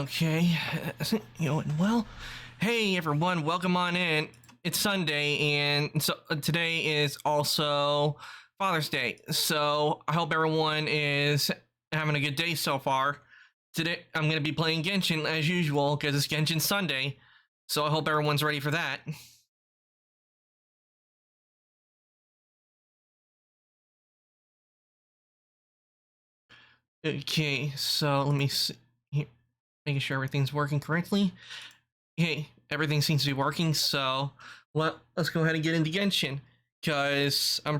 Okay, going well. Hey everyone, welcome on in. It's Sunday, and so today is also Father's Day. So I hope everyone is having a good day so far. Today I'm gonna be playing Genshin as usual because it's Genshin Sunday. So I hope everyone's ready for that. Okay, so let me see here, making sure everything's working correctly. Hey, everything seems to be working, so let's go ahead and get into Genshin. Cause I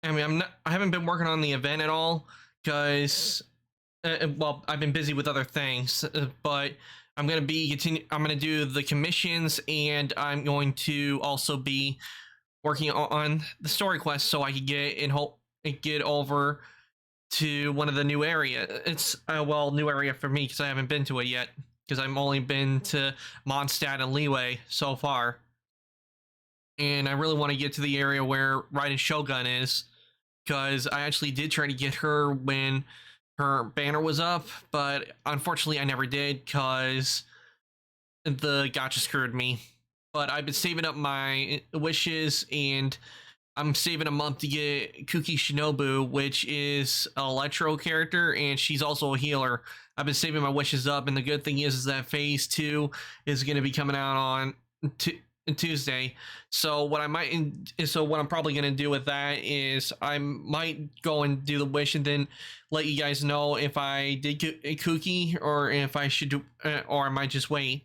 haven't been working on the event at all. Cause well, I've been busy with other things. But I'm gonna I'm gonna do the commissions, and I'm going to also be working on the story quest so I can get over to one of the new area. It's new area for me because I haven't been to it yet. Because I've only been to Mondstadt and Leeway so far, and I really want to get to the area where Raiden Shogun is, because I actually did try to get her when her banner was up, but unfortunately I never did because the gacha screwed me. But I've been saving up my wishes, and I'm saving a month to get Kuki Shinobu, which is an Electro character, and she's also a healer. I've been saving my wishes up, and the good thing is that Phase 2 is going to be coming out on Tuesday. So what I'm probably going to do with that is I might go and do the wish, and then let you guys know if I did get a Kuki, or if I should do, or I might just wait.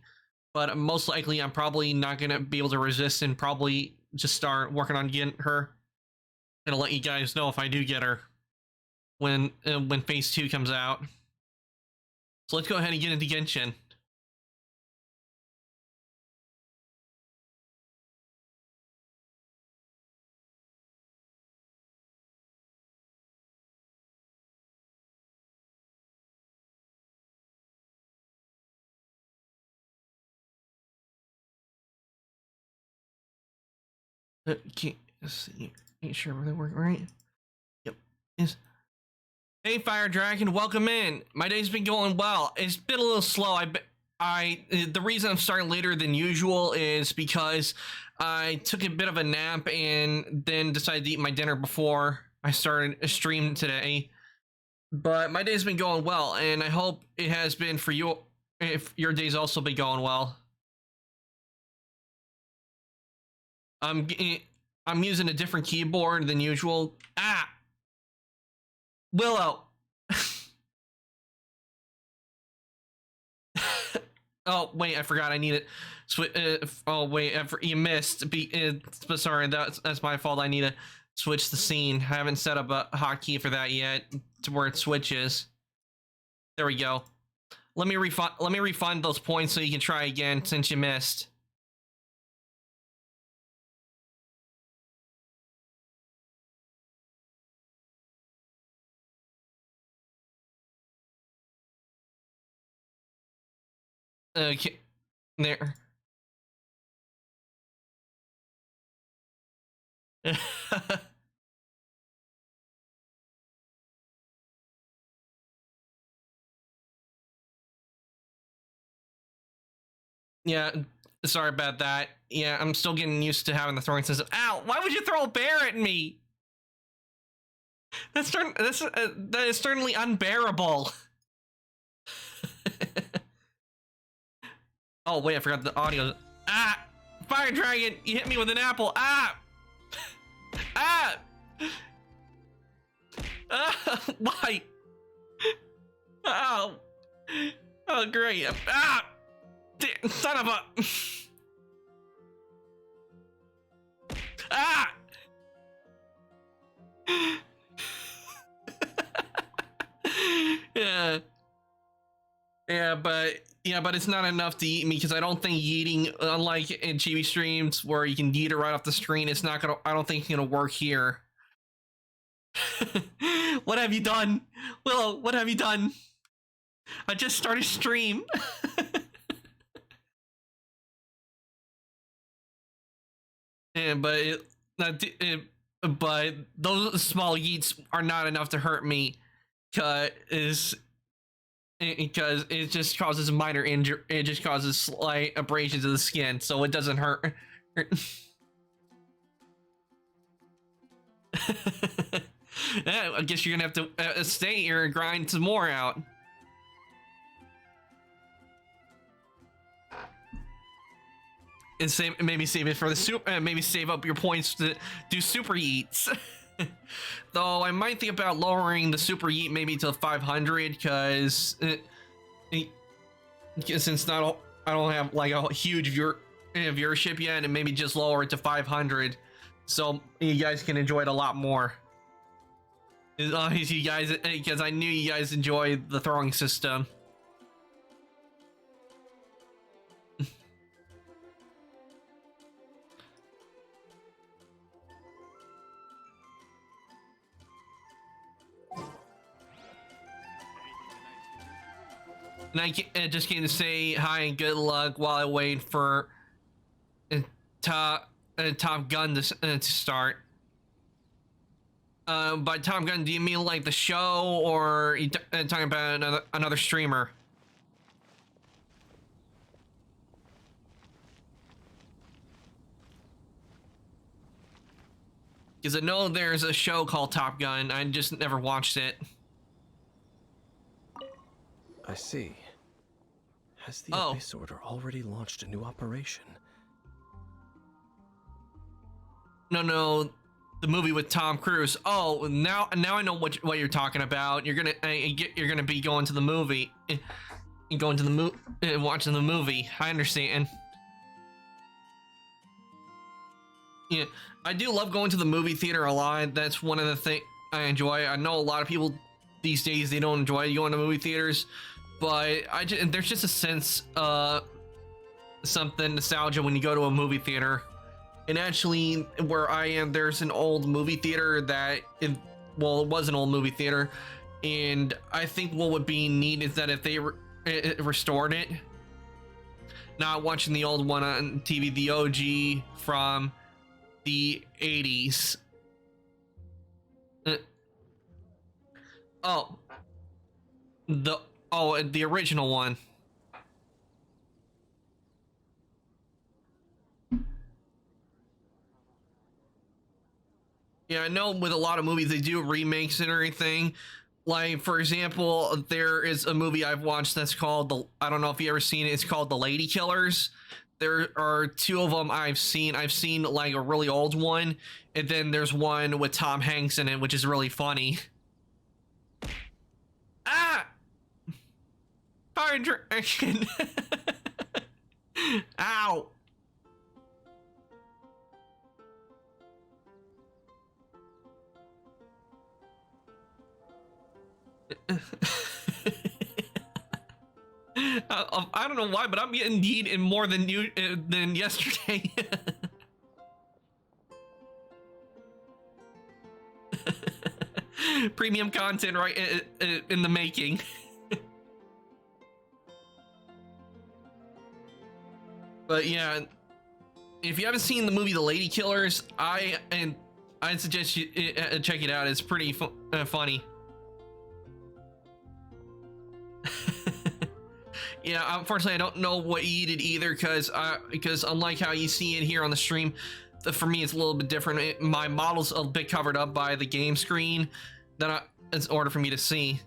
But most likely, I'm probably not going to be able to resist, and probably just start working on getting her. Gonna let you guys know if I do get her when Phase 2 comes out. So let's go ahead and get into Genshin. Okay, let's see. Make sure everything working right. Yep. Yes. Hey, Fire Dragon, welcome in. My day's been going well. It's been a little slow. The reason I'm starting later than usual is because I took a bit of a nap and then decided to eat my dinner before I started a stream today. But my day's been going well, and I hope it has been for you. If your day's also been going well. I'm I'm using a different keyboard than usual. Ah, Willow. Oh wait, I forgot. I need it. Oh wait, you missed. Sorry, that's my fault. I need to switch the scene. I haven't set up a hotkey for that yet, to where it switches. There we go. Let me refund those points so you can try again since you missed. Okay, there. Yeah, sorry about that. Yeah, I'm still getting used to having the throwing system. Ow! Why would you throw a bear at me? That is certainly unbearable. Oh wait, I forgot the audio. Ah! Fire Dragon, you hit me with an apple. Ah! Ah! Ah! Why? Oh! Oh great! Ah! Son of a! Ah! Yeah. But it's not enough to eat me, because I don't think yeeting, unlike in chibi streams where you can yeet it right off the screen, I don't think it's gonna work here. What have you done? Willow, what have you done? I just started stream. But those small yeets are not enough to hurt me. Cause because it just causes minor injury. It just causes slight abrasions of the skin, so it doesn't hurt. Yeah, I guess you're gonna have to stay here and grind some more out. And maybe save it for the maybe save up your points to do super eats. Though I might think about lowering the super eat maybe to 500 because since I don't have like a huge viewership yet, and maybe just lower it to 500 so you guys can enjoy it a lot more. As long as you guys, because I knew you guys enjoy the throwing system. And I just came to say hi and good luck while I wait for Top Gun to start. By Top Gun, do you mean like the show, or are you talking about another streamer? Because I know there's a show called Top Gun. I just never watched it. I see. Has the Abyss Order already launched a new operation? No, the movie with Tom Cruise. Oh, now I know what you're talking about. You're gonna be going to the movie, and going to the watching the movie. I understand. Yeah, I do love going to the movie theater a lot. That's one of the things I enjoy. I know a lot of people these days, they don't enjoy going to movie theaters, but there's just a sense something nostalgia when you go to a movie theater. And actually, where I am, there's an old movie theater it was an old movie theater, and I think what would be neat is that if they restored it, not watching the old one on TV, the OG from the 80s. The original one. Yeah, I know with a lot of movies they do remakes and everything. Like, for example, there is a movie I've watched that's called I don't know if you ever seen it. It's called The Lady Killers. There are two of them I've seen. I've seen like a really old one, and then there's one with Tom Hanks in it, which is really funny. Ah! Fire direction. Ow! I don't know why, but I'm getting need in more than yesterday. Premium content right in the making. But yeah, if you haven't seen the movie The Lady Killers, I'd suggest you check it out. It's pretty funny. Yeah, unfortunately, I don't know what you did either, because unlike how you see it here on the stream, for me it's a little bit different. My model's a bit covered up by the game screen that it's in order for me to see.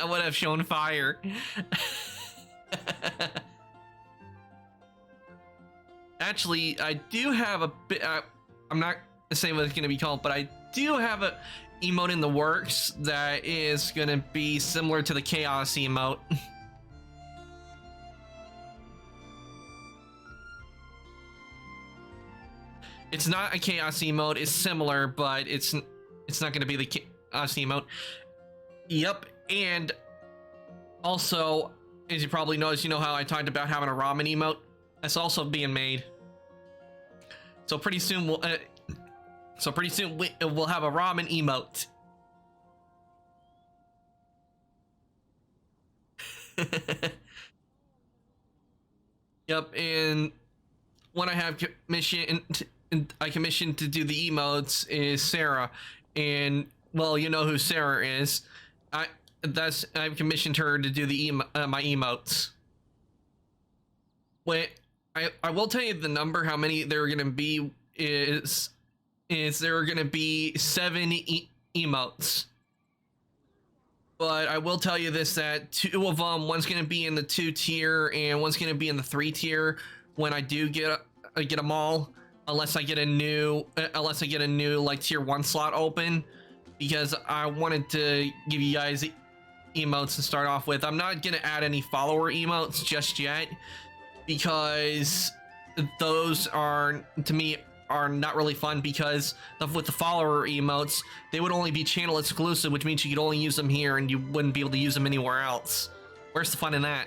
I would have shown fire. Actually, I do have a bit. I'm not saying what it's going to be called, but I do have a emote in the works that is going to be similar to the chaos emote. It's not a chaos emote. It's similar, but it's not going to be the chaos emote. Yep, and also, as you probably noticed, you know how I talked about having a ramen emote? That's also being made. So pretty soon we'll have a ramen emote. Yep, and when I have commission I commissioned to do the emotes is Sarah, and well, you know who Sarah is. I've commissioned her to do the my emotes. Wait, I will tell you the number. How many there are gonna be is there are gonna be 7 emotes. But I will tell you this, that 2 of them, one's gonna be in the 2 tier and one's gonna be in the 3 tier when I do get them all, unless I get a new like tier 1 slot open, because I wanted to give you guys emotes to start off with. I'm not gonna add any follower emotes just yet, because those are, to me, are not really fun, because with the follower emotes, they would only be channel exclusive, which means you could only use them here and you wouldn't be able to use them anywhere else. Where's the fun in that?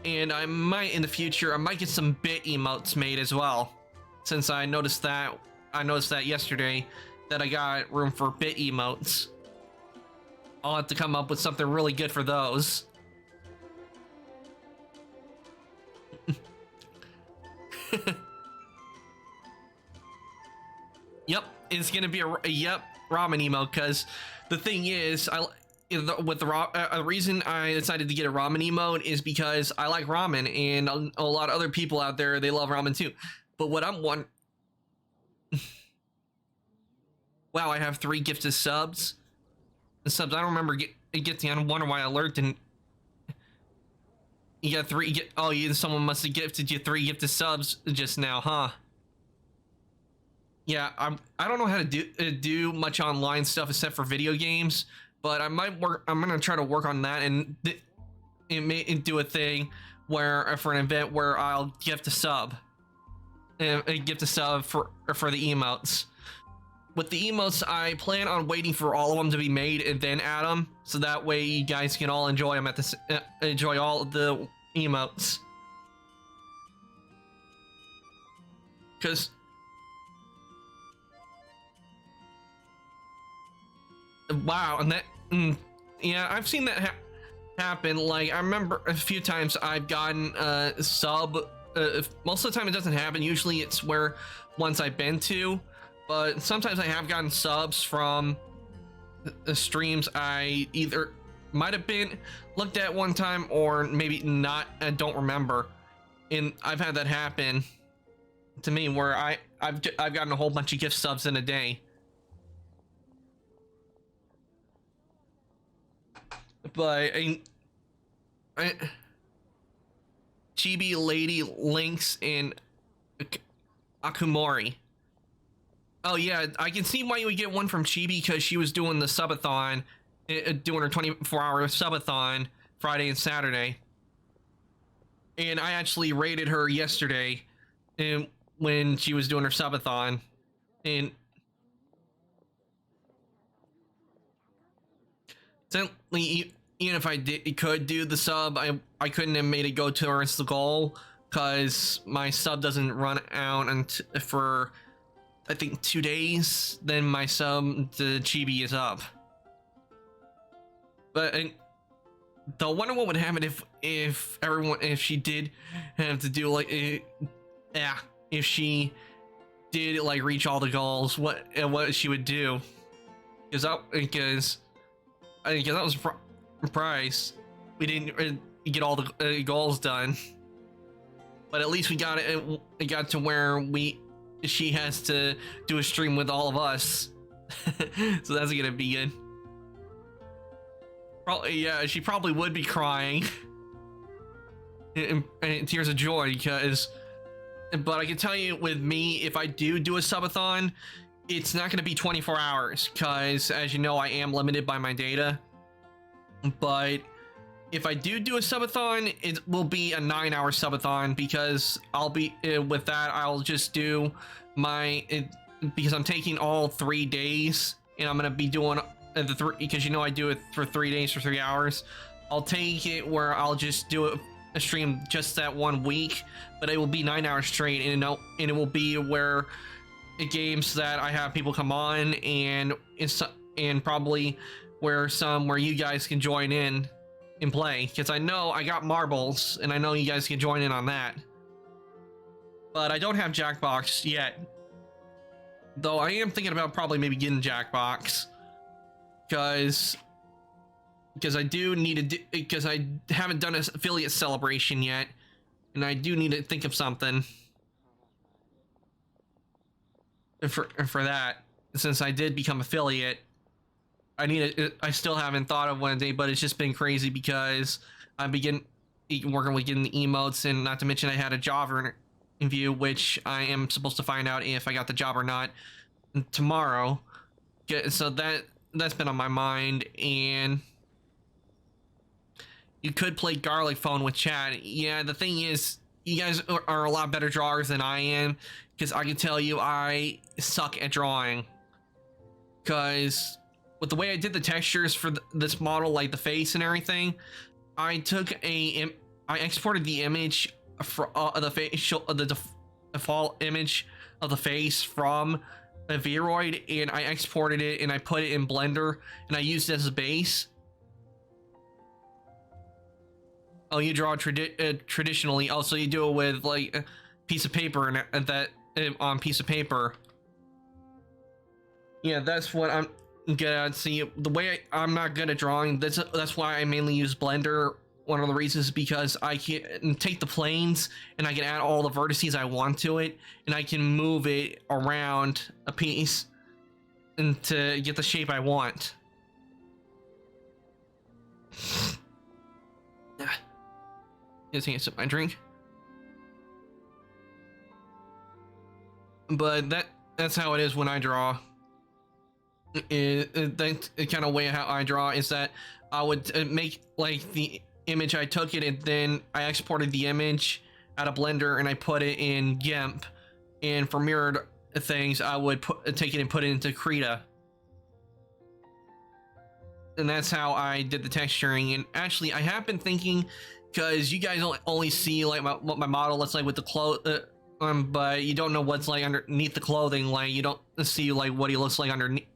And I might, in the future, I might get some bit emotes made as well, since I noticed that yesterday, that I got room for bit emotes. I'll have to come up with something really good for those. Yep, it's gonna be a ramen emote, because the thing is, the reason I decided to get a ramen emote is because I like ramen, and a lot of other people out there, they love ramen too. But what I'm one, wow, I have 3 gifted subs. The subs, I don't remember getting. I wonder why I alert didn't. You got 3. Oh, someone must have gifted you 3 gifted subs just now, huh? Yeah, I don't know how to do much online stuff except for video games, but I might work. I'm gonna try to work on that and do a thing where, for an event where I'll gift a sub, for the emotes. With the emotes, I plan on waiting for all of them to be made and then add them, so that way you guys can all enjoy them enjoy all of the emotes. Because wow, and that yeah, I've seen that happen. Like, I remember a few times I've gotten a sub. Most of the time it doesn't happen. Usually it's where ones I've been to, but sometimes I have gotten subs from the streams I either might have been looked at one time or maybe not. I don't remember, and I've had that happen to me where I've gotten a whole bunch of gift subs in a day. But Chibi Lady Lynx and Akumori. Oh yeah, I can see why you would get one from Chibi, because she was doing the subathon, doing her 24-hour subathon Friday and Saturday. And I actually raided her yesterday, when she was doing her subathon, and certainly, even if I could do the sub, I couldn't have made it go towards the goal, because my sub doesn't run out for, I think, 2 days. Then my sub to Chibi is up. But I wonder what would happen if she did have to do like if she did like reach all the goals, what she would do, because I was surprised we didn't get all the goals done, but at least we got it got to where she has to do a stream with all of us. So that's gonna be good. Probably, yeah, she probably would be crying and tears of joy, but I can tell you, with me, if I do a subathon, it's not going to be 24 hours, because as you know, I am limited by my data. But if I do a subathon, it will be a 9-hour subathon, because I'll be with that, I'll just do because I'm taking all 3 days, and I'm going to be doing because you know I do it for 3 days for 3 hours. I'll take it where I'll just do a stream just that 1 week, but it will be 9 hours straight, and it will be where games that I have people come on, and probably where you guys can join in and play, because I know I got marbles, and I know you guys can join in on that. but I don't have Jackbox yet. Though I am thinking about probably maybe getting Jackbox, because I do need to, because I haven't done an affiliate celebration yet, and I do need to think of something for that, since I did become affiliate. I still haven't thought of one day, but it's just been crazy because I begin working with getting the emotes, and not to mention I had a job interview, which I am supposed to find out if I got the job or not tomorrow. So that's been on my mind. And you could play Garlic Phone with chat. Yeah, the thing is, you guys are a lot better drawers than I am, because I can tell you I suck at drawing. Because with the way I did the textures for this model, like the face and everything, I exported the image for the facial, the default image of the face from a Vroid, and I exported it and I put it in Blender and I used it as a base. Oh, you draw traditionally. Also, you do it with like a piece of paper and that on piece of paper. Yeah, that's what I'm gonna see. The way I'm not good at drawing. That's why I mainly use Blender. One of the reasons is because I can take the planes and I can add all the vertices I want to it, and I can move it around a piece and to get the shape I want. Just need to sip my drink. But that's how it is when I draw. That's the kind of way how I draw is that I would make like the image, I took it and then I exported the image out of Blender and I put it in GIMP, and for mirrored things I would take it and put it into Krita, and that's how I did the texturing. And actually I have been thinking, because you guys only see like what my model looks like with the clothes, but you don't know what's like underneath the clothing. Like you don't see like what he looks like underneath.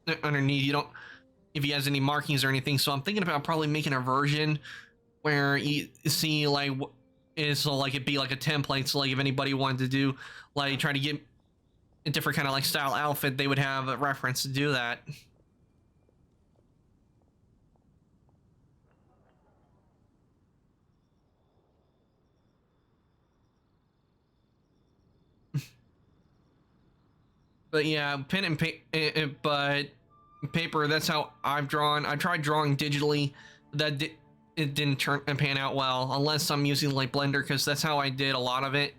You don't, if he has any markings or anything. So I'm thinking about probably making a version where you see like so like it'd be like a template. So like if anybody wanted to do like try to get a different kind of like style outfit, they would have a reference to do that. But yeah, pen and paper, but paper, that's how I've drawn. I tried drawing digitally, it didn't turn and pan out well, unless I'm using like Blender, because that's how I did a lot of it.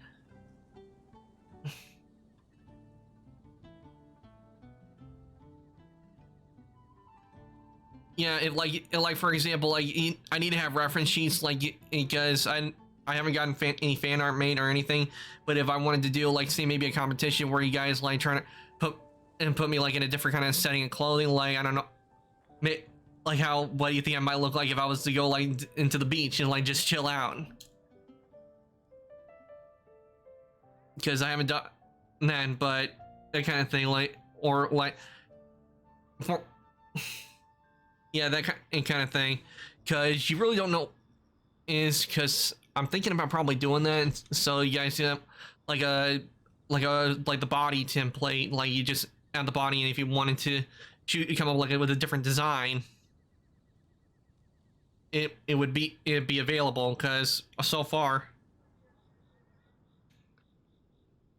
Yeah, like for example, like I need to have reference sheets, like because I haven't gotten any fan art made or anything. But if I wanted to do like say maybe a competition where you guys like trying to put me like in a different kind of setting of clothing, like I don't know, like what do you think I might look like if I was to go like into the beach and like just chill out? Because I haven't done that, but that kind of thing, like or like for yeah, that kind of thing, because you really don't know. Is because I'm thinking about probably doing that, so you guys have like like the body template, like you just add the body, and if you wanted to come up like with a different design, it'd be available. Because so far,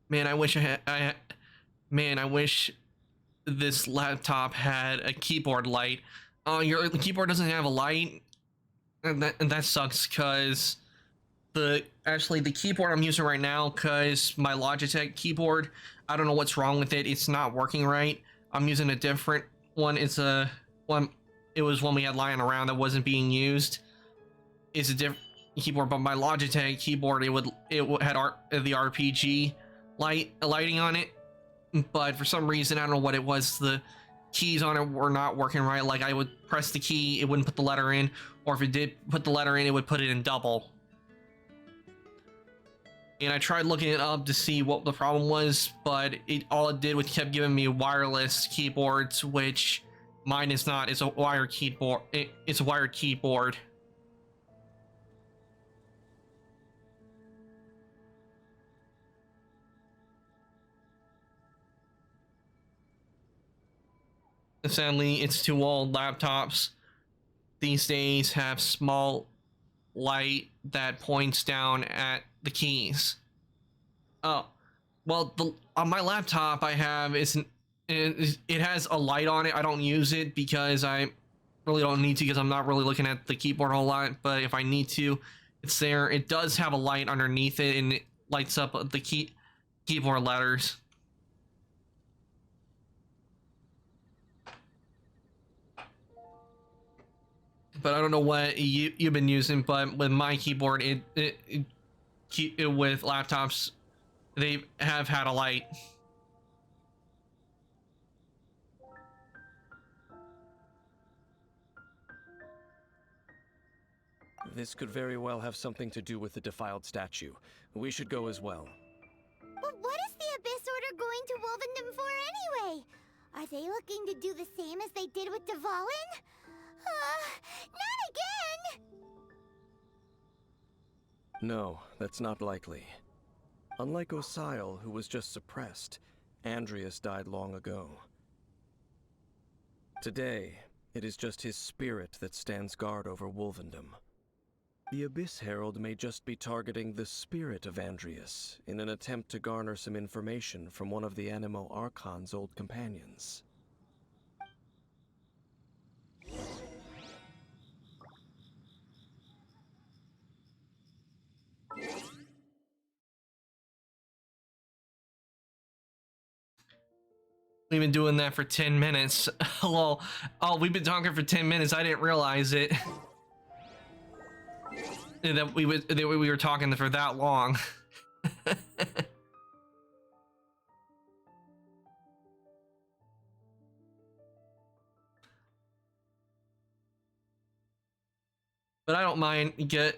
man, I wish I wish this laptop had a keyboard light. Your keyboard doesn't have a light, and that sucks, because the keyboard I'm using right now, because my Logitech keyboard, I don't know what's wrong with it. It's not working right. I'm using a different one. It's a one. It was one we had lying around that wasn't being used. It's a different keyboard, but my Logitech keyboard, it had the RPG lighting on it, but for some reason I don't know what it was. The keys on it were not working right. Like I would press the key, it wouldn't put the letter in, or if it did put the letter in, it would put it in double. And I tried looking it up to see what the problem was, but all it did was kept giving me wireless keyboards, which mine is not. It's a wired keyboard. It's a wired keyboard. sadly, it's too old. Laptops these days have small light that points down at the keys. Oh, well, on my laptop I have it has a light on it. I don't use it because I really don't need to, because I'm not really looking at the keyboard a whole lot. But if I need to, it's there. It does have a light underneath it, and it lights up the keyboard letters. But I don't know what you've been using. But with my keyboard, it with laptops, they have had a light. This could very well have something to do with the defiled statue. We should go as well. But what is the Abyss Order going to Wolvendom for anyway? Are they looking to do the same as they did with Dvalin? Not again! No, that's not likely. Unlike Osile, who was just suppressed, Andrias died long ago. Today, it is just his spirit that stands guard over Wolvendom. The Abyss Herald may just be targeting the spirit of Andrias in an attempt to garner some information from one of the Animo Archon's old companions. We've been doing that for 10 minutes. Well, oh, we've been talking for 10 minutes. I didn't realize it. That we were talking for that long. But I don't mind because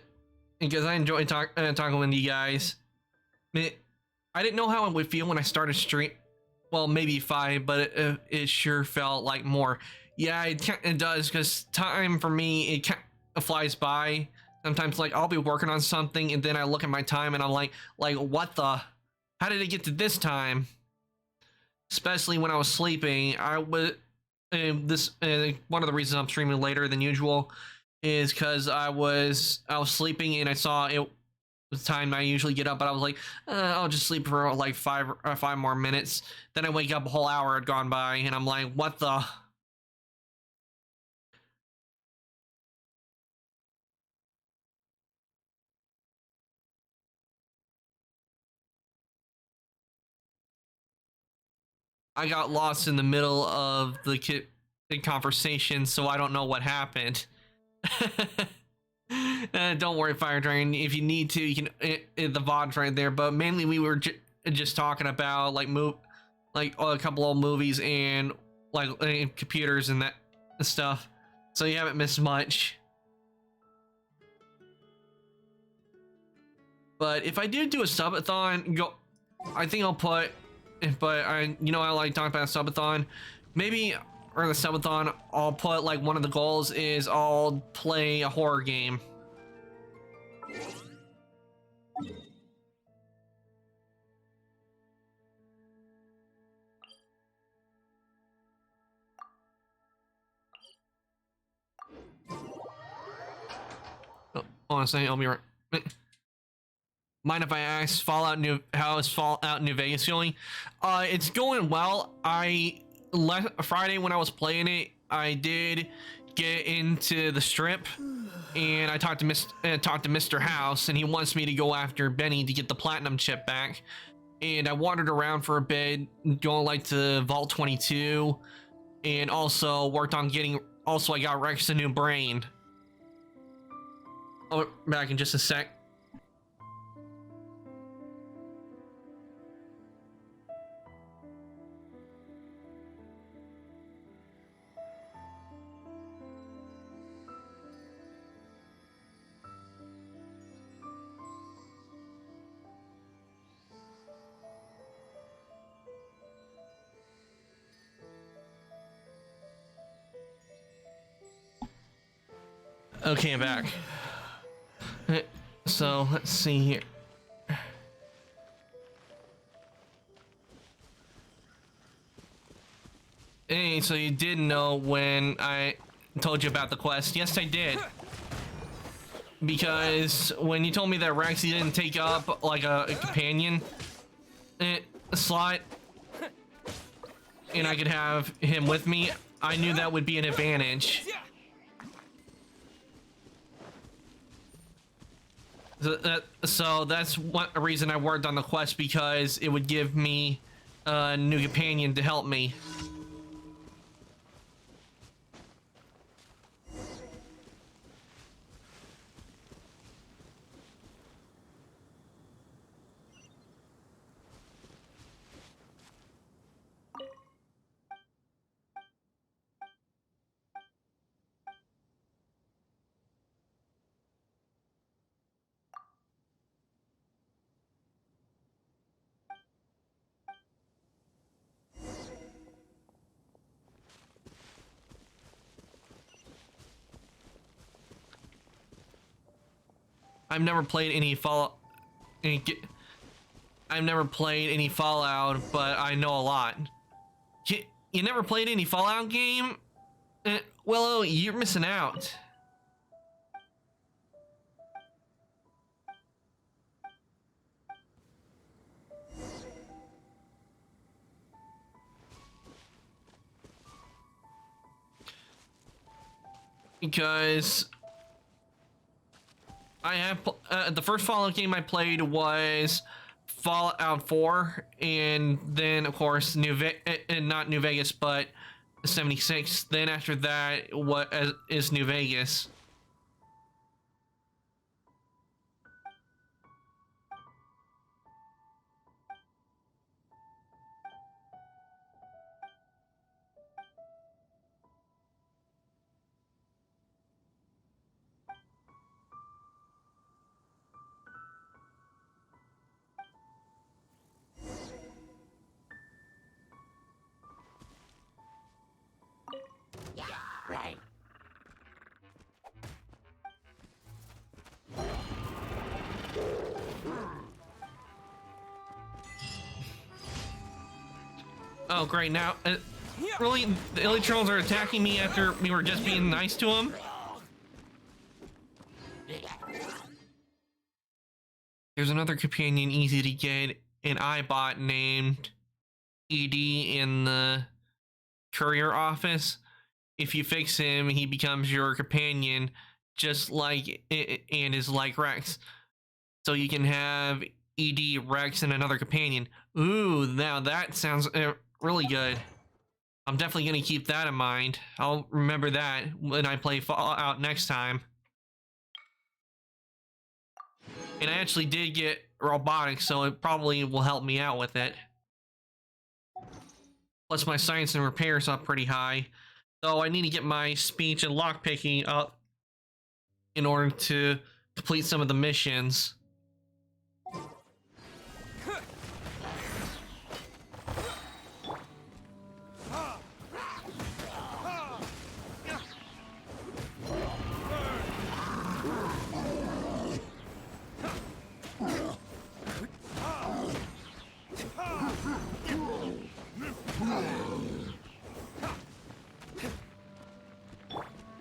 I enjoy talking with you guys. I didn't know how it would feel when I started stream. Well, maybe 5, but it sure felt like more. Yeah, it does, because time for me, it flies by. Sometimes, like, I'll be working on something, and then I look at my time, and I'm like, what the? How did it get to this time? Especially when I was sleeping. I was one of the reasons I'm streaming later than usual is because I was sleeping, and I saw it was time I usually get up, but I was like, I'll just sleep for like 5 more minutes. Then I wake up, a whole hour had gone by, and I'm like, what the? I got lost in the middle of the conversation, so I don't know what happened. Don't worry, Fire Dragon. If you need to, you can. The VOD's right there. But mainly, we were just talking about like a couple old movies and like computers and that stuff. So you haven't missed much. But if I do a subathon, I think I'll put. But I like talking about subathon. Maybe or the subathon, I'll put like one of the goals is I'll play a horror game. Oh, honestly, I'll be right. Mind if I ask how is Fallout New Vegas going? It's going well. Friday when I was playing it, I did get into the strip, and I talked to Mr. House, and he wants me to go after Benny to get the platinum chip back. And I wandered around for a bit, going like to Vault 22, and also worked on getting. Also, I got Rex a new brain. I'll be back in just a sec. Okay, I'm back. So let's see here. Hey, so you did know when I told you about the quest? Yes, I did. Because when you told me that Rex didn't take up like a companion slot, and I could have him with me, I knew that would be an advantage. So that's one reason I worked on the quest, because it would give me a new companion to help me. I've never played any Fallout. I've never played any Fallout, but I know a lot. You never played any Fallout game? Well, you're missing out. Because I have the first Fallout game I played was Fallout 4, and then of course not New Vegas, but 76. Then after that, what is New Vegas? Yeah, right. Oh, great! Now, really, the Illutrons are attacking me after we were just being nice to them. There's another companion easy to get, an iBot named ED in the courier office. If you fix him, he becomes your companion, just like and is like Rex. So you can have ED, Rex, and another companion. Ooh, now that sounds really good. I'm definitely gonna keep that in mind. I'll remember that when I play Fallout next time. And I actually did get robotics, so it probably will help me out with it. Plus my science and repairs up pretty high. So I need to get my speech and lockpicking up in order to complete some of the missions.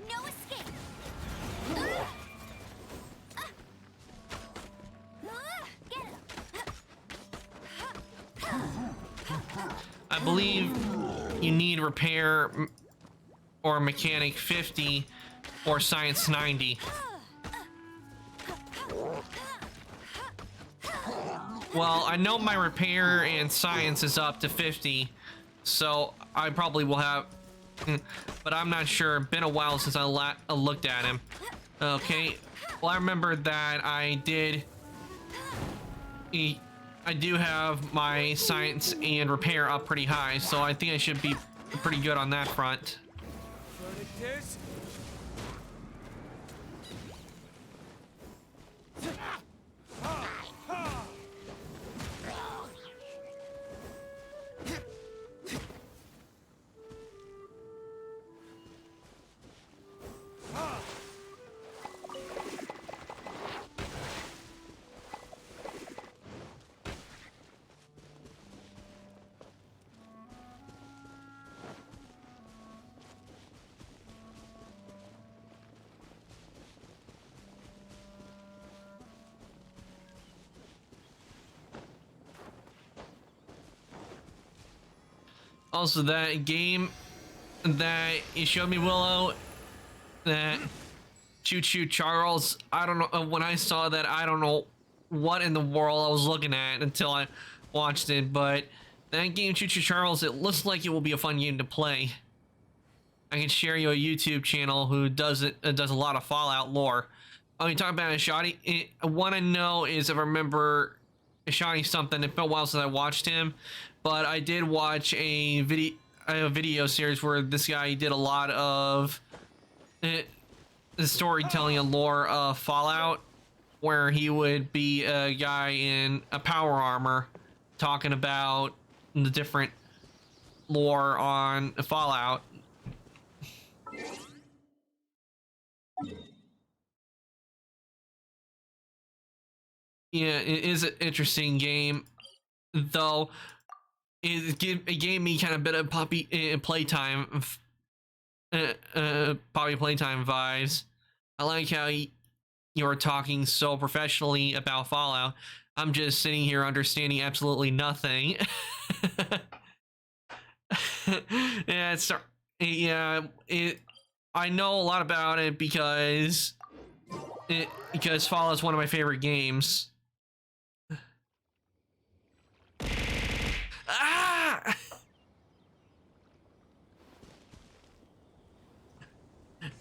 No escape. Get him. I believe you need repair or mechanic 50 or science 90. Well, I know my repair and science is up to 50, so I probably will have, but I'm not sure. Been a while since I looked at him. Okay, well, I remember that I do have my science and repair up pretty high, so I think I should be pretty good on that front. Also, that game that you showed me, Willow, that Choo Choo Charles, I don't know, when I saw that, I don't know what in the world I was looking at until I watched it, but that game, Choo Choo Charles, it looks like it will be a fun game to play. I can share you a YouTube channel who does a lot of Fallout lore. Oh, you talk about Ashadi? What I know is, if I remember Ashadi something, it felt a while since I watched him, but I did watch a video series where this guy did a lot of the storytelling and lore of Fallout, where he would be a guy in a power armor talking about the different lore on Fallout. Yeah, it is an interesting game, though. It gave me kind of a bit of poppy playtime vibes. I like how you're talking so professionally about Fallout. I'm just sitting here understanding absolutely nothing. I know a lot about it because Fallout is one of my favorite games. Ah!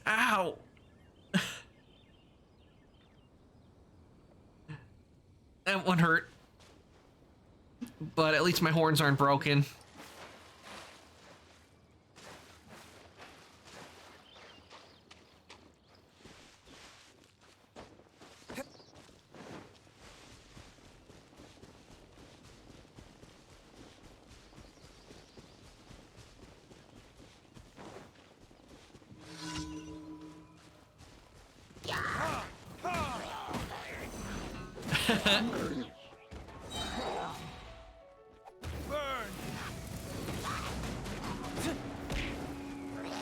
Ow! That one hurt. But at least my horns aren't broken.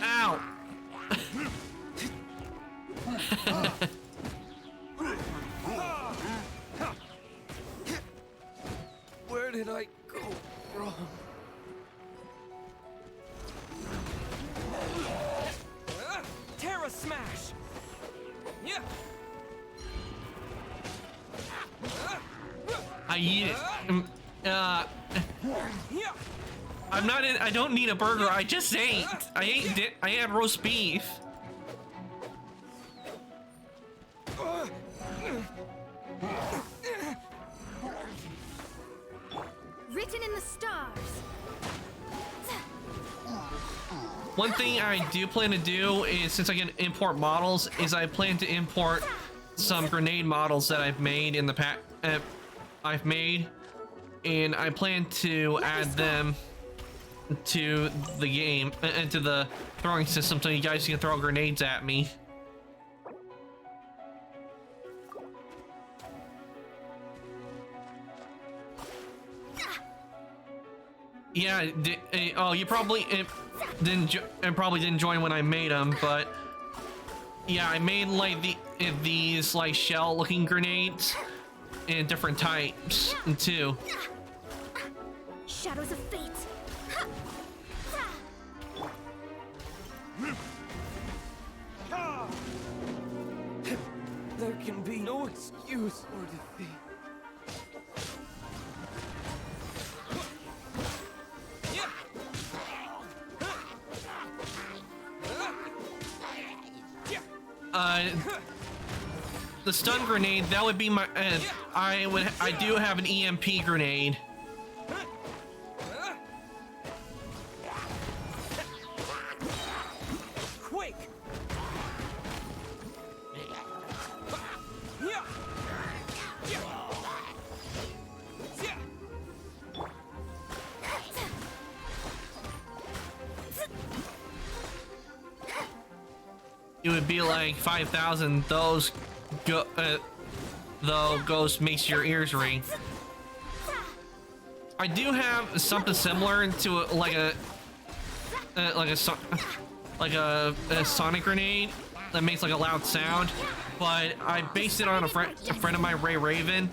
Ow! Where did I go wrong? Terra Smash! Yeah. I eat it. I'm not in. I don't need a burger. I just ate. I had roast beef. Written in the stars. One thing I do plan to do is, since I can import models, is I plan to import some grenade models that I've made in the past. And I plan to add them to the game, into the throwing system, so you guys can throw grenades at me. Yeah. Oh, you probably didn't join when I made them, but yeah, I made like these like shell-looking grenades in different types too. Shadows of fate. There can be no excuse or defeat. The stun grenade, that would be my. I do have an EMP grenade. Quick! It would be like 5,000. Those though ghost makes your ears ring. I do have something similar to like a sonic grenade that makes like a loud sound, but I based it on a friend of mine, Ray Raven,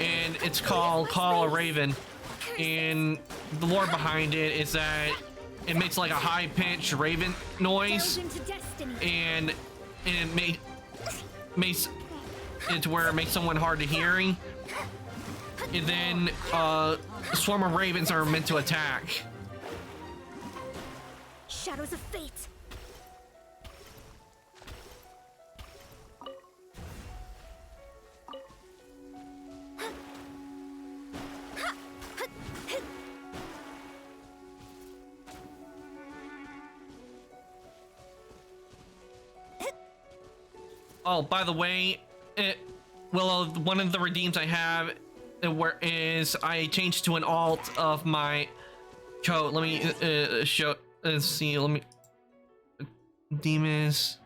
and it's called Call a Raven. And the lore behind it is that it makes like a high-pitched raven noise, and it makes it to where it makes someone hard to hearing. And then a swarm of ravens are meant to attack. Shadows of fate. Oh, by the way, one of the redeems I have is I changed to an alt of my coat. Let me show. Let's see. Let me. Demas.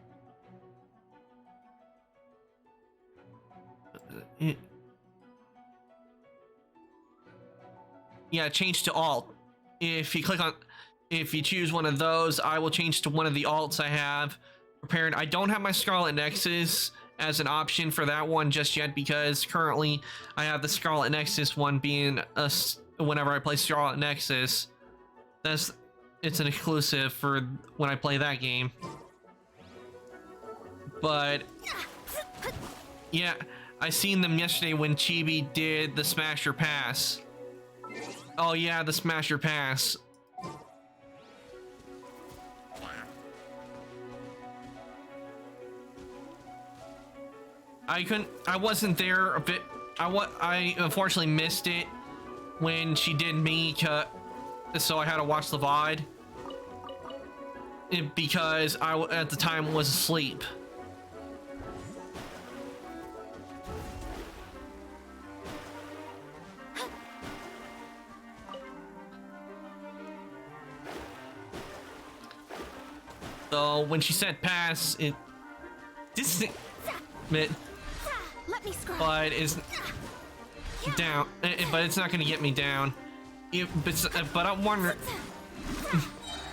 Yeah, change to alt. If you choose one of those, I will change to one of the alts I have prepared. I don't have my Scarlet Nexus as an option for that one just yet, because currently I have the Scarlet Nexus one being whenever I play Scarlet Nexus, it's an exclusive for when I play that game. But yeah, I seen them yesterday when Chibi did the Smasher Pass. Oh yeah, the Smasher Pass. I wasn't there a bit. I unfortunately missed it when she did me, so I had to watch the VOD. Because I at the time was asleep. So when she said pass, it didn't. Let me scroll. But it's down. But it's not gonna get me down. But I'm wondering,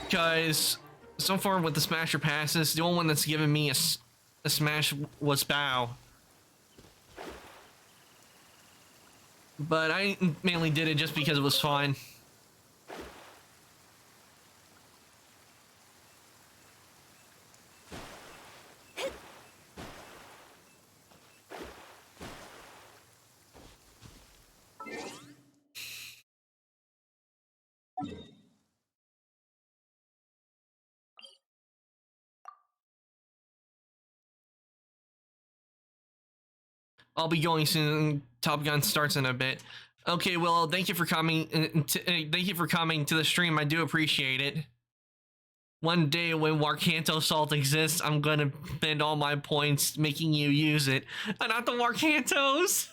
because so far with the Smasher passes, the only one that's given me a smash was Bow. But I mainly did it just because it was fun. I'll be going soon. Top Gun starts in a bit. Okay, well, thank you for coming. Thank you for coming to the stream. I do appreciate it. One day when Warcanto Salt exists, I'm gonna spend all my points making you use it. Not the Warcantos.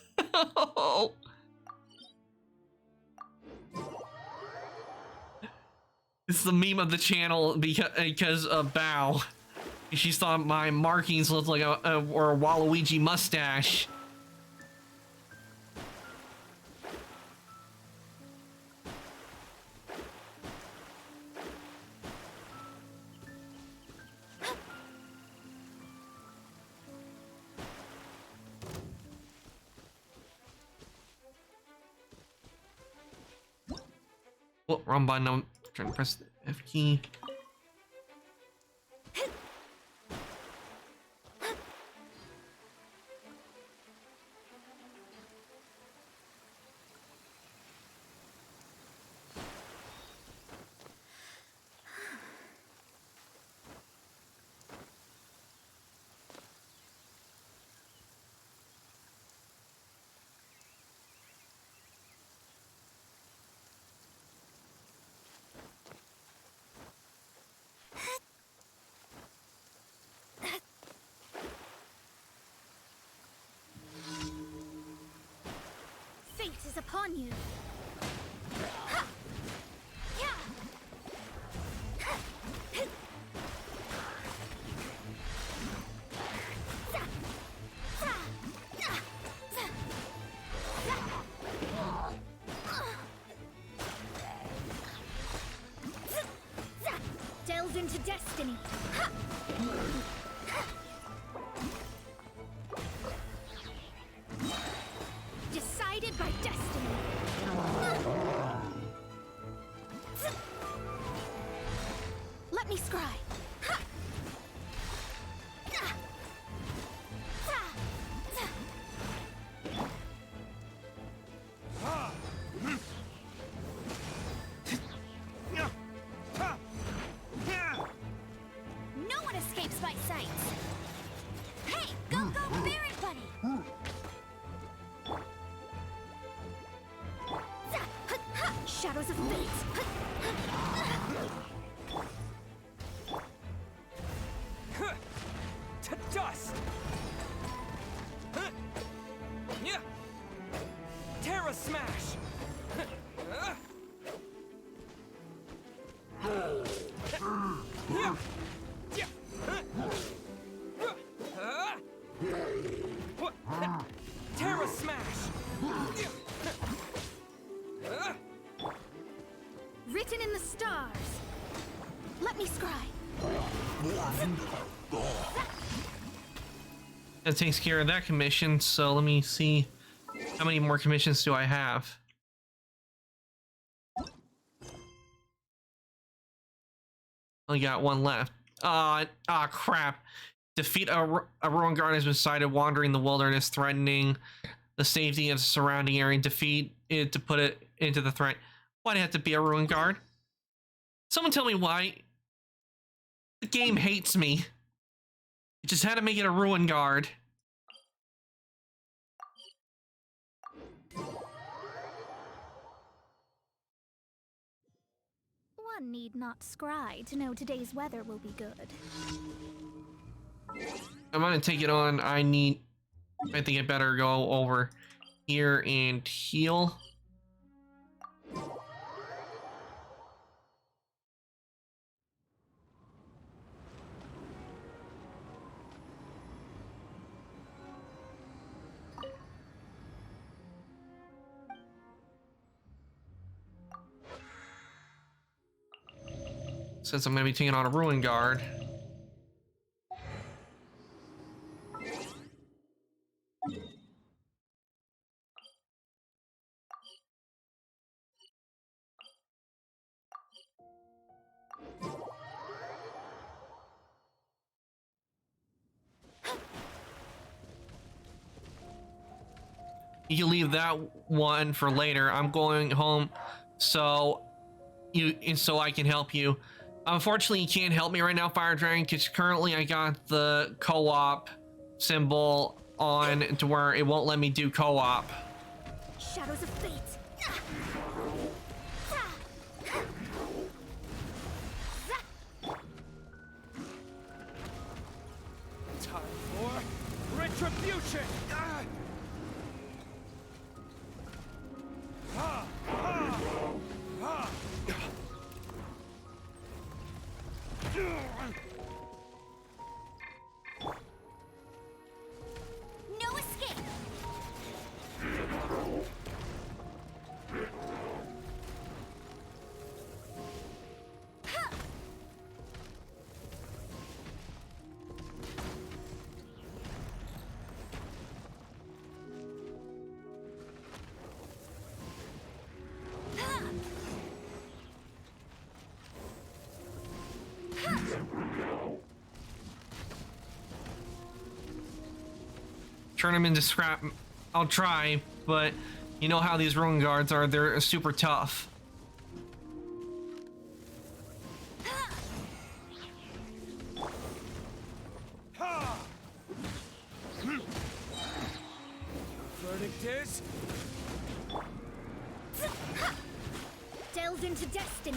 It's the meme of the channel because of Bow. She thought my markings looked like a Waluigi mustache. Oh, wrong button. I'm trying to press the F key. Fate is upon you. Delve into destiny. Decided by destiny. Shadows of fate. To dust! Yeah. Terra Smash! Terra Smash! Written in the stars. Let me scry. That takes care of that commission, so let me see how many more commissions do I have. Only got one left. Crap. Defeat a ruined guard has been sighted wandering the wilderness, threatening the safety of the surrounding area. Defeat it to put it into the threat. Why'd it have to be a ruined guard? Someone tell me why. The game hates me. It just had to make it a ruined guard. One need not scry to know today's weather will be good. I'm gonna take it on. I think I better go over here and heal. Since I'm gonna be taking on a ruin guard. You can leave that one for later. I'm going home so I can help you. Unfortunately, you can't help me right now, Fire Dragon, because currently I got the co-op symbol on to where it won't let me do co-op. Shadows of fate. Time for retribution! No escape. Turn them into scrap. I'll try, but you know how these ruin guards are. They're super tough. Verdict is Delve into destiny.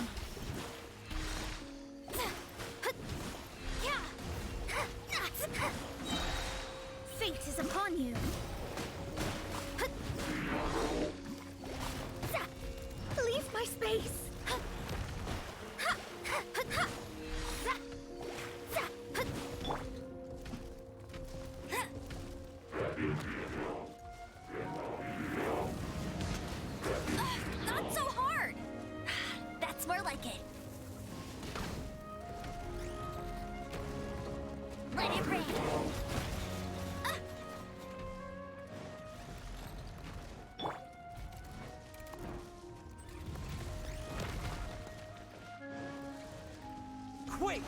Fate is upon you. Leave my space. Not so hard. That's more like it. Let it rain. quick!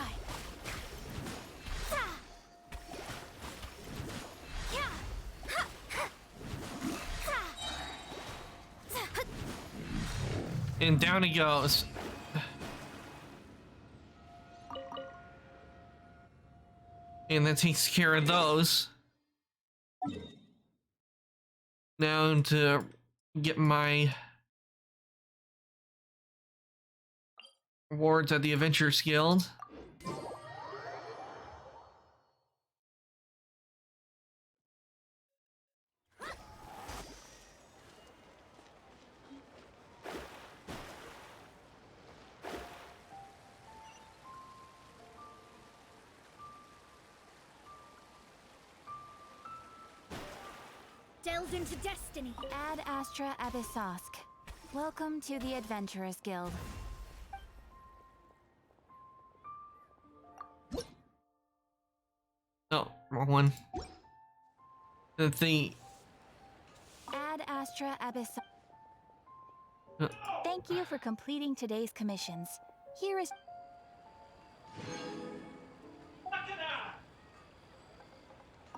scry. And down he goes. And that takes care of those. Now to get my rewards at the Adventurers Guild. Delve into destiny. Ad Astra Abyssosk. Welcome to the Adventurers Guild. Oh, wrong one. The thing. Ad Astra Abyssosk. Thank you for completing today's commissions. Here is...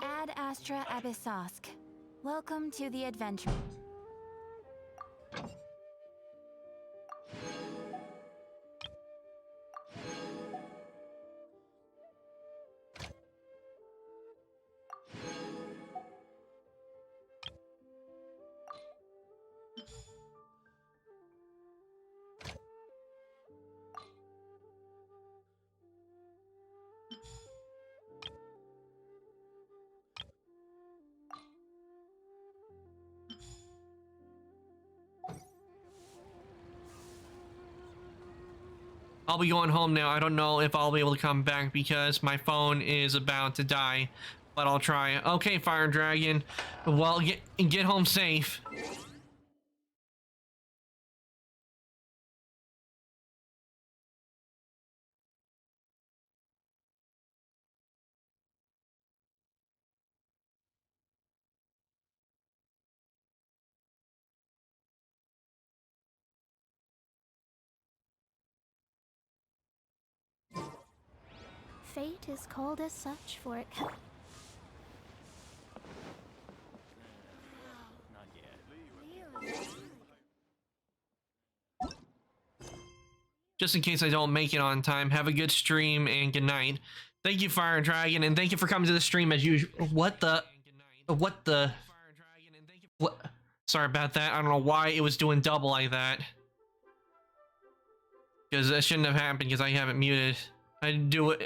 Ad Astra Abyssosk. Welcome to the adventure. I'll be going home now. I don't know if I'll be able to come back because my phone is about to die, but I'll try. Okay, Fire Dragon. Well, get home safe. Fate is called as such, for it can... Just in case I don't make it on time, have a good stream and good night. Thank you, Fire Dragon, and thank you for coming to the stream as usual. What the? What? Sorry about that. I don't know why it was doing double like that. Because that shouldn't have happened because I have it muted. I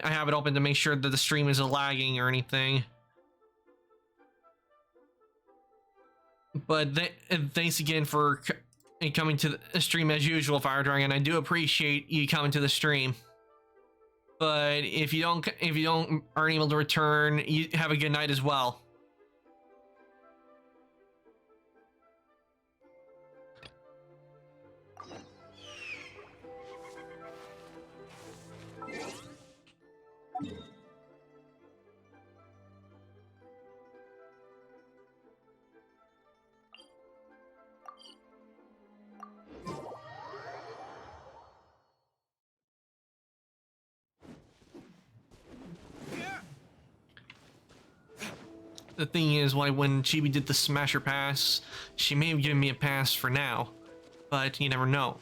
have it open to make sure that the stream isn't lagging or anything. But thanks again for coming to the stream as usual, Fire Dragon. I do appreciate you coming to the stream. But if you aren't able to return, you have a good night as well. The thing is, when Chibi did the Smasher Pass, she may have given me a pass for now, but you never know.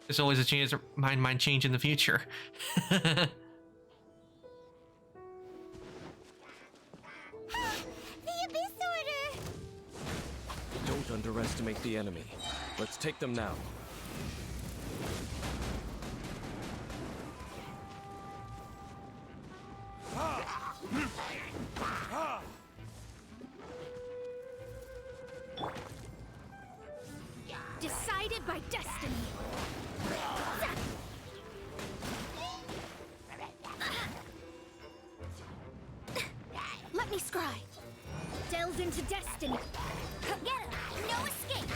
There's always a chance mine might change in the future. The Abyss Order! Don't underestimate the enemy. Let's take them now. Decided by destiny. Let me scry. Delve into destiny. Get him! No escape!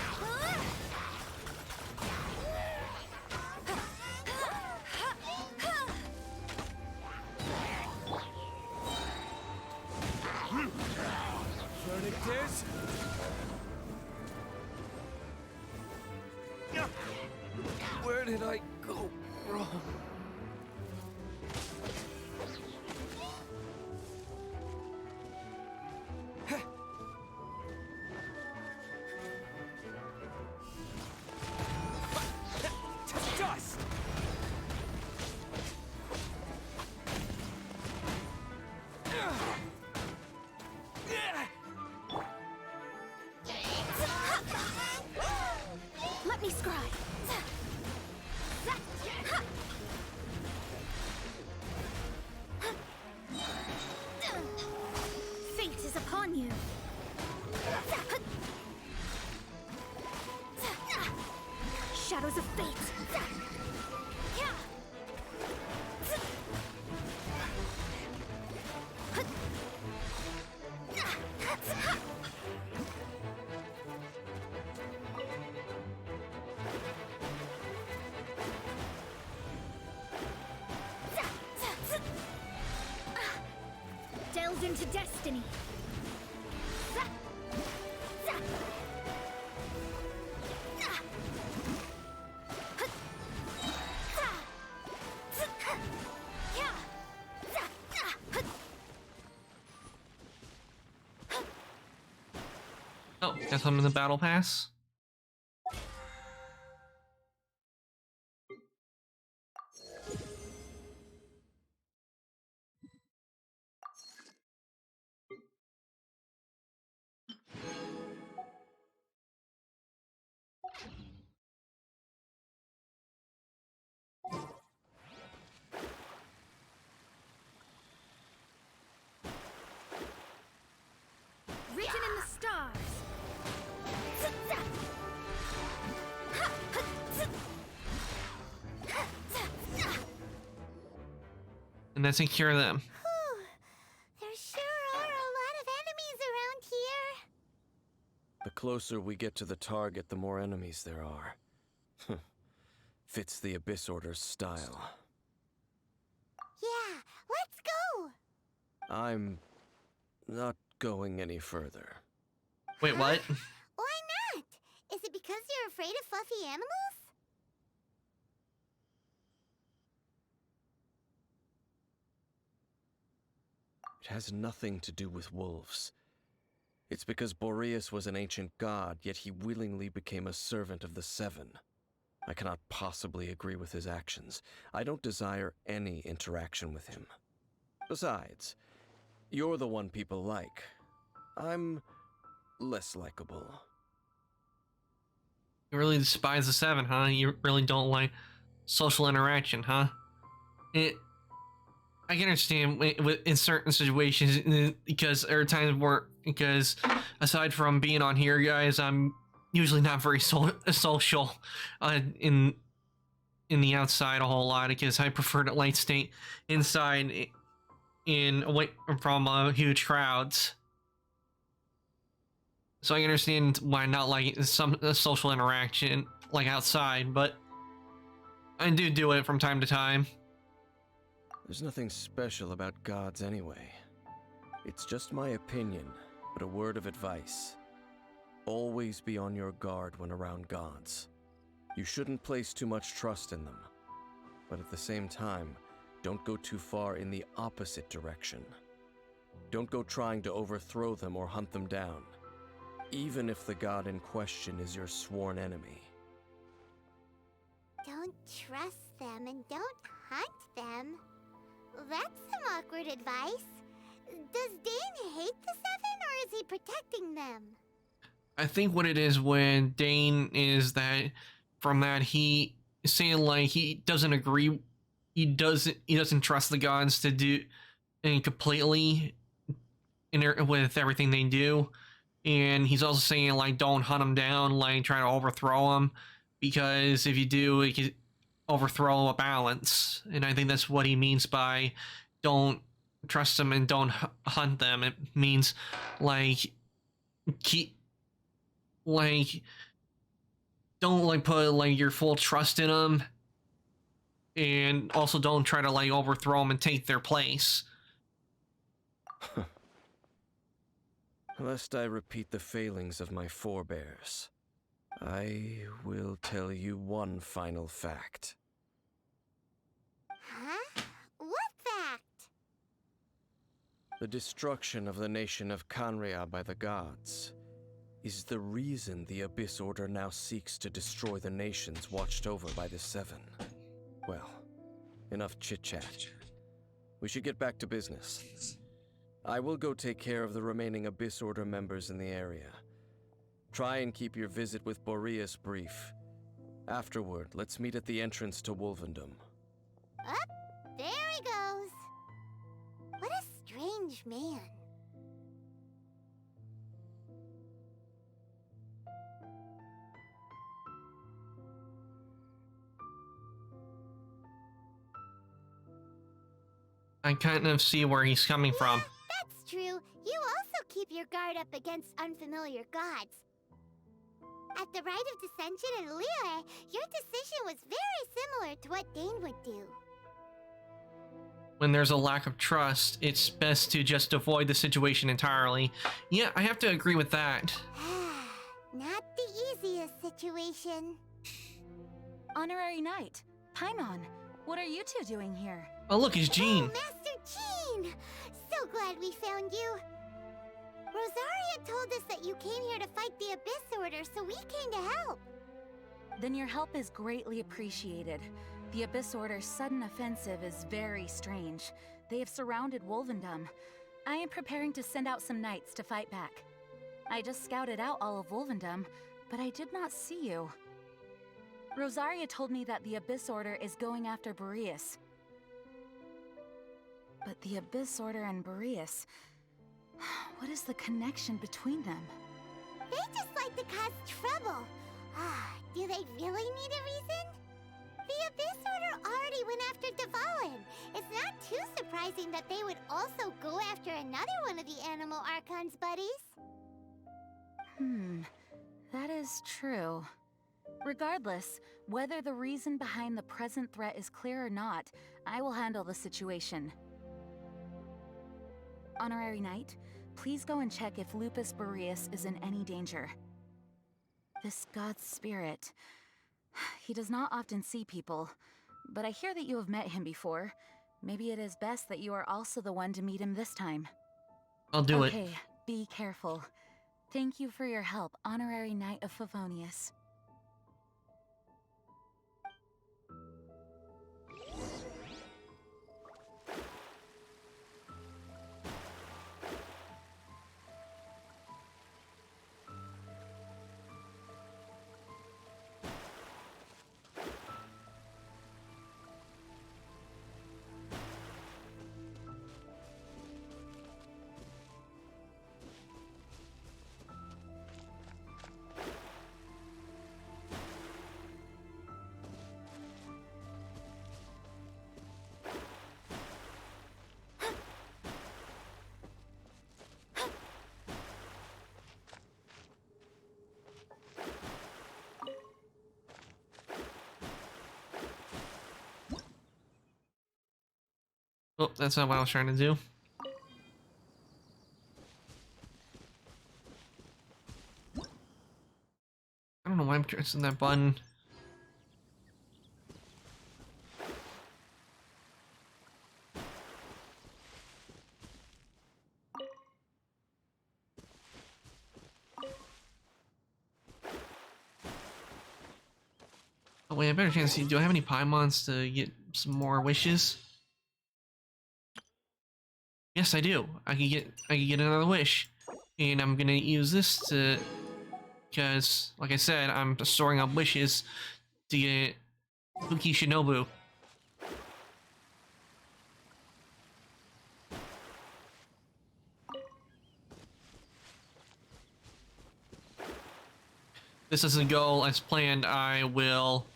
Verdict is... Where did I go wrong? echoes of fate. Delve into destiny. Oh, guess I'm in the battle pass. Written in the stars. And then secure them. Whew. There sure are a lot of enemies around here. The closer we get to the target, the more enemies there are. Fits the Abyss Order's style. Yeah, let's go. I'm not going any further. Wait, what? Why not? Is it because you're afraid of fluffy animals? It has nothing to do with wolves. It's because Boreas was an ancient god, yet he willingly became a servant of the Seven. I cannot possibly agree with his actions. I don't desire any interaction with him. Besides, you're the one people like. I'm less likable. You really despise the Seven, huh? You really don't like social interaction, huh? I can understand in certain situations, because there are times where, because aside from being on here, guys, I'm usually not very social in the outside a whole lot, because I prefer to like stay inside in away from huge crowds. So I understand why not like some social interaction like outside, but I do it from time to time. There's nothing special about gods anyway. It's just my opinion, but a word of advice. Always be on your guard when around gods. You shouldn't place too much trust in them. But at the same time, don't go too far in the opposite direction. Don't go trying to overthrow them or hunt them down, even if the god in question is your sworn enemy. Don't trust them and don't hunt them. That's some awkward advice. Does Dane hate the Seven, or is he protecting them? I think what it is when Dane is that from that he is saying like he doesn't agree, he doesn't trust the gods to do and completely with everything they do, and he's also saying like don't hunt them down, like try to overthrow them, because if you do it could overthrow a balance. And I think that's what he means by don't trust them and don't hunt them. It means like keep like don't like put like your full trust in them, and also don't try to like overthrow them and take their place. Lest I repeat the failings of my forebears, I will tell you one final fact. Huh? What fact? The destruction of the nation of Canria by the gods is the reason the Abyss Order now seeks to destroy the nations watched over by the Seven. Well, enough chit-chat. We should get back to business. I will go take care of the remaining Abyss Order members in the area. Try and keep your visit with Boreas brief. Afterward, let's meet at the entrance to Wolvendom. Up, there he goes. What a strange man. I kind of see where he's coming from. That's true. You also keep your guard up against unfamiliar gods. At the Rite of Dissension in Liyue, your decision was very similar to what Dane would do. When there's a lack of trust, it's best to just avoid the situation entirely. Yeah, I have to agree with that. Not the easiest situation. Honorary Knight, Paimon, what are you two doing here? Oh, look, it's Jean. Oh, Master Jean! So glad we found you. Rosaria told us that you came here to fight the Abyss Order, so we came to help. Then your help is greatly appreciated. The Abyss Order's sudden offensive is very strange. They have surrounded Wolvendom. I am preparing to send out some knights to fight back. I just scouted out all of Wolvendom, but I did not see you. Rosaria told me that the Abyss Order is going after Boreas. But the Abyss Order and Boreas... what is the connection between them? They just like to cause trouble. Do they really need a reason? The Abyss Order already went after Dvalin. It's not too surprising that they would also go after another one of the Animal Archon's buddies. That is true. Regardless, whether the reason behind the present threat is clear or not, I will handle the situation. Honorary Knight, please go and check if Lupus Boreas is in any danger. This god's spirit... he does not often see people, but I hear that you have met him before. Maybe it is best that you are also the one to meet him this time. I'll do it. Okay, be careful. Thank you for your help, Honorary Knight of Favonius. Oh, that's not what I was trying to do. I don't know why I'm pressing that button. Oh wait, I better chance to see. Do I have any Paimons to get some more wishes? Yes, I do. I can get another wish, and I'm gonna use this to, because like I said, I'm storing up wishes to get Fuki Shinobu. This doesn't go as planned. I will.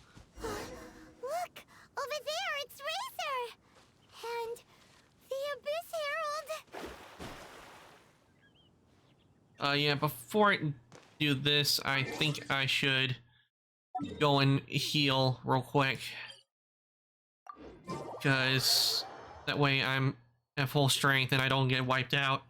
Look! Over there, it's Razor! And the Abyss Herald! Yeah, before I do this, I think I should go and heal real quick. Because that way I'm at full strength and I don't get wiped out.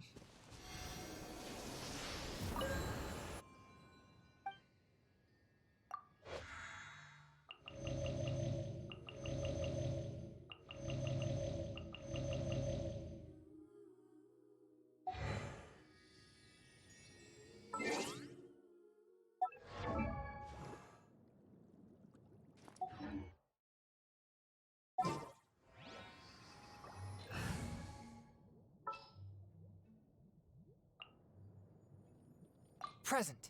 Present.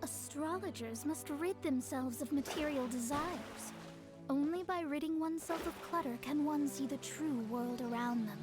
A astrologers must rid themselves of material desires. Only by ridding oneself of clutter can one see the true world around them.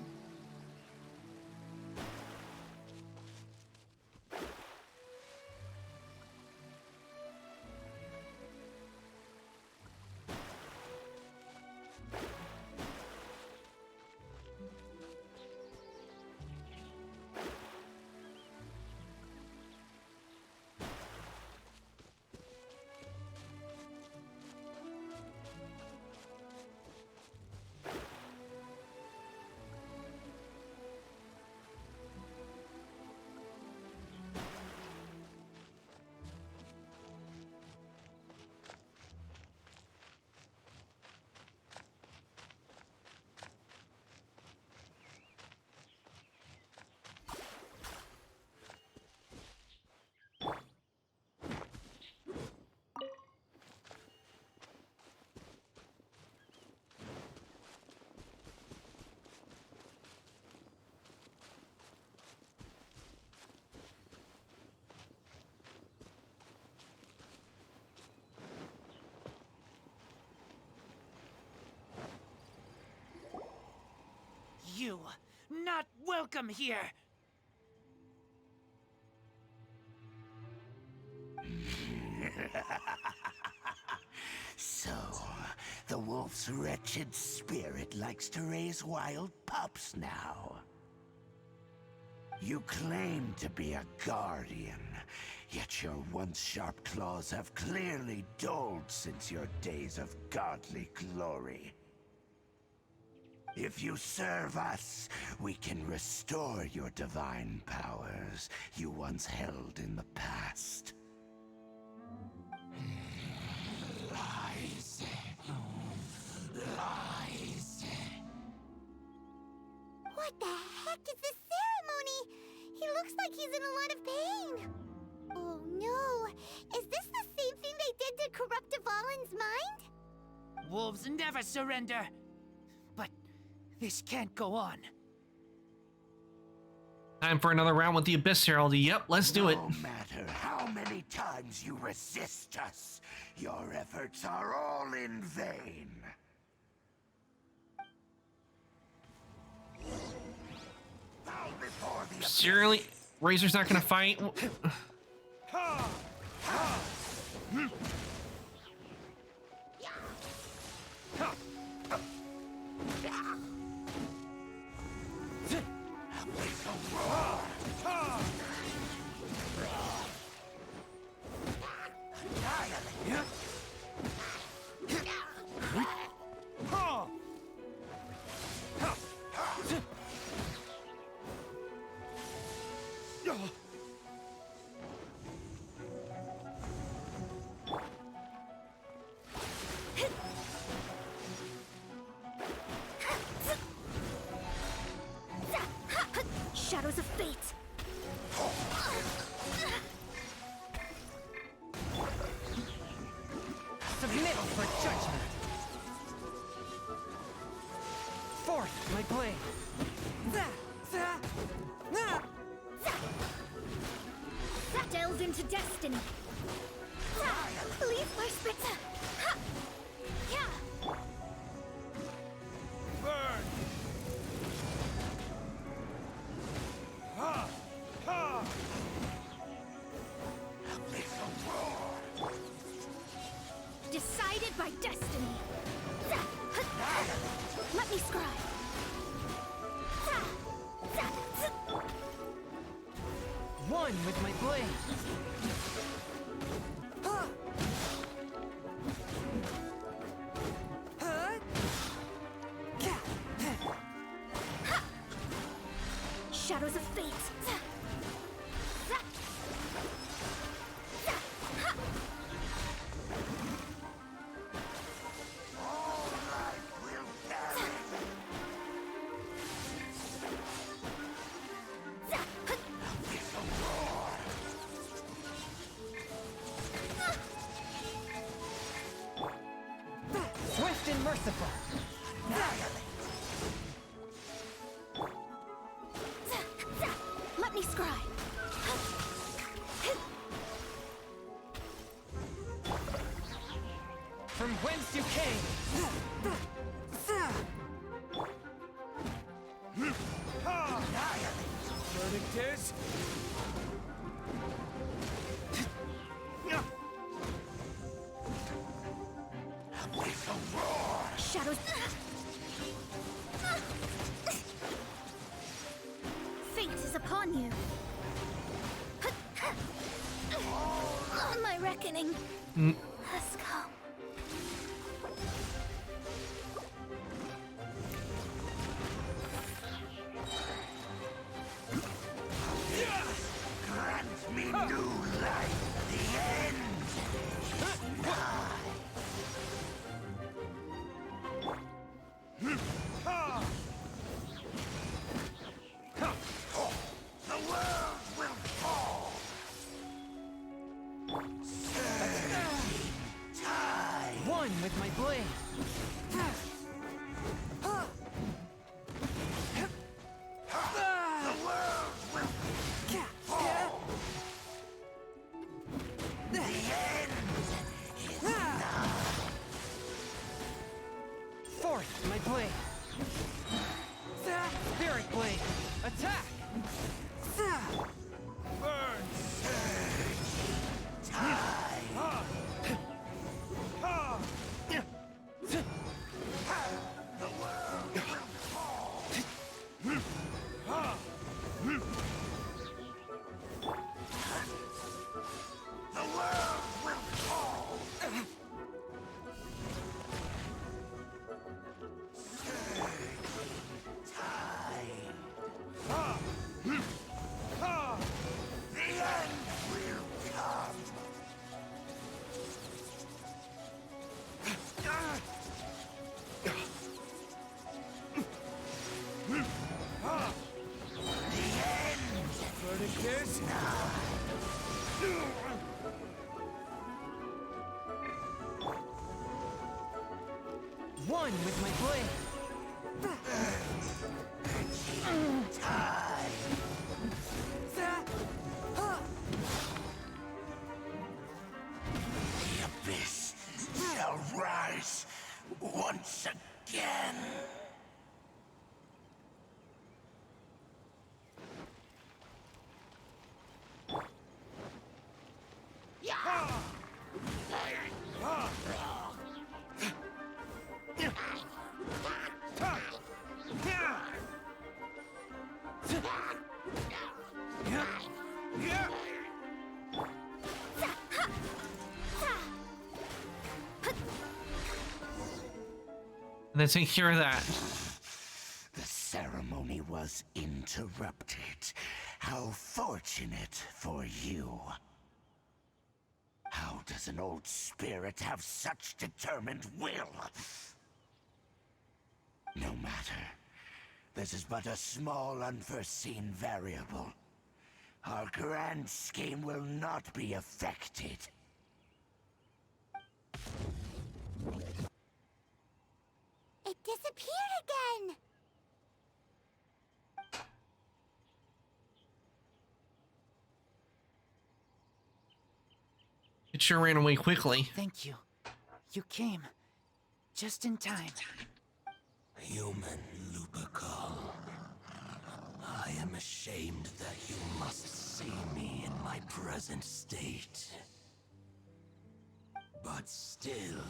You, not welcome here! So, the wolf's wretched spirit likes to raise wild pups now. You claim to be a guardian, yet your once sharp claws have clearly dulled since your days of godly glory. If you serve us, we can restore your divine powers you once held in the past. Lies. Lies. What the heck is this ceremony? He looks like he's in a lot of pain. Oh no, is this the same thing they did to corrupt Dvalin's mind? Wolves never surrender! But this can't go on. Time for another round with the Abyss Herald. Yep, let's do it. No matter how many times you resist us, your efforts are all in vain. Bow before the Seriously? Razor's not gonna fight? Shadows of fate! Submit for judgment! Forth my blade! Delve into destiny! Leave my spitzer! Burn! Decided by destiny! Let me scry! One with my blade! Shadows of fate! Swift and merciful! Let me scry! from whence you came! Verdict is... With a roar! Shadows. Fate is upon you. My reckoning has come. Grant me new life. The end is nigh. The world will fall. Time. One with my blade! The world will fall. The end is nigh. Fourth, my blade! Spirit blade! Attack! Burn! The world will fall. The world will fall. The end will come. The end Verdict is... One with my blade! The abyss shall rise once again. Then take care of that. The ceremony was interrupted. How fortunate for you. How does an old spirit have such determined will? No matter. This is but a small unforeseen variable. Our grand scheme will not be affected. It disappeared again! It sure ran away quickly. Thank you. You came. Just in time. Human Lupercal, I am ashamed that you must see me in my present state. But still,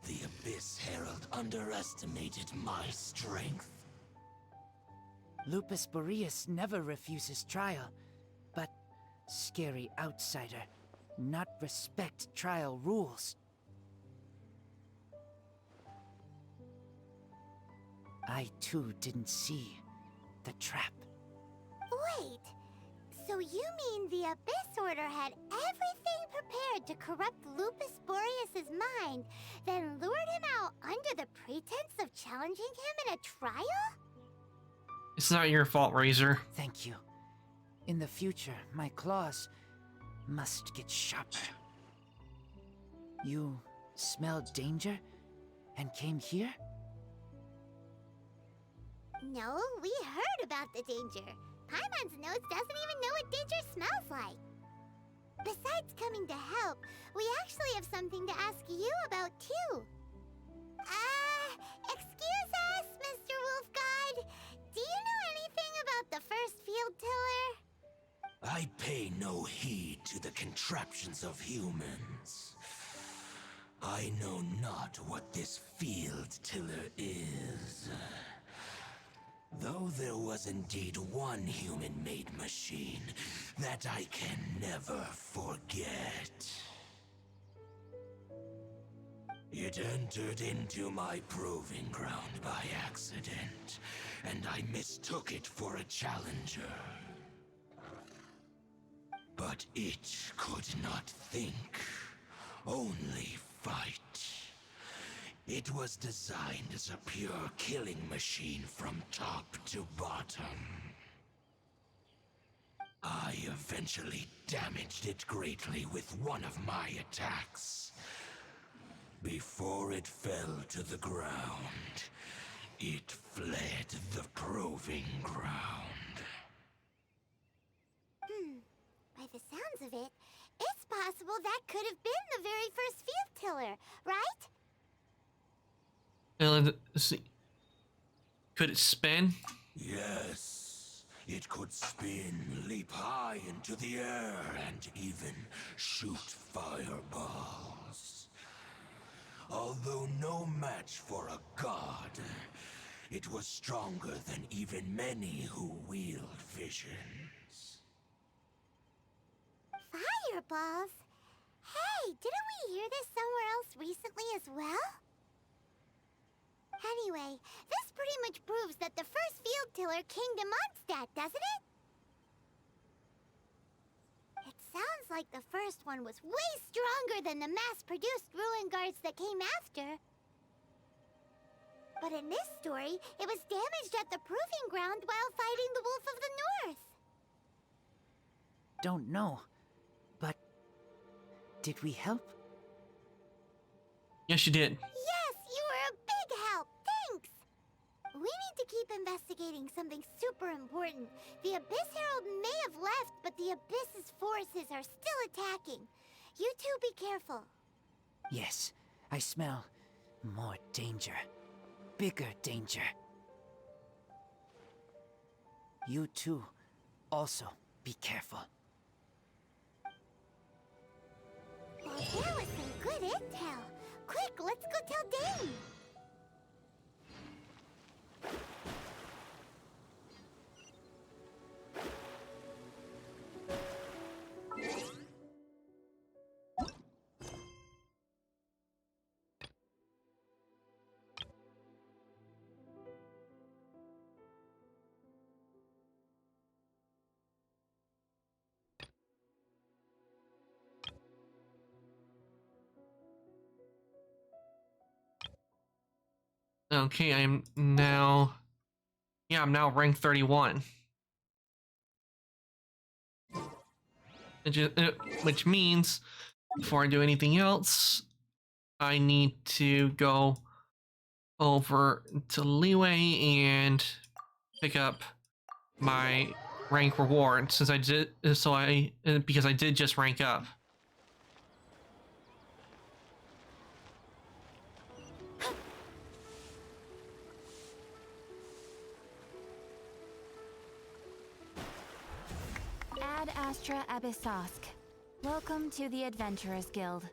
the Abyss Herald underestimated my strength. Lupus Boreas never refuses trial, but scary outsider, not respect trial rules. I too didn't see the trap. Wait, so you mean the Abyss Order had everything prepared to corrupt Lupus Boreas' mind, then lured him out under the pretense of challenging him in a trial? It's not your fault, Razor. Thank you. In the future, my claws must get sharper. You smelled danger and came here? No, we heard about the danger. Paimon's nose doesn't even know what danger smells like. Besides coming willing to help, we actually have something to ask you about too. Excuse us, Mr. Wolf God. Do you know anything about the first field tiller? I pay no heed to the contraptions of humans. I know not what this field tiller is. Though there was indeed one human-made machine that I can never forget. It entered into my proving ground by accident, and I mistook it for a challenger. But it could not think, only fight. It was designed as a pure killing machine from top to bottom. I eventually damaged it greatly with one of my attacks. Before it fell to the ground, it fled the proving ground. By the sounds of it, it's possible that could have been the very first field tiller, right? Let's see. Could it spin? Yes, it could spin, leap high into the air, and even shoot fireballs. Although no match for a god, it was stronger than even many who wield visions. Fireballs? Hey, didn't we hear this somewhere else recently as well? Anyway, this pretty much proves that the first field tiller came to Mondstadt, doesn't it? It sounds like the first one was way stronger than the mass-produced ruin guards that came after. But in this story, it was damaged at the proving ground while fighting the Wolf of the North. Don't know. But did we help? Yes, you did. Yes, you were a big help. Thanks. We need to keep investigating something super important. The Abyss Herald may have left, but the Abyss's forces are still attacking. You two be careful. Yes, I smell more danger. Bigger danger. You too, also be careful. Well, there was some good intel. Quick, let's go tell Dane. Okay, I'm now... Yeah, I'm now rank 31. Which means, before I do anything else, I need to go over to Leeway and pick up my rank reward, since I did, because I did just rank up. Ad Astra Abyssosk. Welcome to the Adventurers Guild.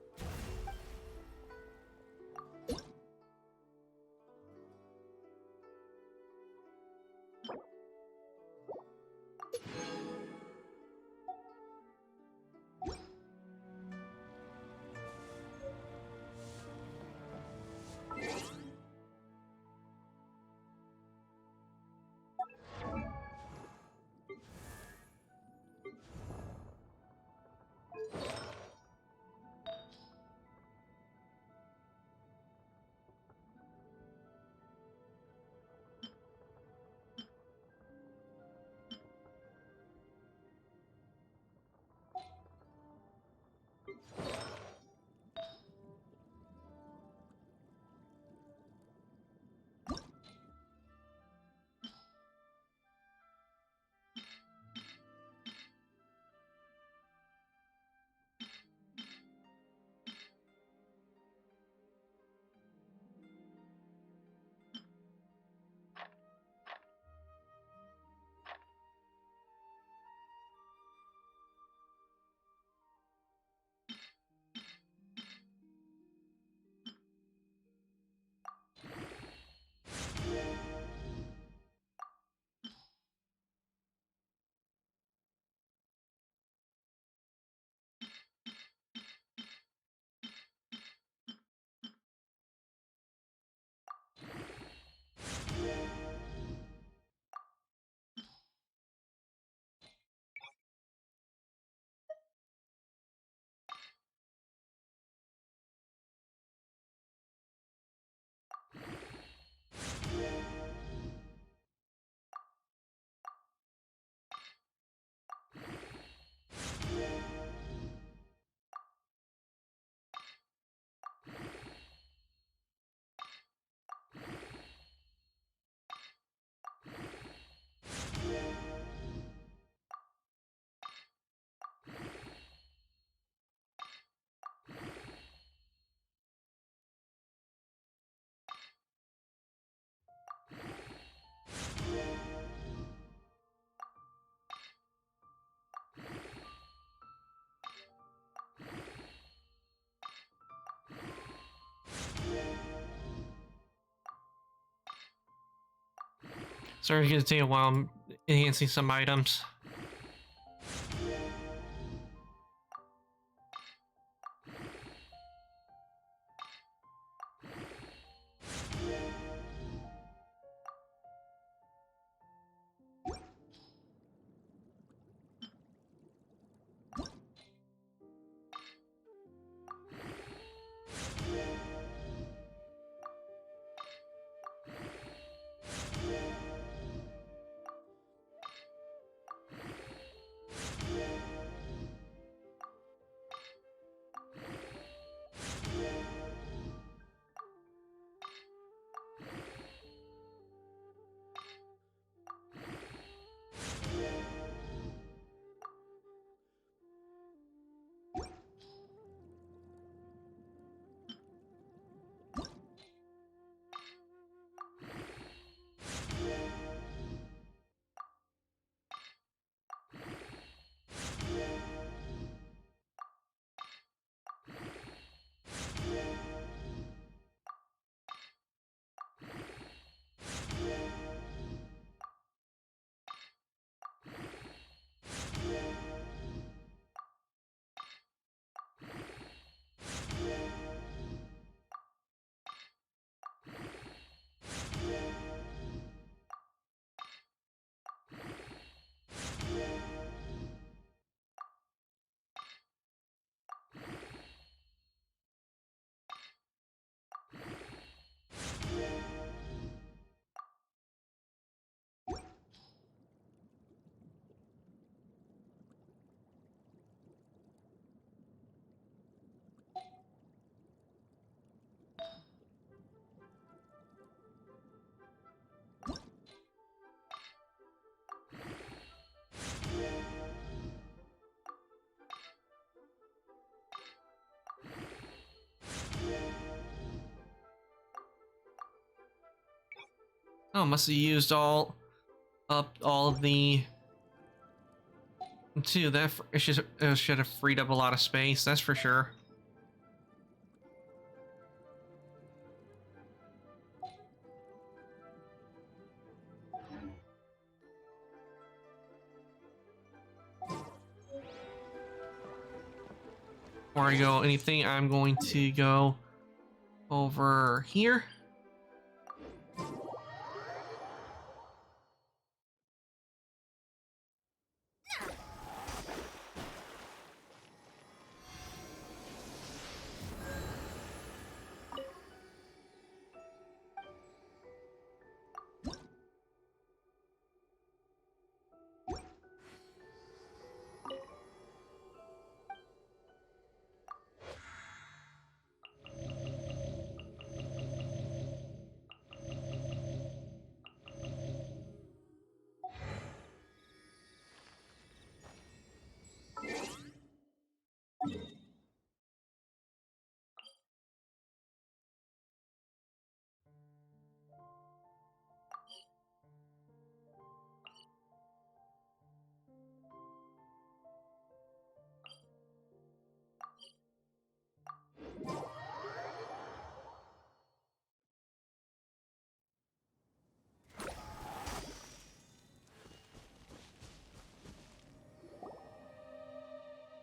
Sorry, it's gonna take a while. I'm enhancing some items. Oh, must have used all of the. Too that it should have freed up a lot of space. That's for sure. Before I go anything, I'm going to go over here.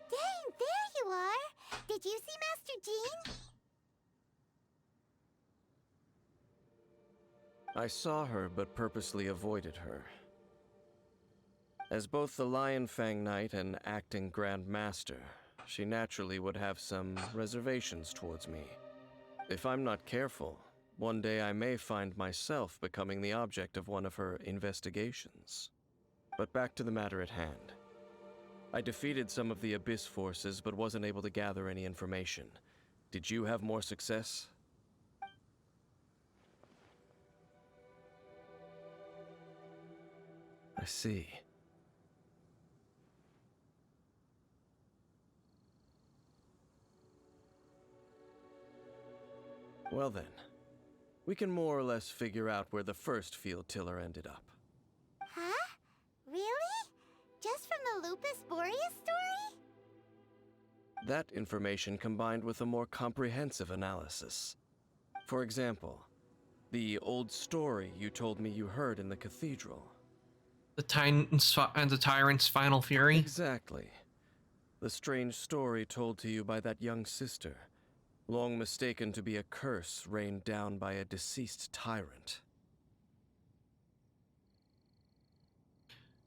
Dang, there you are! Did you see Master Jean? I saw her, but purposely avoided her. As both the Lion Fang Knight and acting Grand Master, she naturally would have some reservations towards me. If I'm not careful, one day I may find myself becoming the object of one of her investigations. But back to the matter at hand. I defeated some of the Abyss forces, but wasn't able to gather any information. Did you have more success? I see. Well then, we can more or less figure out where the first field tiller ended up. Huh? Really? Just from the Lupus Boreas story? That information combined with a more comprehensive analysis. For example, The old story you told me you heard in the cathedral. The tyrant's final fury? Exactly. The strange story told to you by that young sister, long mistaken to be a curse rained down by a deceased tyrant.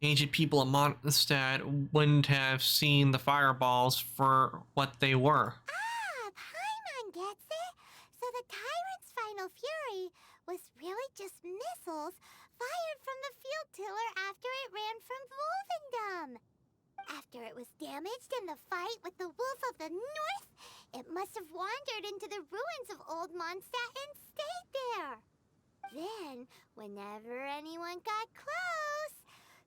Ancient people of Mondstadt wouldn't have seen the fireballs for what they were. Ah, Paimon gets it. So the tyrant's final fury was really just missiles fired from the field tiller after it ran from Wolvendom. After it was damaged in the fight with the Wolf of the North, it must have wandered into the ruins of Old Mondstadt and stayed there. Then, whenever anyone got close,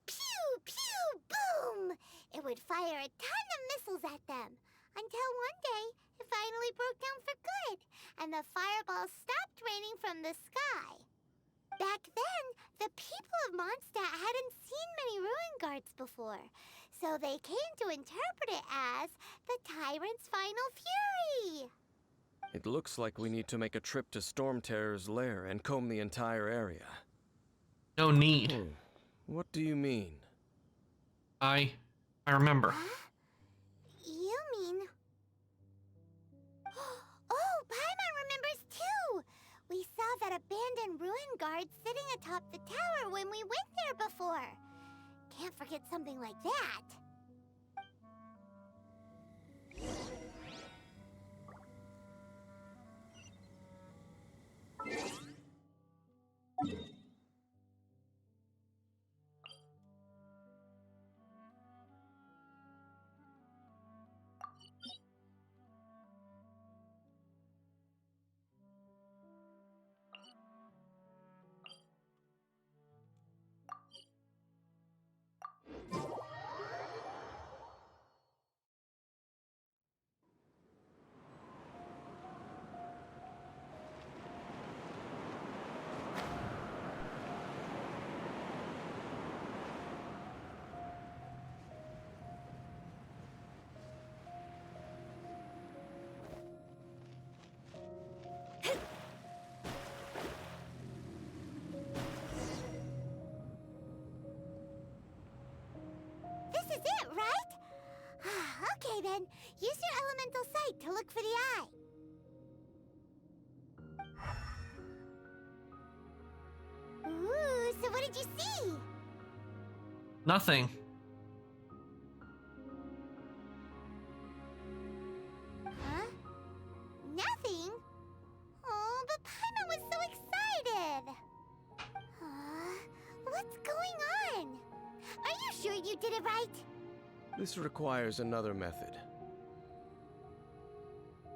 pew, pew, boom! It would fire a ton of missiles at them, until one day it finally broke down for good, and the fireballs stopped raining from the sky. Back then, the people of Mondstadt hadn't seen many ruin guards before, so they came to interpret it as the Tyrant's final fury. It looks like we need to make a trip to Storm Terror's lair and comb the entire area. No need. What do you mean? I remember. Huh? You mean... Oh, Paimon remembers too! We saw that abandoned ruin guard sitting atop the tower when we went there before. Can't forget something like that. This is it, right? Okay then, use your elemental sight to look for the eye. Ooh, so what did you see? Nothing. Huh? Nothing? Oh, but Paimon was so excited! What's going on? Are you sure you did it right? This requires another method.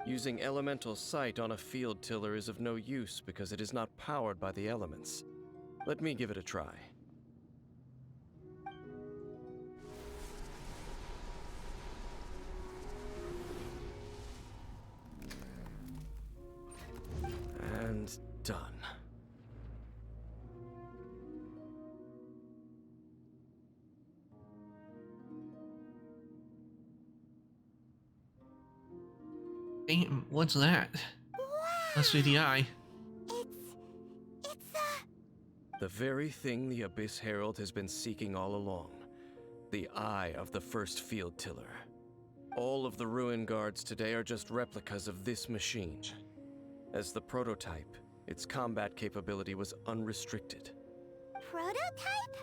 Using elemental sight on a field tiller is of no use because it is not powered by the elements. Let me give it a try. And done. Damn, what's that? Wow! Let's see the eye. It's The very thing the Abyss Herald has been seeking all along. The eye of the first field tiller. All of the ruin guards today are just replicas of this machine. As the prototype, its combat capability was unrestricted. prototype?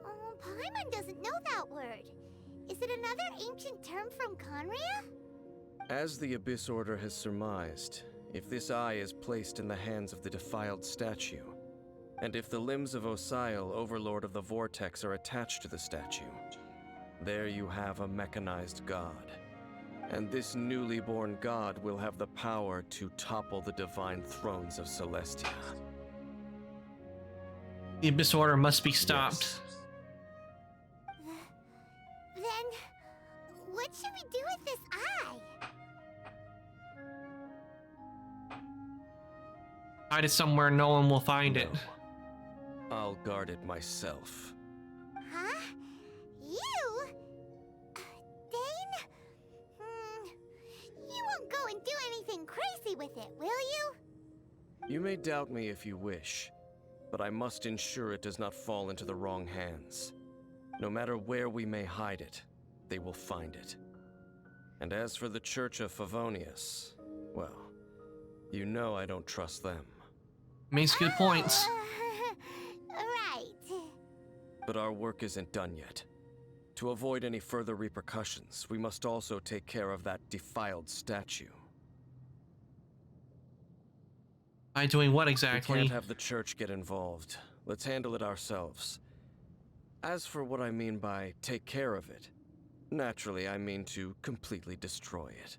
Oh, Paimon doesn't know that word. Is it another ancient term from Conria? As the Abyss Order has surmised, if this eye is placed in the hands of the defiled statue, and if the limbs of Osiel, Overlord of the Vortex, are attached to the statue, there you have a mechanized god. And this newly born god will have the power to topple the divine thrones of Celestia. The Abyss Order must be stopped. Yes. Then, what should we do with this eye? Hide it somewhere no one will find it. No. I'll guard it myself. Huh? You? Dane? You won't go and do anything crazy with it, will you? You may doubt me if you wish, but I must ensure it does not fall into the wrong hands. No matter where we may hide it, they will find it. And as for the Church of Favonius, well, you know I don't trust them. Makes good points. Right. But our work isn't done yet. To avoid any further repercussions, we must also take care of that defiled statue. By doing what We exactly? can't have the church get involved. Let's handle it ourselves. As for what I mean by take care of it, naturally I mean to completely destroy it.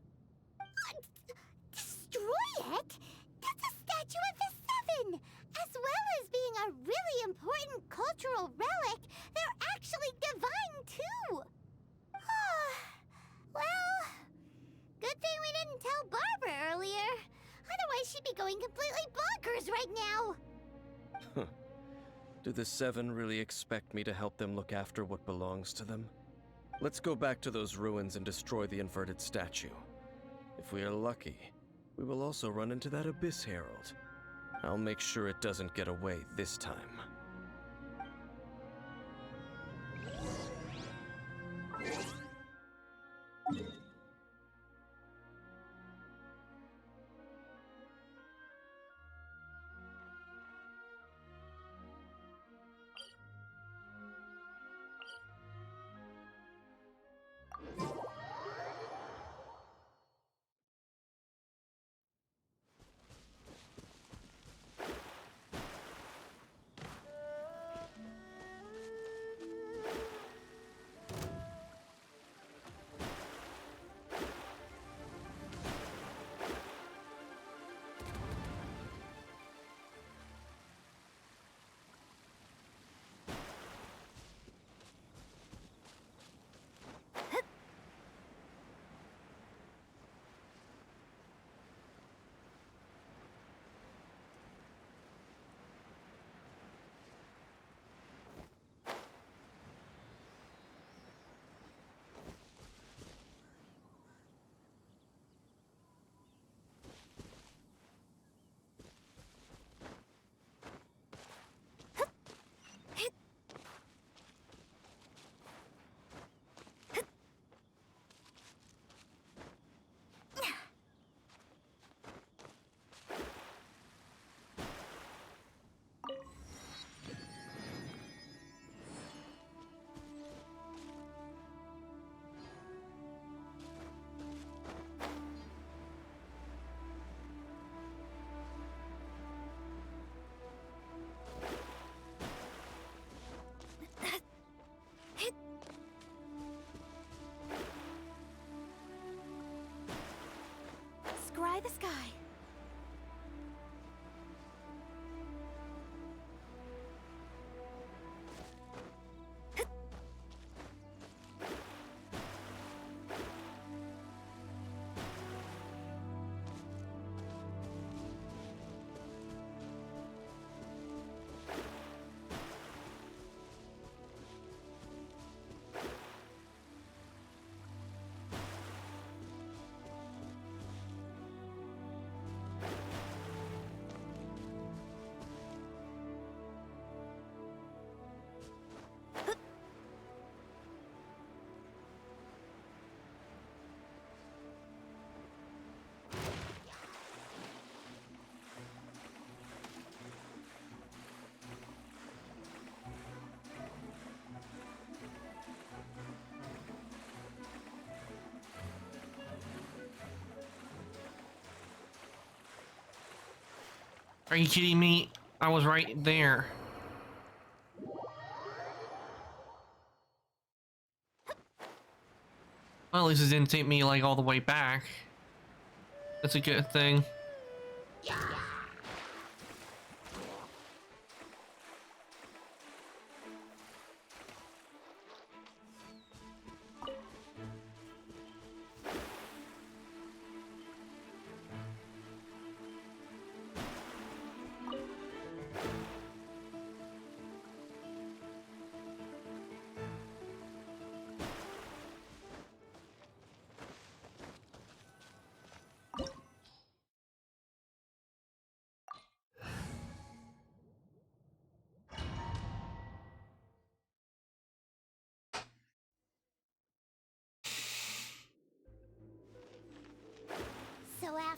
Destroy it? That's a statue of the Seven! As well as being a really important cultural relic, they're actually divine too! Well, good thing we didn't tell Barbara earlier. Otherwise she'd be going completely bonkers right now! Do the Seven really expect me to help them look after what belongs to them? Let's go back to those ruins and destroy the inverted statue. If we are lucky, we will also run into that Abyss Herald. I'll make sure it doesn't get away this time. Scry the sky. Are you kidding me? I was right there. Well, at least it didn't take me like all the way back. That's a good thing.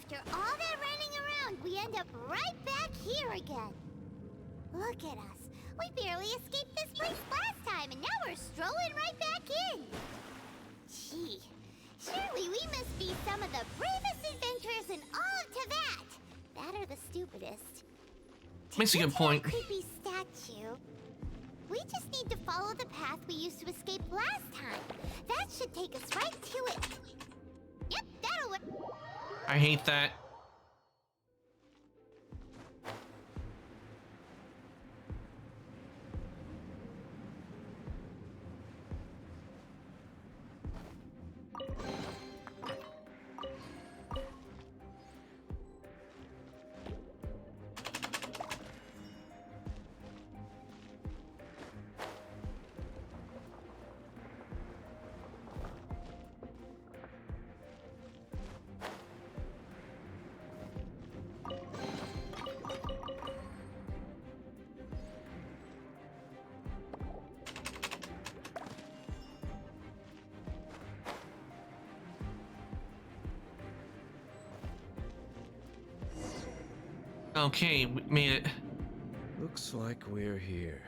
After all that running around, we end up right back here again. Look at us. We barely escaped this place last time, and now we're strolling right back in. Gee, surely we must be some of the bravest adventurers in all of Teyvat. That are the stupidest. Makes a good point. Creepy statue. We just need to follow the path we used to escape last time. That should take us right to it. Yep, that'll work. I hate that. Okay, we made it. Looks like we're here.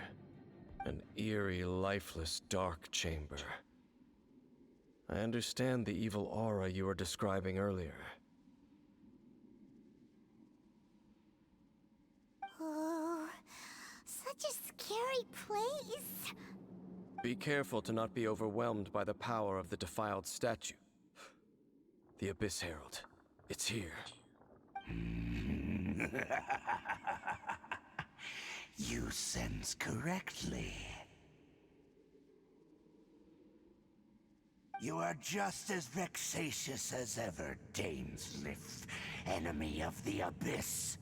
An eerie, lifeless, dark chamber. I understand the evil aura you were describing earlier. Oh, such a scary place. Be careful to not be overwhelmed by the power of the defiled statue. The Abyss Herald. It's here. You sense correctly. You are just as vexatious as ever, Dainsliff, enemy of the Abyss.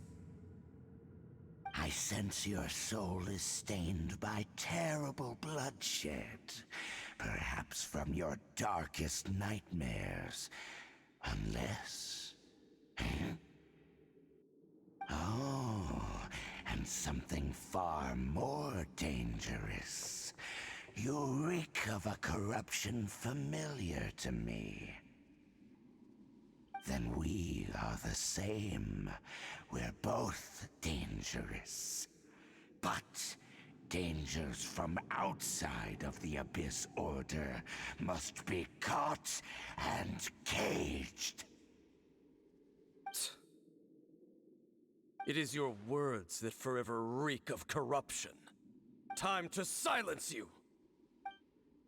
I sense your soul is stained by terrible bloodshed, perhaps from your darkest nightmares, unless... Oh, and something far more dangerous. You reek of a corruption familiar to me. Then we are the same. We're both dangerous. But dangers from outside of the Abyss Order must be caught and caged. It is your words that forever reek of corruption. Time to silence you!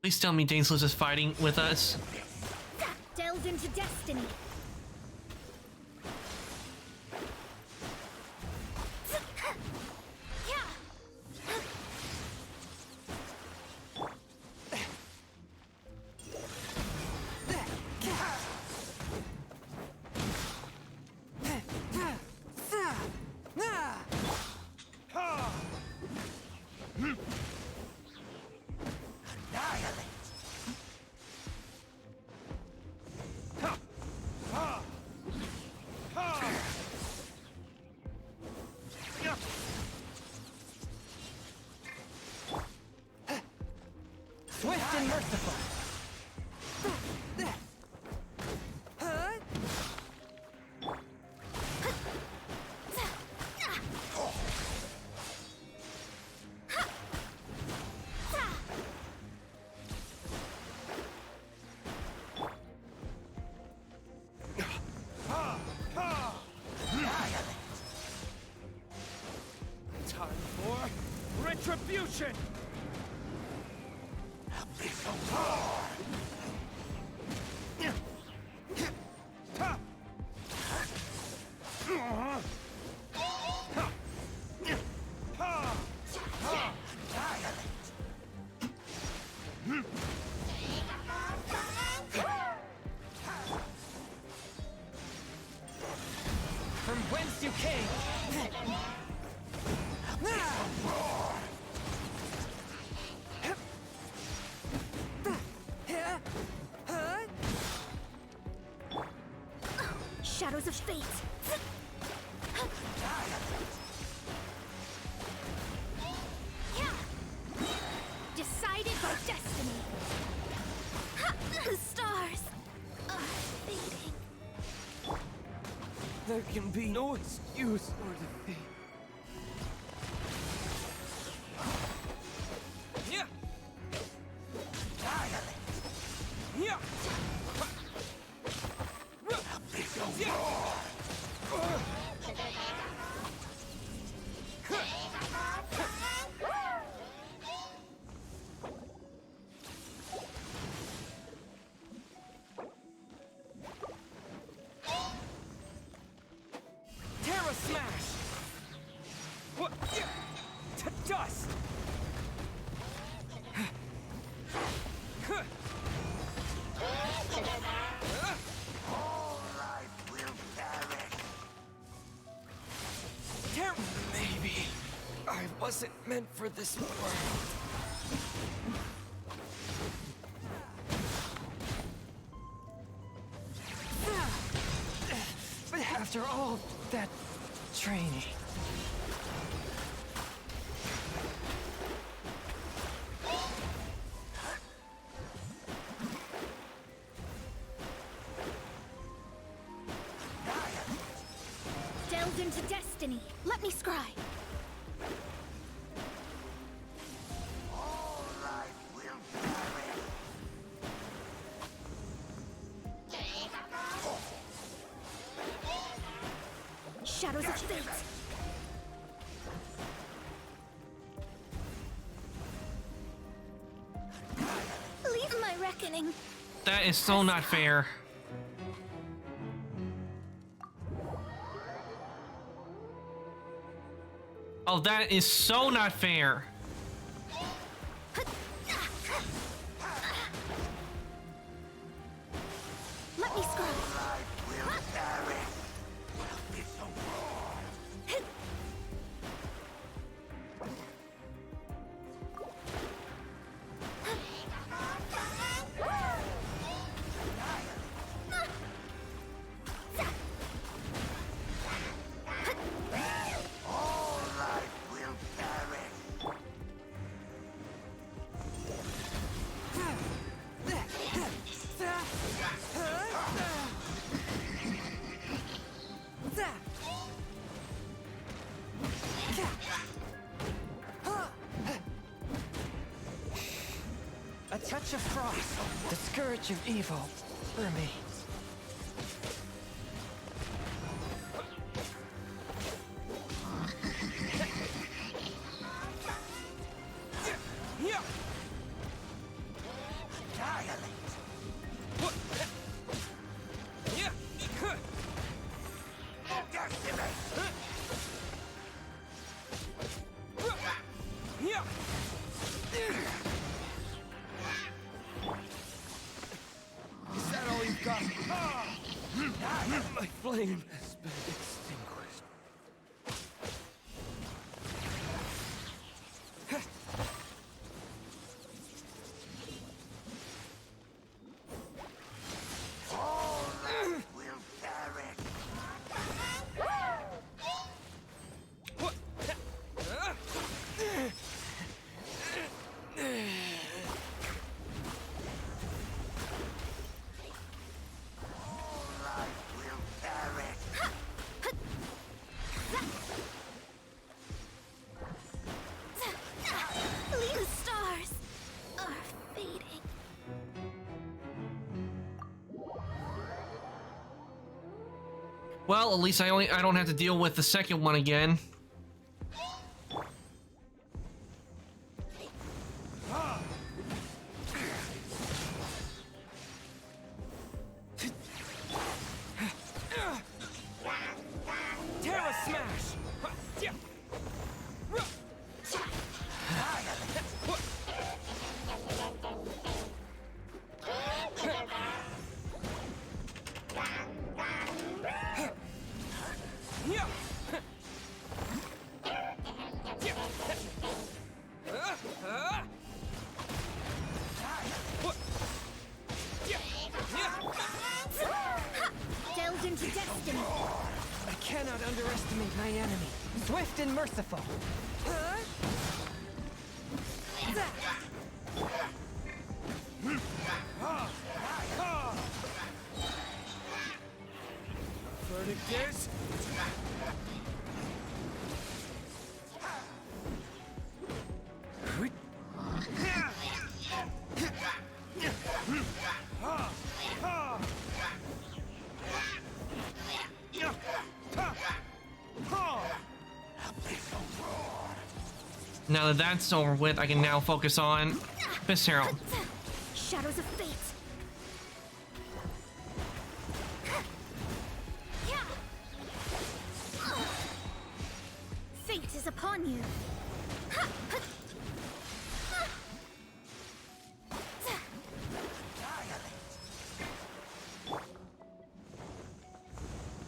Please tell me Dainsliff is fighting with us. Delved into destiny. Swift and merciful. Time for retribution! From whence you came. Shadows of fate. Decided by destiny. The stars are fading. There can be no excuse or defeat. Yeah. Yeah. Terra Smash! What? To dust! All right, will perish. Terra... Maybe I wasn't meant for this world. But after all that training... Delved into destiny. Let me scry. All right, will perish. Shadows of fate. Leave my reckoning. That is so not fair. Oh, that is so not fair. Let me scry. Will perish. It's a war. All right, will perish. A touch of frost, the scourge of evil, for me. Is that all you've got? My flame has been extinguished. All right, will perish. All right, will perish. The stars are fading. Well, at least I don't have to deal with the second one again. Terra Smash! Delved into destiny. I cannot underestimate my enemy. Swift and merciful. verdict is... Now that that's over with, I can now focus on Abyss Herald. Shadows of fate. Fate is upon you.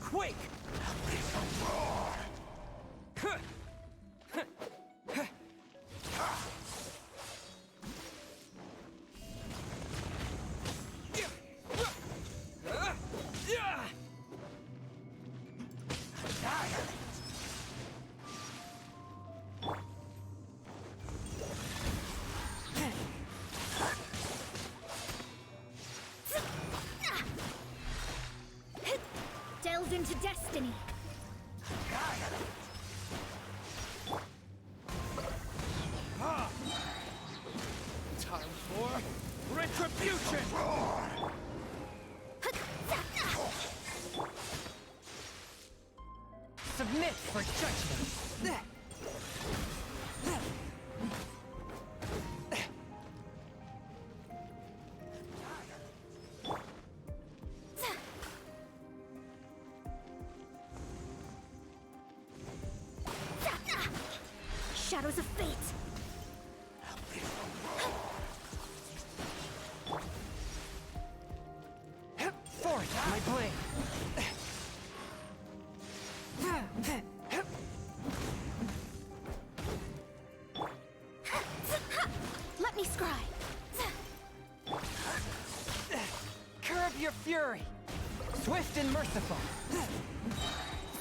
Quake! Delve into destiny. Time for retribution! Submit for judgment! Shadows of fate. Forth my blade! Let me scry. Curb your fury! Swift and merciful!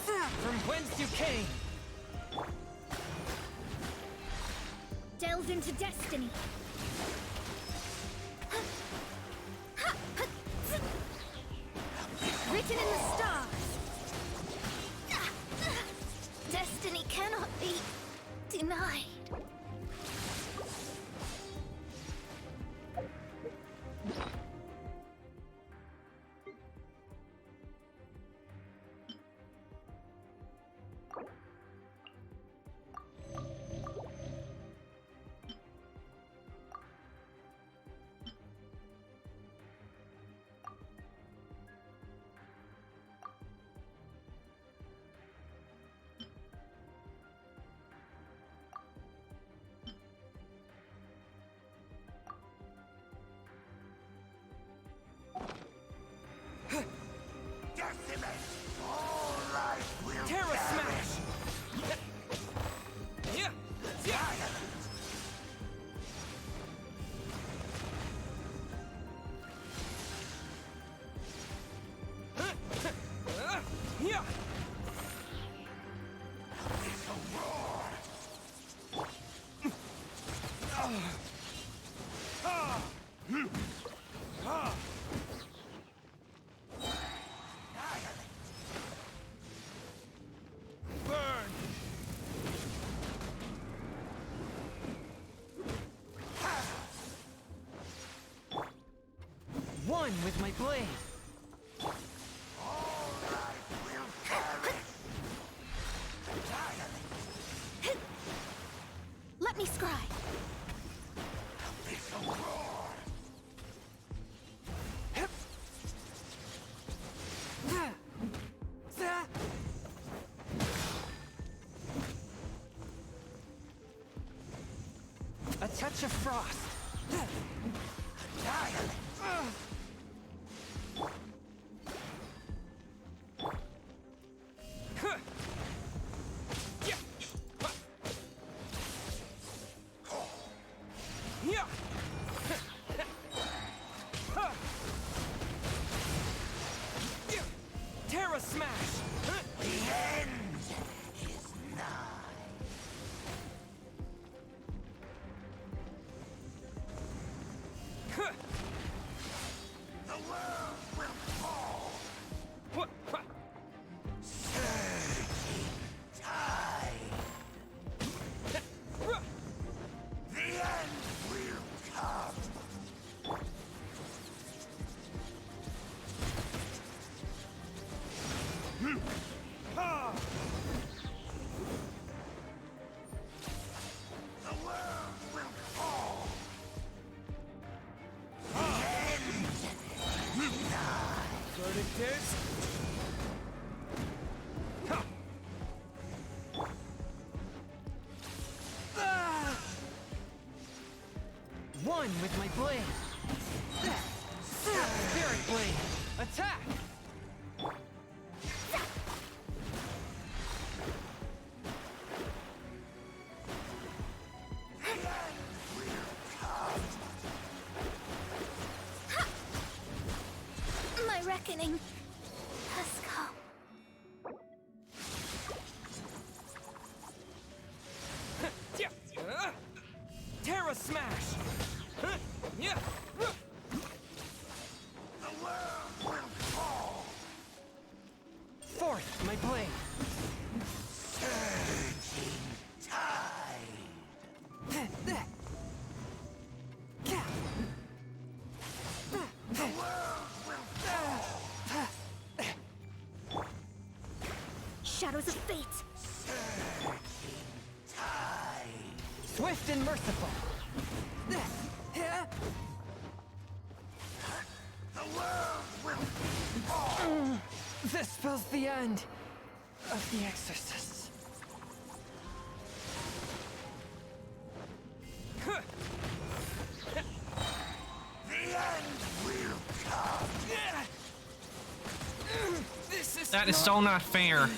From whence you came! Delve into destiny. Written in the stars. Destiny cannot be denied. Terra Smash! Yeah! Yeah! Burn! One with my blade! Let me scry. A touch of frost! Terra Smash! The end is nigh. The world will fall. Verdict is... One with my blade. Spirit blade. Attack. My reckoning has come. Terra smash. Yeah. Fourth, my blade. Shadows of fate. Swift and merciful. This spells the end of the exorcists. This is That is so not fair.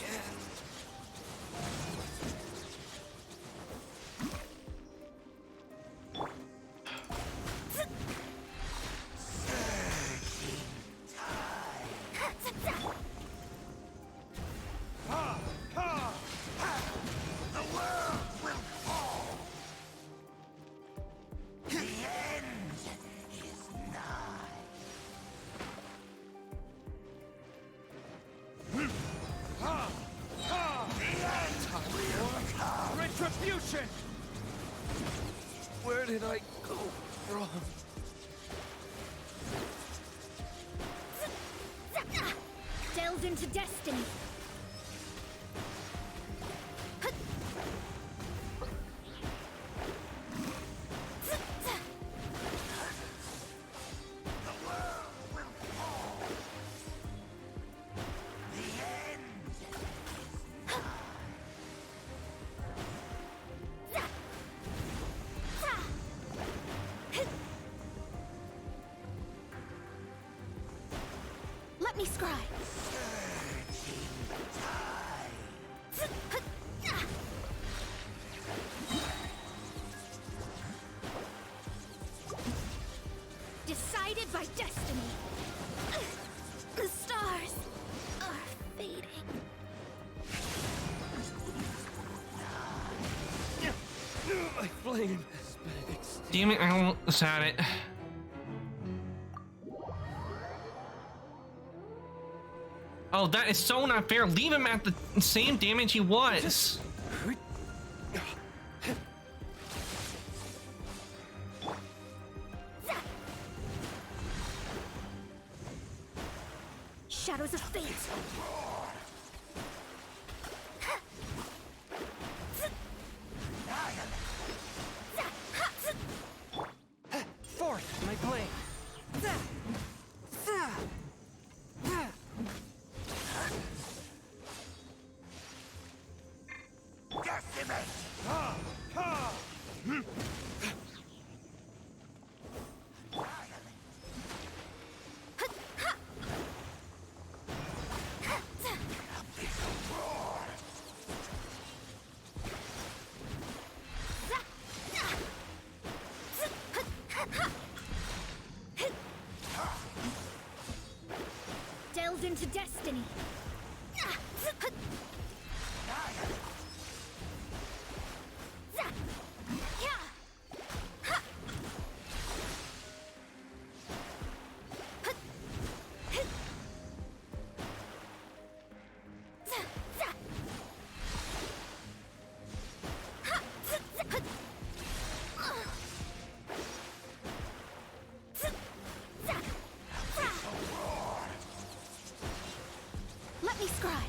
Retribution! Where did I go wrong? Delve into destiny. Let me scry. Decided by destiny. The stars are fading. My flame has been extinguished. Damn it, I almost had it. Oh, that is so not fair. Leave him at the same damage he was. Shadows of fate. Fourth, my blade. Delve into destiny. Let me scry.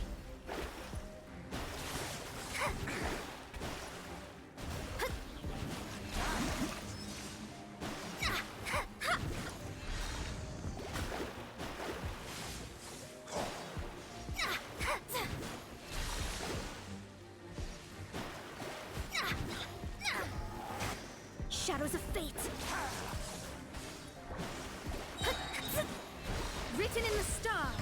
Shadows of fate. Written in the stars.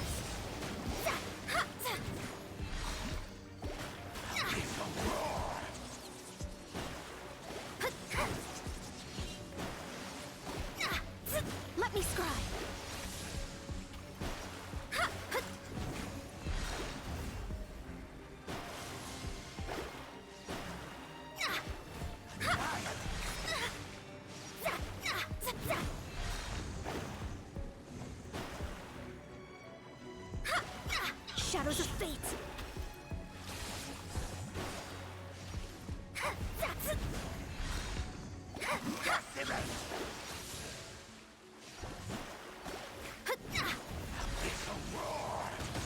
Let me scry. Shadows of fate.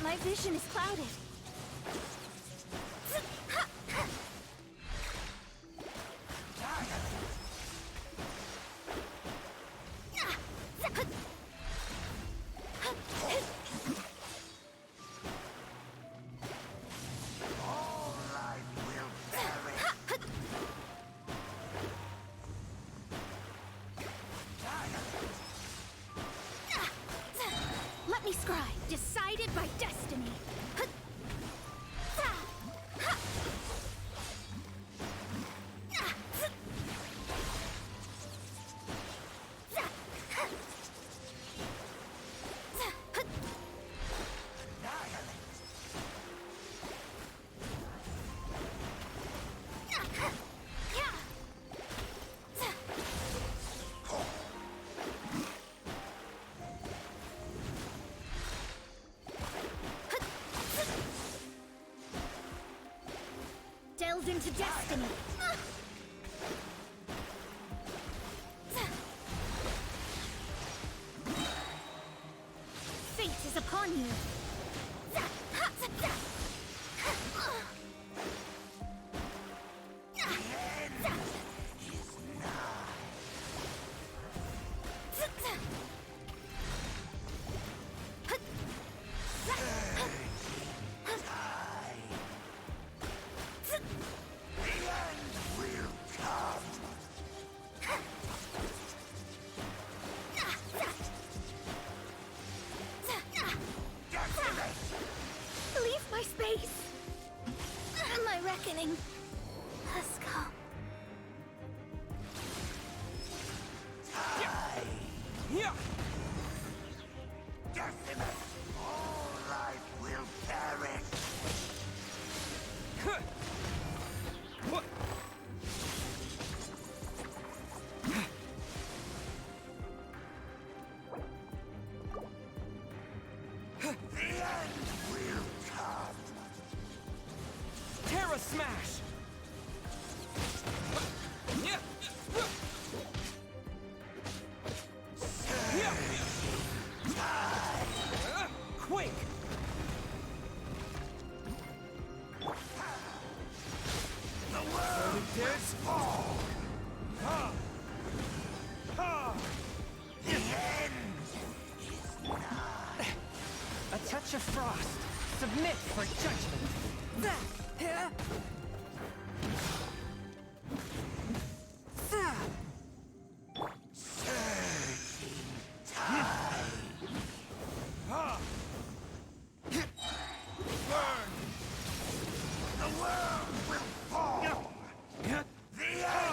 My vision is clouded. Let me scry. Decided by destiny. Delve into destiny. Fate is upon you. Leave my space. My reckoning has come. Yeah. Decimus, all life will perish. What? The end will come. Terra Smash! Yeah. Quake! The world will fall. The end is nigh. A touch of frost. Submit for judgment. The world will fall. The end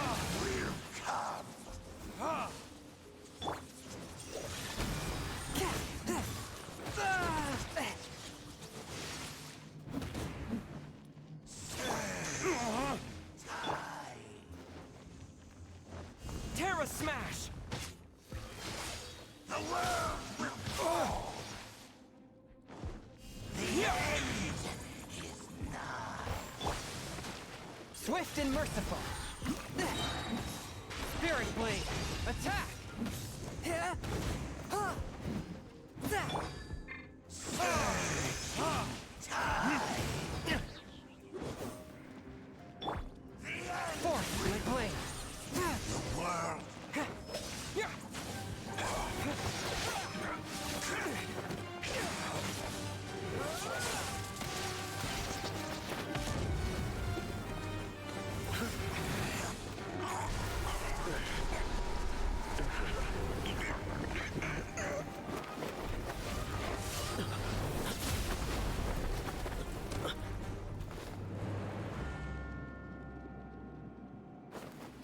will come. Terra Smash! The world will fall. The end is nigh. Swift and merciful. Spirit Blade. Attack!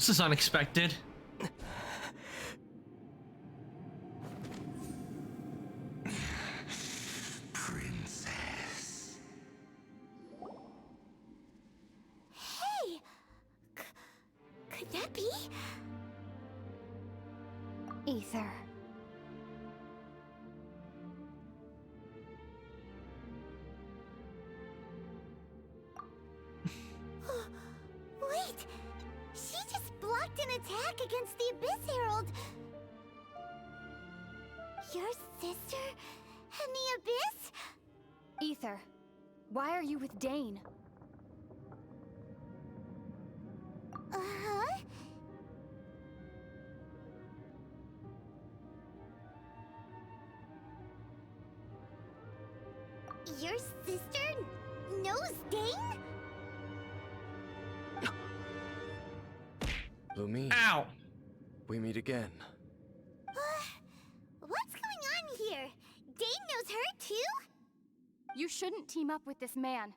This is unexpected. Princess. Hey! Could that be? Ether. Wait! She just blocked an attack against the Abyss Herald! Your sister and the Abyss? Ether. Why are you with Dane? Uh-huh? Your sister knows Dane? Lumine, Ow! we meet again. What's going on here? Dane knows her too? You shouldn't team up with this man.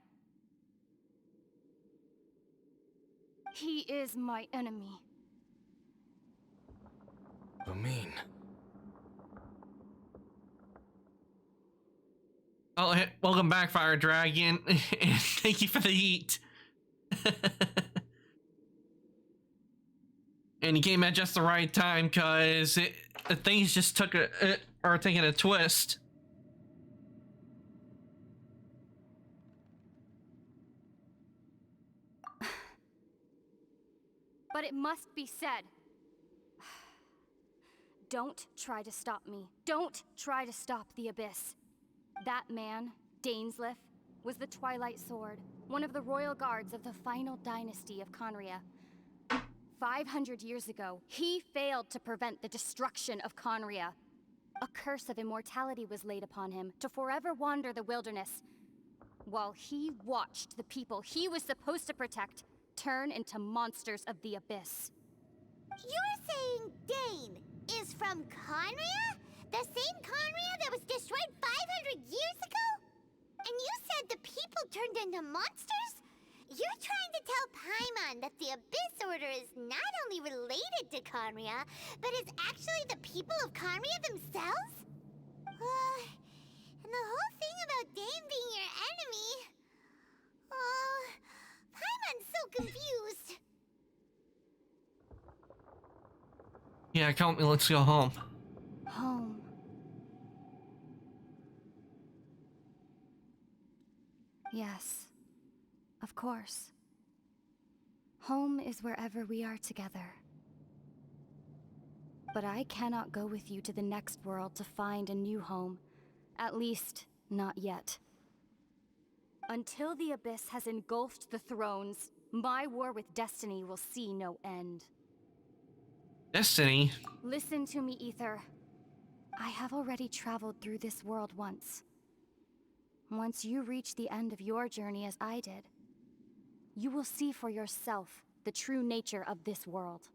He is my enemy. Lumine. Oh, hey, welcome back, Fire Dragon, and thank you for the heat. And you came at just the right time, cause things just are taking a twist. But it must be said. Don't try to stop me. Don't try to stop the Abyss. That man, Dainsleif, was the Twilight Sword, one of the royal guards of the final dynasty of Conria. 500 years ago, he failed to prevent the destruction of Conria. A curse of immortality was laid upon him to forever wander the wilderness, while he watched the people he was supposed to protect turn into monsters of the Abyss. You're saying Dane is from Conria? The same Conria that was destroyed 500 years ago? And you said the people turned into monsters? You're trying to tell Paimon that the Abyss Order is not only related to Conria, but is actually the people of Conria themselves? And the whole thing about Dane being your enemy... Paimon's so confused. Yeah, count me. Let's go home. Home. Yes, of course. Home is wherever we are together. But I cannot go with you to the next world to find a new home. At least, not yet. Until the Abyss has engulfed the thrones, my war with Destiny will see no end. Destiny? Listen to me, Ether. I have already traveled through this world once. Once you reach the end of your journey as I did, you will see for yourself the true nature of this world.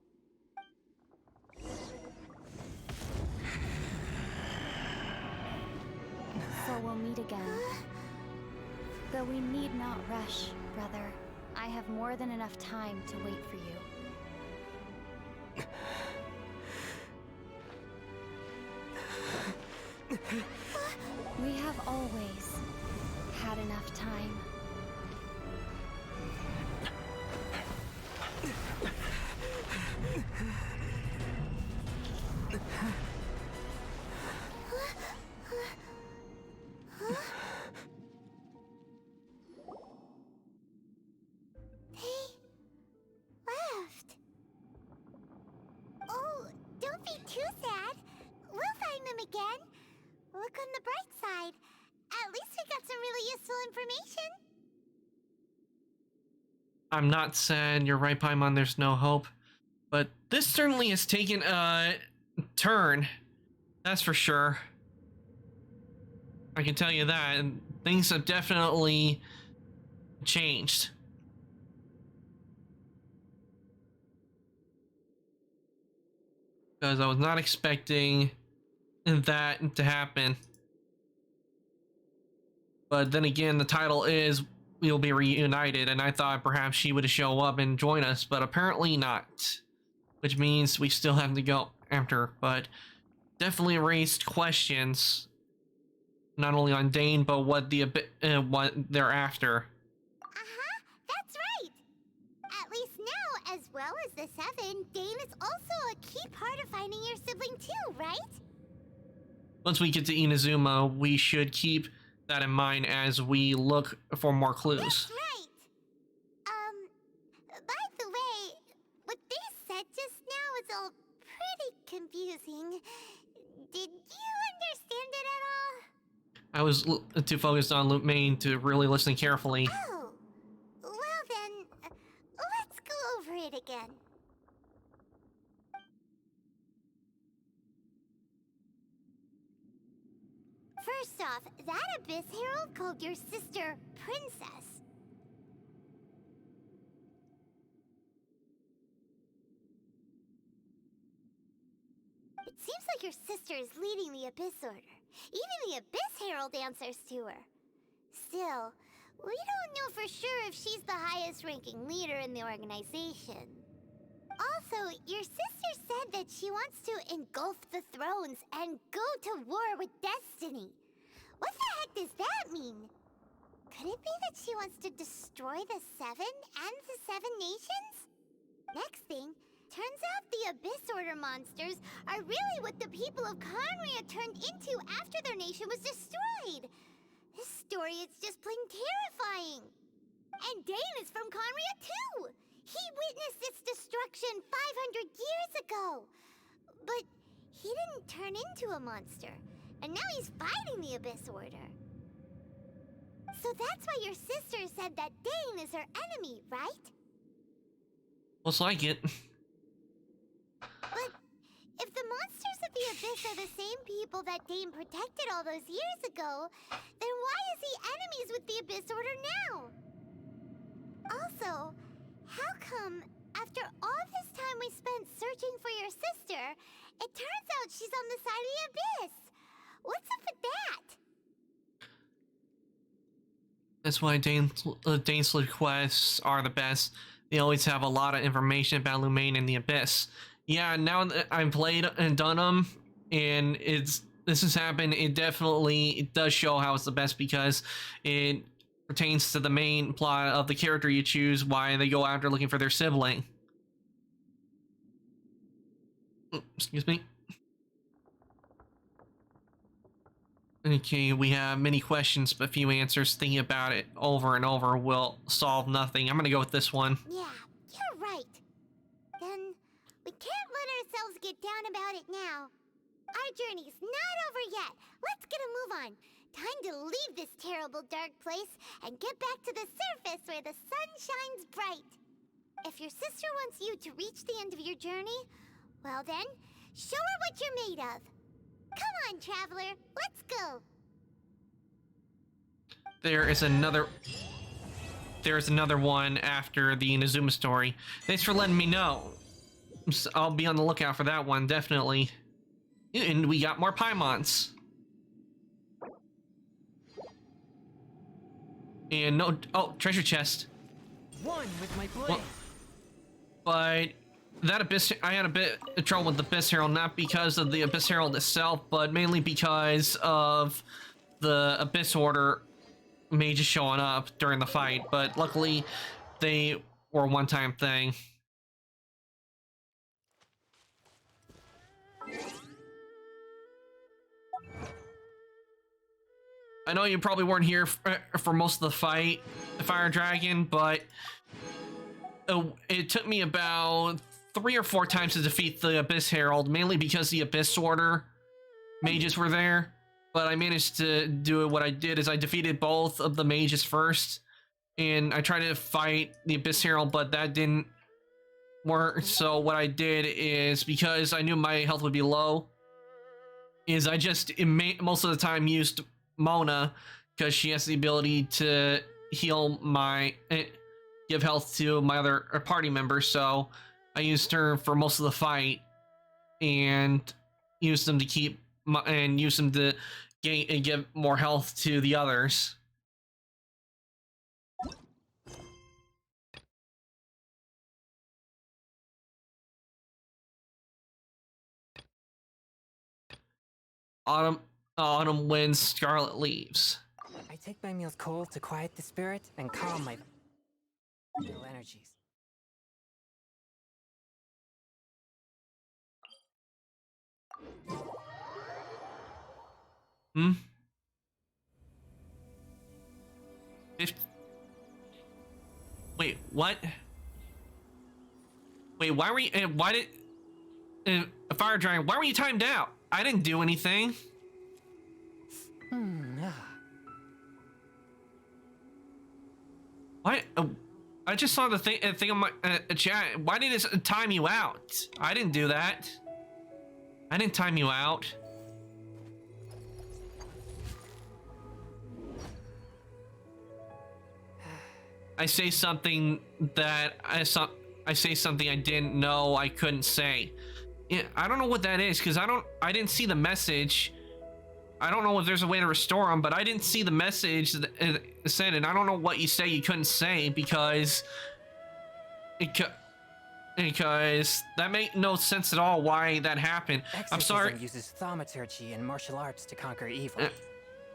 So we'll meet again. Though we need not rush, brother. I have more than enough time to wait for you. We have always had enough time. Left. Oh, don't be too sad. We'll find them again. Look on the bright side. At least we got some really useful information. I'm not sad. You're right, Paimon. There's no hope. But this certainly has taken a turn. That's for sure. I can tell you that. And things have definitely changed. Because I was not expecting that to happen. But then again, the title is We'll Be Reunited, and I thought perhaps she would show up and join us, but apparently not. which means we still have to go after her, but definitely raised questions, not only on Dane, but what what they're after. Uh-huh, that's right. At least now, as well as the Seven, Dane is also a key part of finding your sibling too, right? Once we get to Inazuma, we should keep that in mind as we look for more clues. That's right. By the way, what they said just now is all pretty confusing. Did you understand it at all? I was too focused on Loot Main to really listen carefully. Oh, well then, let's go over it again. First off, that Abyss Herald called your sister Princess. It seems like your sister is leading the Abyss Order. Even the Abyss Herald answers to her. Still, we don't know for sure if she's the highest-ranking leader in the organization. Also, your sister said that she wants to engulf the thrones and go to war with Destiny. What the heck does that mean? Could it be that she wants to destroy the Seven and the Seven Nations? Next thing, turns out the Abyss Order monsters are really what the people of Conria turned into after their nation was destroyed. This story is just plain terrifying. And Dane is from Conria too! He witnessed its destruction 500 years ago! But he didn't turn into a monster, and now he's fighting the Abyss Order. So that's why your sister said that Dane is her enemy, right? Looks like it. But if the monsters of the Abyss are the same people that Dane protected all those years ago, then why is he enemies with the Abyss Order now? Also, how come, after all this time we spent searching for your sister, it turns out she's on the side of the Abyss? What's up with that? That's why Dane's quests are the best. They always have a lot of information about Lumaine and the Abyss. Yeah, now that I've played and done them, and this has happened, it does show how it's the best because it pertains to the main plot of the character you choose, why they go after looking for their sibling. Excuse me. Okay, we have many questions, but few answers. Thinking about it over and over will solve nothing. I'm gonna go with this one. Yeah, you're right. Then we can't let ourselves get down about it now. Our journey's not over yet. Let's get a move on. Time to leave this terrible dark place and get back to the surface where the sun shines bright. If your sister wants you to reach the end of your journey, well then, show her what you're made of. Come on, traveler, let's go. There's another one after the Inazuma story. Thanks for letting me know. I'll be on the lookout for that one, definitely. And we got more Paimons. And treasure chest. One with my blade. Well, but that Abyss, I had a bit of trouble with the Abyss Herald, not because of the Abyss Herald itself, but mainly because of the Abyss Order mages showing up during the fight. But luckily, they were a one-time thing. I know you probably weren't here for most of the fight, Fire Dragon, but it took me about 3 or 4 times to defeat the Abyss Herald, mainly because the Abyss Order mages were there. But I managed to do it. What I did is I defeated both of the mages first, and I tried to fight the Abyss Herald, but that didn't work. So what I did is, because I knew my health would be low, is I just most of the time used Mona, because she has the ability to heal give health to my other party members. So I used her for most of the fight, and used them to gain and give more health to the others. Autumn winds, scarlet leaves. I take my meals cold to quiet the spirit and calm my vital energies. Hmm? Wait, what? Wait, why were you, why did, a fire giant, why were you timed out? I didn't do anything. What? I just saw the thing on my chat. Why did it time you out? I didn't do that. I didn't time you out. I say something that I say something I didn't know I couldn't say. Yeah, I don't know what that is because I didn't see the message. I don't know if there's a way to restore them, but I didn't see the message that said it. I don't know what you say you couldn't say because that made no sense at all why that happened. I'm sorry. Exorcism uses thaumaturgy and martial arts to conquer evil.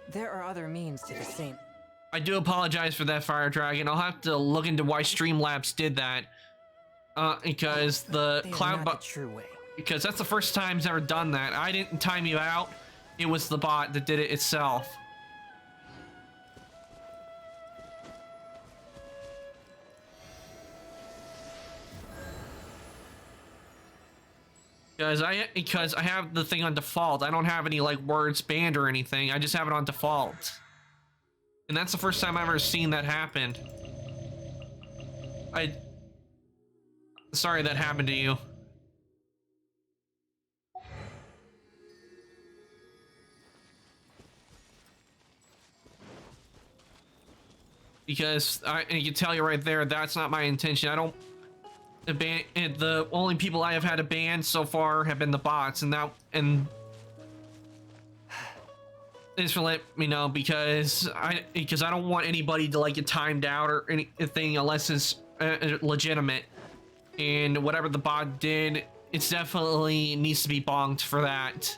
There are other means to the same. I do apologize for that, Fire Dragon. I'll have to look into why Streamlabs did that. Because the cloud bot, true way. because that's the first time it's ever done that. I didn't time you out. It was the bot that did it itself. Because I have the thing on default. I don't have any like words banned or anything. I just have it on default. And that's the first time I've ever seen that happen. Sorry that happened to you. Because I can tell you right there, that's not my intention. I don't ban. The only people I have had to ban so far have been the bots, and thanks for letting me know because I don't want anybody to like get timed out or anything unless it's legitimate. And whatever the bot did, it definitely needs to be bonked for that.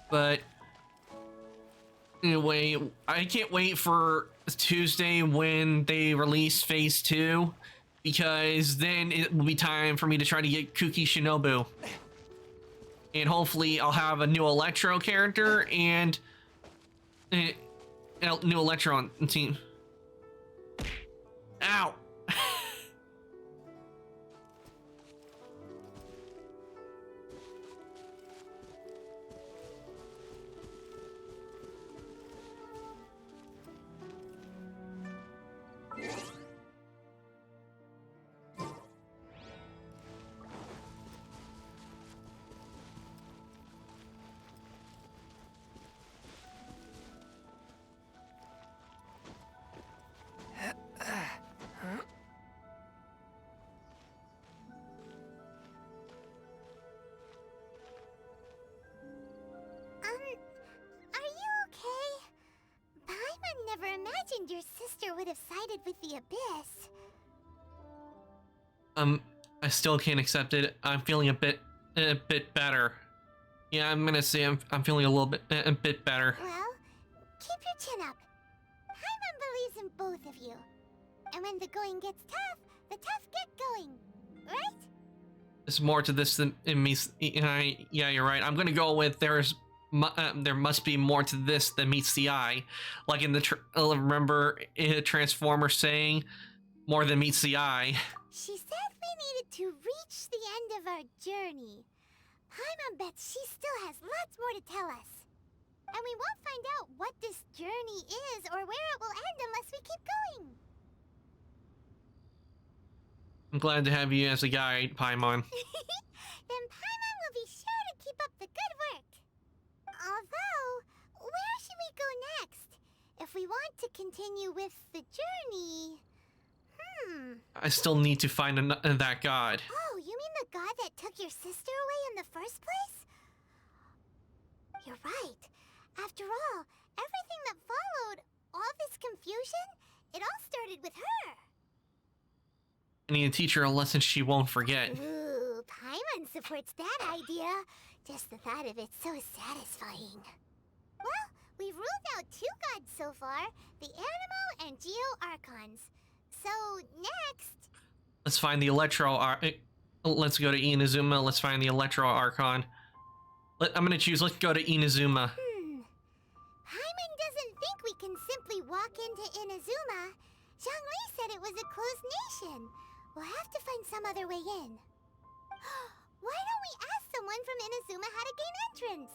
But anyway, I can't wait for Tuesday when they release Phase 2, because then it will be time for me to try to get Kuki Shinobu. And hopefully I'll have a new Electro character and a new Electro on the team. Ow! Never imagined your sister would have sided with the Abyss. I still can't accept it. I'm feeling a bit better. Yeah, I'm gonna say I'm feeling a bit better. Well, keep your chin up. Paimon believes in both of you. And when the going gets tough, the tough get going. Right? There's more to this than meets. Yeah, you're right. I'm gonna go with there must be more to this than meets the eye. Like in the remember Transformer saying, "More than meets the eye." She said we needed to reach the end of our journey. Paimon bets she still has lots more to tell us. And we won't find out what this journey is or where it will end unless we keep going. I'm glad to have you as a guide, Paimon. Then Paimon will be sure to keep up the good work. Although, where should we go next? If we want to continue with the journey... I still need to find that god. Oh, you mean the god that took your sister away in the first place? You're right. After all, everything that followed All this confusion? It all started with her. I need to teach her a lesson she won't forget. Ooh, Paimon supports that idea. Just the thought of it so satisfying. Well, we've ruled out 2 gods so far, the Animo and Geo Archons. So, next... Let's find the let's go to Inazuma. Let's find the Electro Archon. I'm gonna choose, let's go to Inazuma. Paimon doesn't think we can simply walk into Inazuma. Zhongli said it was a closed nation. We'll have to find some other way in. Why don't we ask someone from Inazuma how to gain entrance?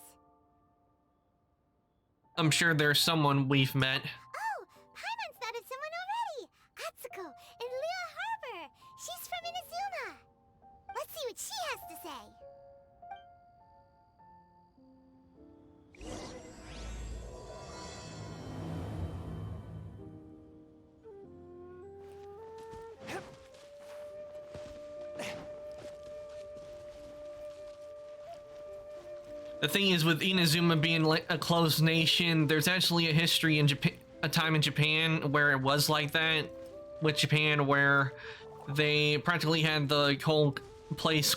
I'm sure there's someone we've met. Oh, Paimon's thought of someone already. Atsuko in Liyue Harbor. She's from Inazuma. Let's see what she has to say. The thing is, with Inazuma being like a closed nation, there's actually a history in Japan, a time in Japan where it was like that, with Japan, where they practically had the whole place,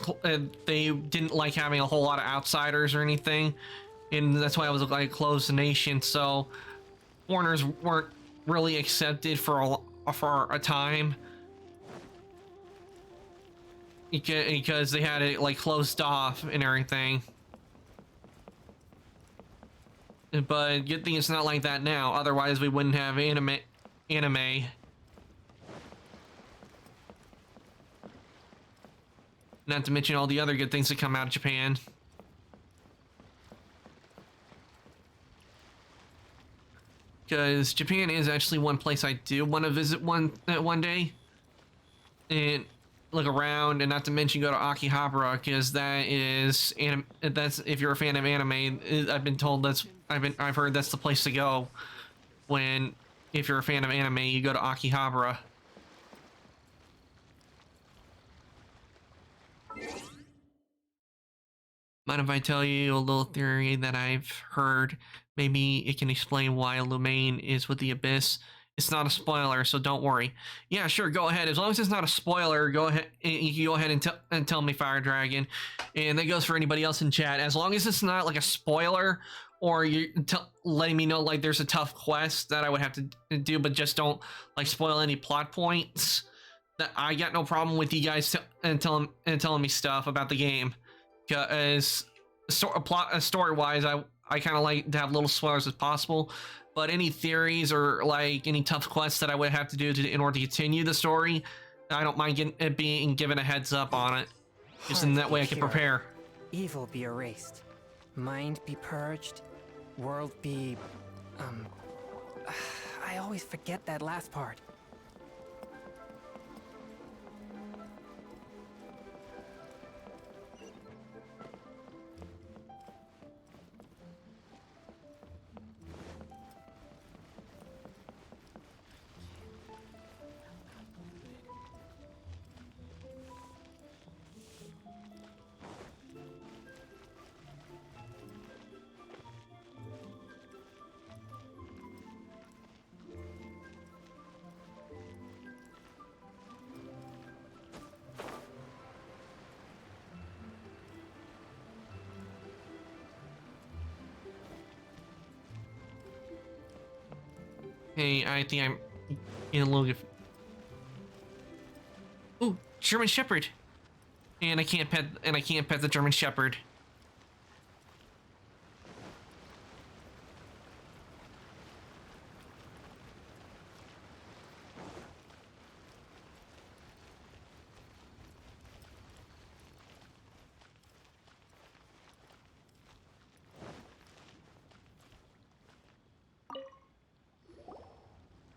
they didn't like having a whole lot of outsiders or anything, and that's why it was like a closed nation, so foreigners weren't really accepted for a time, because they had it like closed off and everything. But good thing it's not like that now, otherwise we wouldn't have anime. Not to mention all the other good things that come out of Japan. Because Japan is actually one place I do want to visit one day. And look around, and not to mention go to Akihabara, because that's if you're a fan of anime, I've been told I've heard that's the place to go if you're a fan of anime, you go to Akihabara. Mind if I tell you a little theory that I've heard? Maybe it can explain why Lumaine is with the Abyss. It's not a spoiler, so don't worry. Yeah, sure, go ahead. As long as it's not a spoiler, go ahead. You can go ahead and tell me, Fire Dragon. And that goes for anybody else in chat. As long as it's not like a spoiler, or you're letting me know like there's a tough quest that I would have to do, but just don't like spoil any plot points. That I got no problem with you guys telling me stuff about the game, because story-wise, I kind of like to have little spoilers as possible. But any theories or like any tough quests that I would have to do in order to continue the story, I don't mind being given a heads up on it. Just in that way I can prepare. Evil be erased. Mind be purged. World be... I always forget that last part. Hey, I think I'm in a little... Ooh, German Shepherd! And I can't pet the German Shepherd.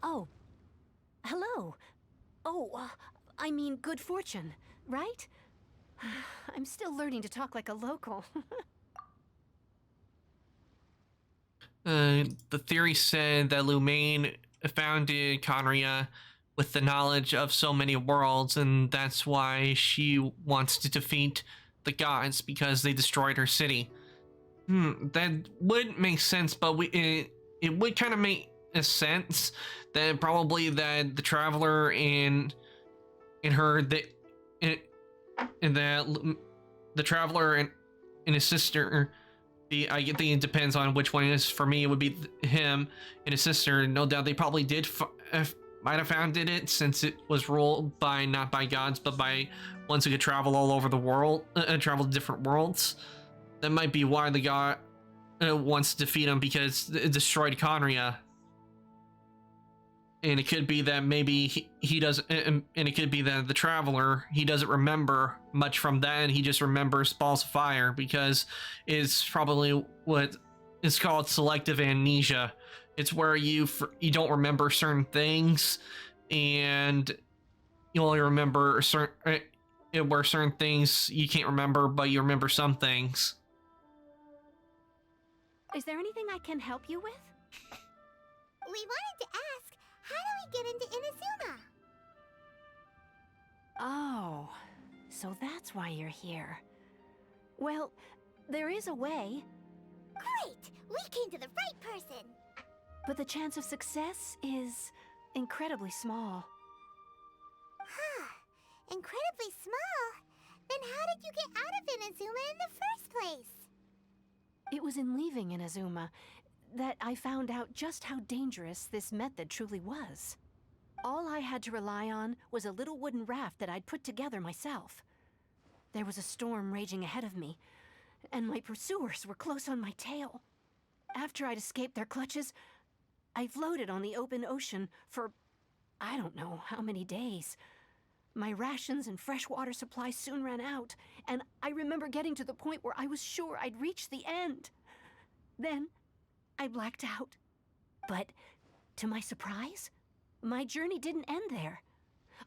Oh. Hello. Oh, I mean good fortune, right? I'm still learning to talk like a local. The theory said that Lumaine founded Conria with the knowledge of so many worlds, and that's why she wants to defeat the gods, because they destroyed her city. That would make sense, but it would kind of make a sense, then probably that the traveler and her and that the traveler and his sister. I think it depends on which one it is. For me, it would be him and his sister. No doubt they probably did might have founded it, since it was ruled by not by gods but by ones who could travel all over the world, travel to different worlds. That might be why the god wants to defeat him, because it destroyed Conria. And it could be that maybe he doesn't, and it could be that the traveler, he doesn't remember much from that, and he just remembers balls of fire, because it's probably what is called selective amnesia. It's where you don't remember certain things, and you only remember where certain things you can't remember, but you remember some things. Is there anything I can help you with? We wanted to ask, how do we get into Inazuma? Oh, so that's why you're here. Well, there is a way. Great! We came to the right person! But the chance of success is incredibly small. Huh. Incredibly small? Then how did you get out of Inazuma in the first place? It was in leaving Inazuma that I found out just how dangerous this method truly was. All I had to rely on was a little wooden raft that I'd put together myself. There was a storm raging ahead of me, and my pursuers were close on my tail. After I'd escaped their clutches, I floated on the open ocean for I don't know how many days. My rations and fresh water supply soon ran out, and I remember getting to the point where I was sure I'd reached the end. Then, I blacked out. But, to my surprise, my journey didn't end there.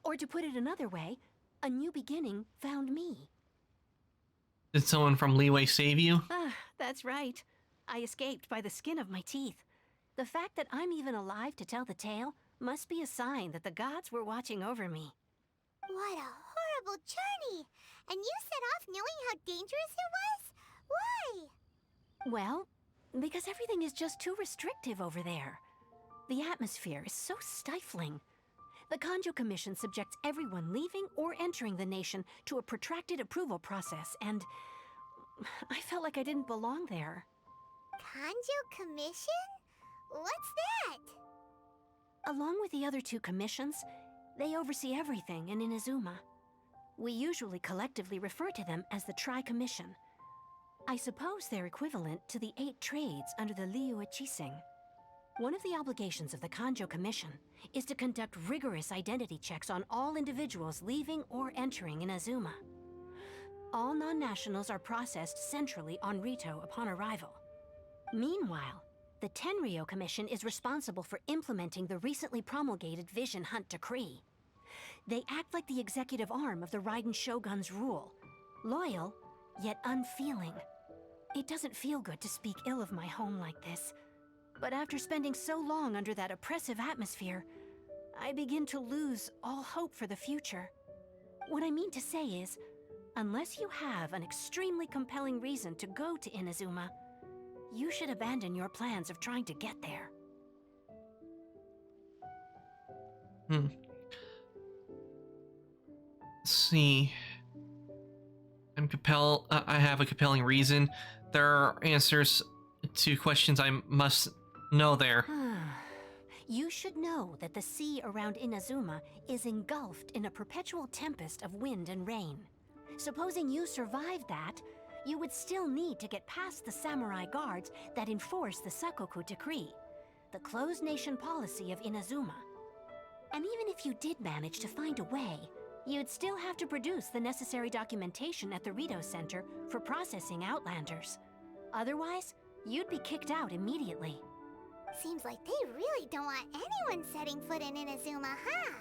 Or to put it another way, a new beginning found me. Did someone from Leeway save you? Ah, that's right. I escaped by the skin of my teeth. The fact that I'm even alive to tell the tale must be a sign that the gods were watching over me. What a horrible journey! And you set off knowing how dangerous it was? Why? Well, because everything is just too restrictive over there. The atmosphere is so stifling. The Kanjo Commission subjects everyone leaving or entering the nation to a protracted approval process, and I felt like I didn't belong there. Kanjo Commission? What's that? Along with the other two commissions, they oversee everything in Inazuma. We usually collectively refer to them as the Tri-Commission. I suppose they're equivalent to the 8 trades under the Liyue Chising. One of the obligations of the Kanjo Commission is to conduct rigorous identity checks on all individuals leaving or entering Inazuma. All non-nationals are processed centrally on Rito upon arrival. Meanwhile, the Tenryo Commission is responsible for implementing the recently promulgated Vision Hunt Decree. They act like the executive arm of the Raiden Shogun's rule, loyal, yet unfeeling. It doesn't feel good to speak ill of my home like this, but after spending so long under that oppressive atmosphere, I begin to lose all hope for the future. What I mean to say is, unless you have an extremely compelling reason to go to Inazuma, you should abandon your plans of trying to get there. Let's see. I have a compelling reason. There are answers to questions I must know there. You should know that the sea around Inazuma is engulfed in a perpetual tempest of wind and rain. Supposing you survived that, you would still need to get past the samurai guards that enforce the Sakoku Decree, the closed nation policy of Inazuma. And even if you did manage to find a way, you'd still have to produce the necessary documentation at the Rito Center for processing Outlanders. Otherwise, you'd be kicked out immediately. Seems like they really don't want anyone setting foot in Inazuma, huh?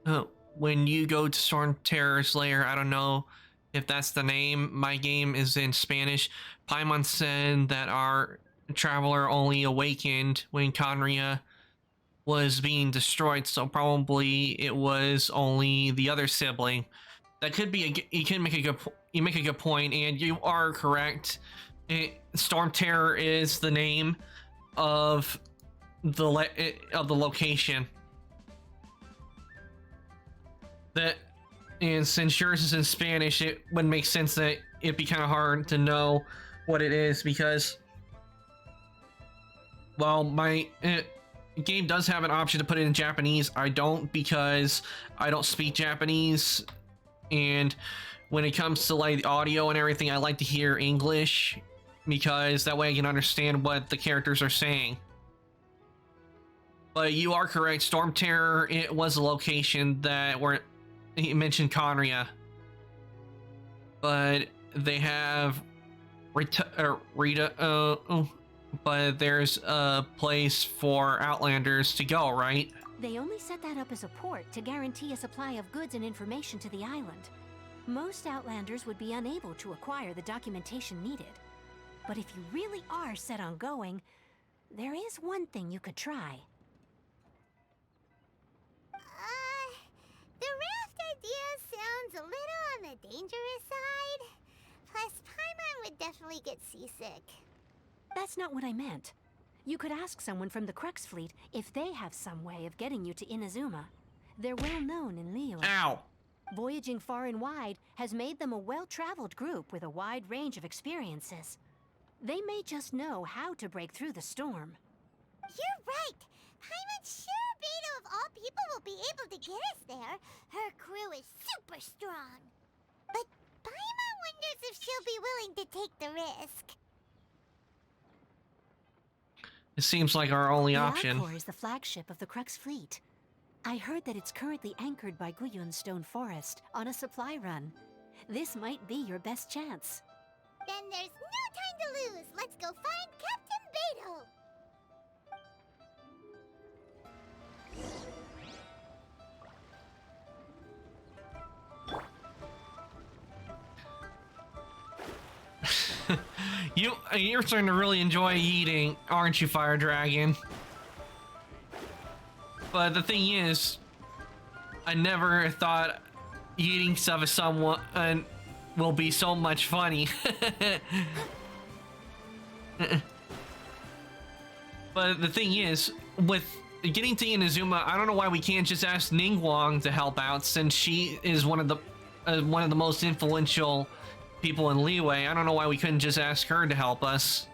Oh, when you go to Storm Terror's lair, I don't know if that's the name. My game is in Spanish. Paimon said that our traveler only awakened when Conria was being destroyed, so probably it was only the other sibling. That could be you make a good point, and you are correct. Storm Terror is the name of the location. And since yours is in Spanish, it would make sense that it'd be kind of hard to know what it is because, well, my game does have an option to put it in Japanese. I don't because I don't speak Japanese, and when it comes to like the audio and everything, I like to hear English because that way I can understand what the characters are saying. But you are correct, Storm Terror, it was a location that where he mentioned Conria. But they have but there's a place for Outlanders to go, right? They only set that up as a port to guarantee a supply of goods and information to the island. Most Outlanders would be unable to acquire the documentation needed. But if you really are set on going, there is one thing you could try. The raft idea sounds a little on the dangerous side. Plus, Paimon would definitely get seasick. That's not what I meant. You could ask someone from the Crux Fleet if they have some way of getting you to Inazuma. They're well known in Liyue. Ow! Voyaging far and wide has made them a well-traveled group with a wide range of experiences. They may just know how to break through the storm. You're right! Paimon's sure Beto of all people will be able to get us there. Her crew is super strong. But Paimon wonders if she'll be willing to take the risk. It seems like our only The option. Arcor is the flagship of the Crux Fleet. I heard that it's currently anchored by Guyun Stone Forest on a supply run. This might be your best chance. Then there's no time to lose. Let's go find Captain Beto. You're starting to really enjoy eating, aren't you, Fire Dragon? But the thing is, I never thought eating stuff as someone will be so much funny. But the thing is, with getting to Inazuma, I don't know why we can't just ask Ningguang to help out, since she is one of the most influential people in Liyue. I don't know why we couldn't just ask her to help us.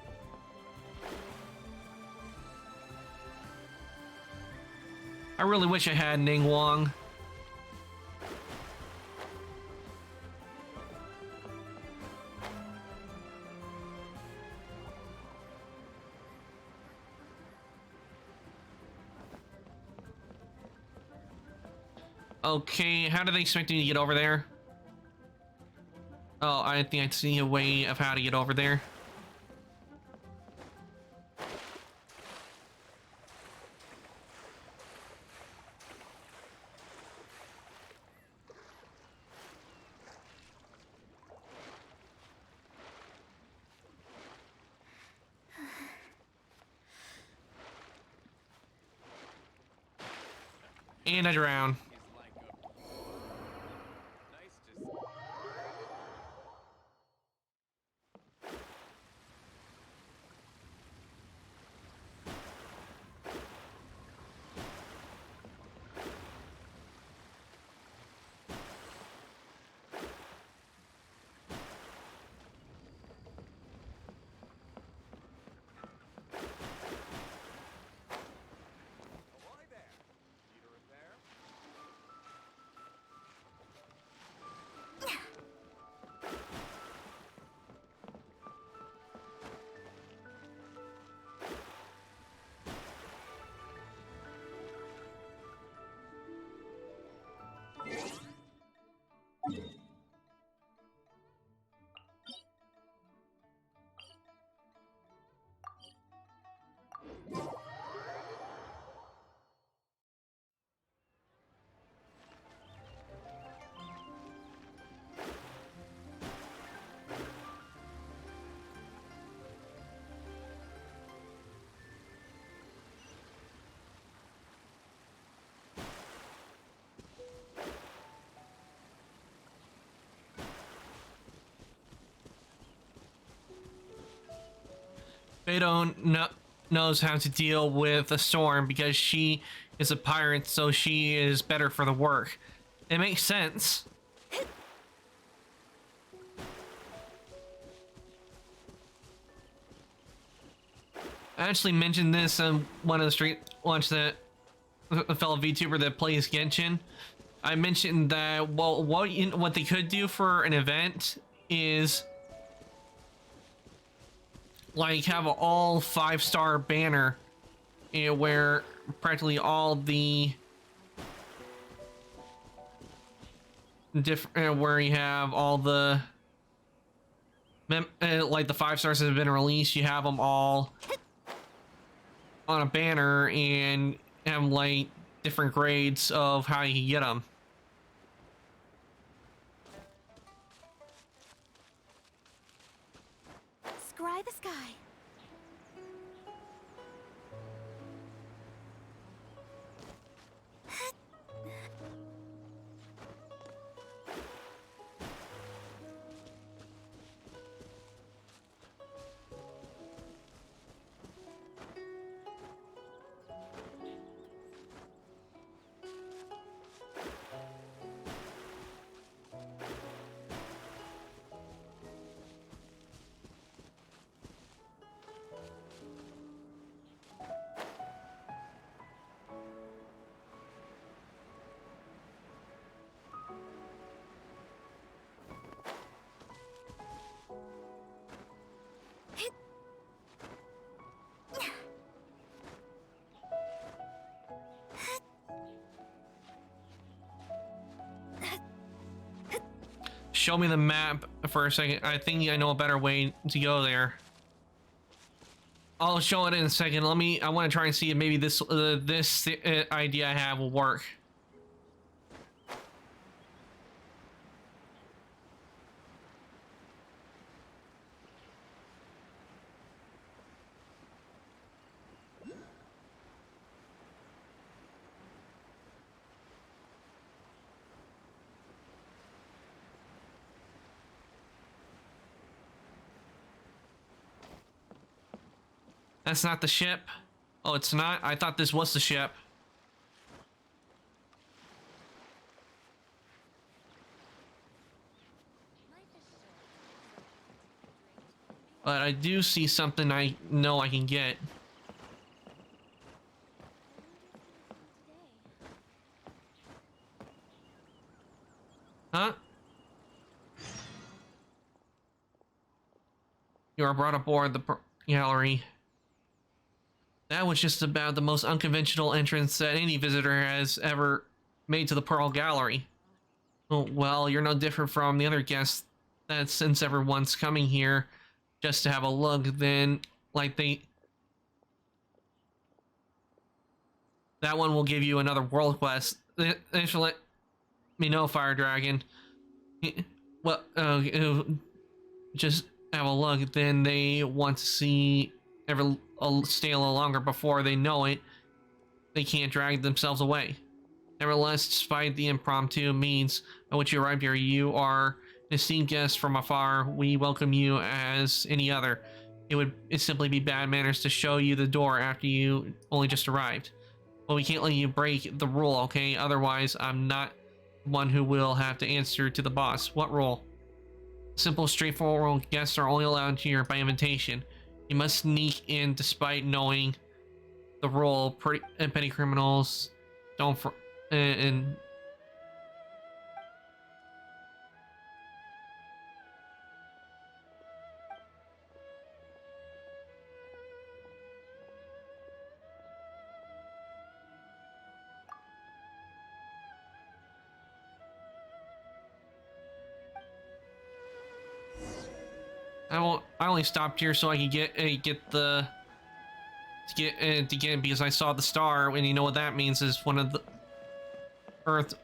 I really wish I had Ningguang. Okay, how do they expect me to get over there? Oh, I think I see a way of how to get over there. And I drown. Beto knows how to deal with a storm because she is a pirate, so she is better for the work. It makes sense. I actually mentioned this on one of the street launch that a fellow VTuber that plays Genshin. I mentioned that, well, what they could do for an event is like have an all 5-star banner, where practically all the different where you have all the like the 5 stars that have been released, you have them all on a banner and have like different grades of how you can get them. Scry the sky. Show me the map for a second. I think I know a better way to go there. I'll show it in a second. I want to try and see if maybe this idea I have will work. That's not the ship. Oh, it's not? I thought this was the ship. But I do see something I know I can get. Huh? You are brought aboard the gallery. That was just about the most unconventional entrance that any visitor has ever made to the Pearl Gallery. Oh, well, you're no different from the other guests that since everyone's coming here just to have a look, then like that one will give you another world quest. They should let me know, Fire Dragon. Well, just have a look. Then they want to see stay a little longer before they know it. They can't drag themselves away. Nevertheless, despite the impromptu means by which you arrived here, you are an esteemed guest from afar. We welcome you as any other. It'd simply be bad manners to show you the door after you only just arrived. Well, we can't let you break the rule, okay? Otherwise, I'm not one who will have to answer to the boss. What rule? Simple, straightforward rule. Guests are only allowed here by invitation. You must sneak in despite knowing the rule. Petty criminals don't and I only stopped here so I could get because I saw the star, and you know what that means is one of the Earth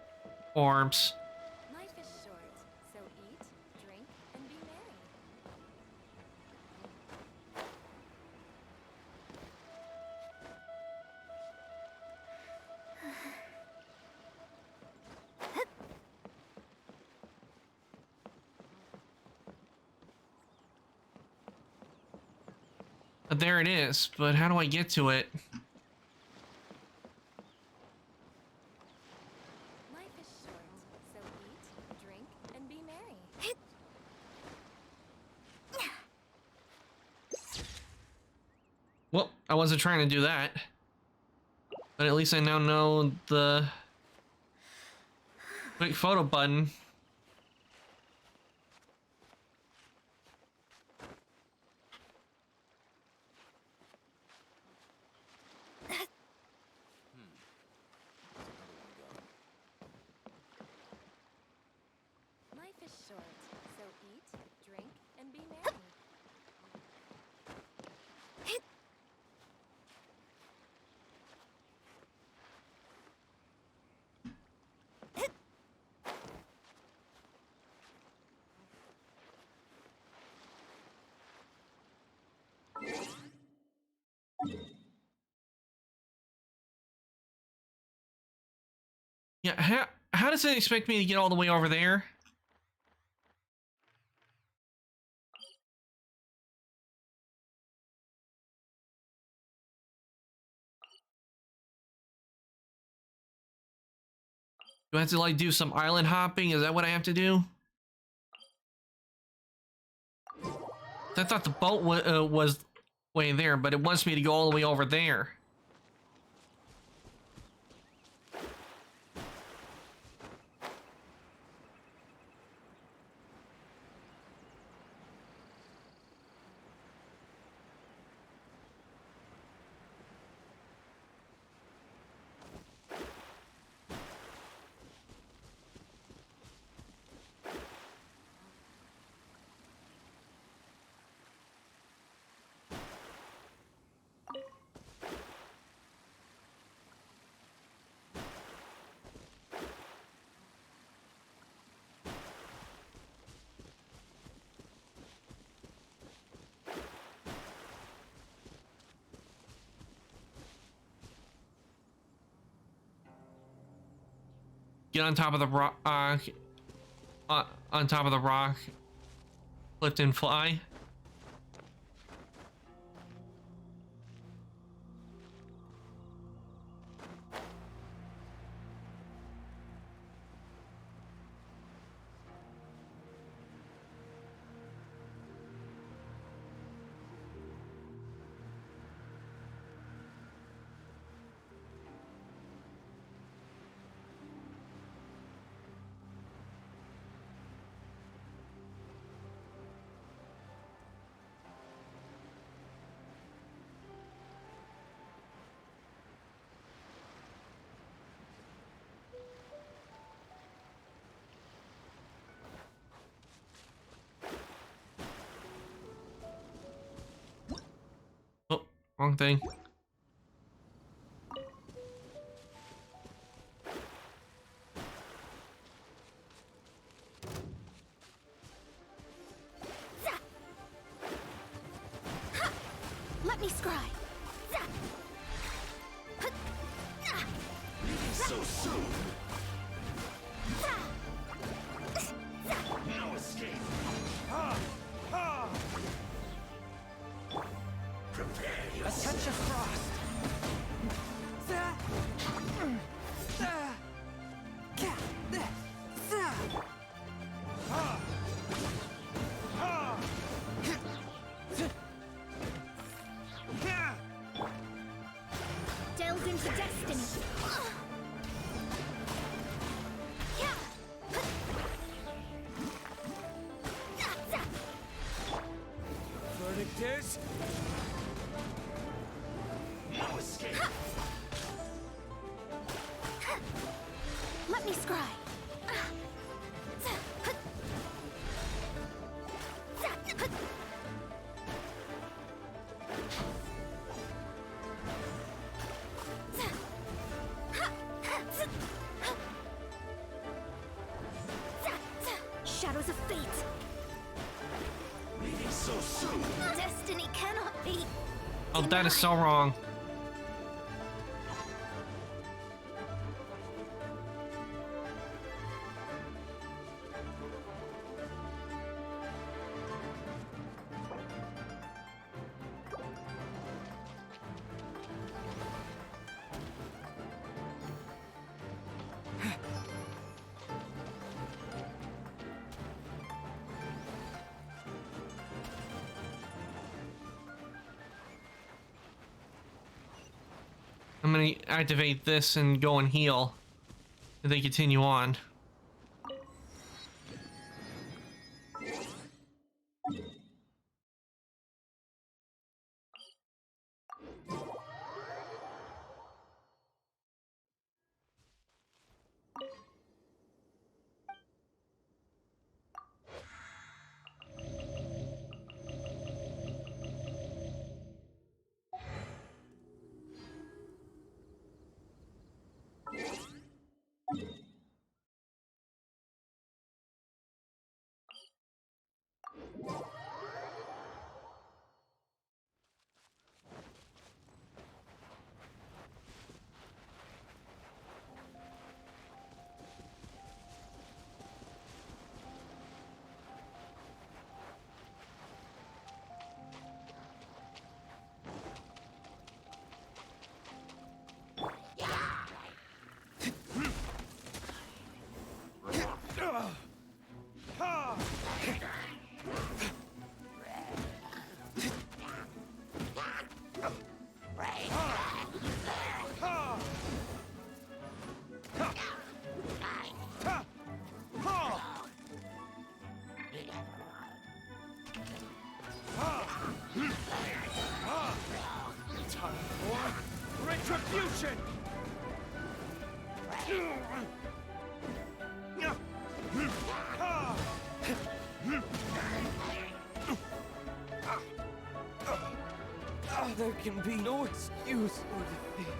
orbs. Life is short, so eat, drink, and be merry. There it is, but how do I get to it? Life is short, so eat, drink, and be merry. Well, I wasn't trying to do that. But at least I now know the quick photo button. Life is short, so eat, drink, and be merry. Yeah, how does it expect me to get all the way over there? Do I have to like do some island hopping? Is that what I have to do? I thought the boat was way there, but it wants me to go all the way over there. Get on top of the rock. On top of the rock. Lift and fly. Oh, wrong thing. Let me scry. So soon. No escape. Prepare A yourself. touch of frost. Delve into destiny. Verdict is... No escape. Let me scry. Shadows of fate. Leaving so soon. Destiny cannot be. Oh, that is so wrong. I'm gonna activate this and go and heal. And they continue on. Retribution! There can be no excuse for defeat.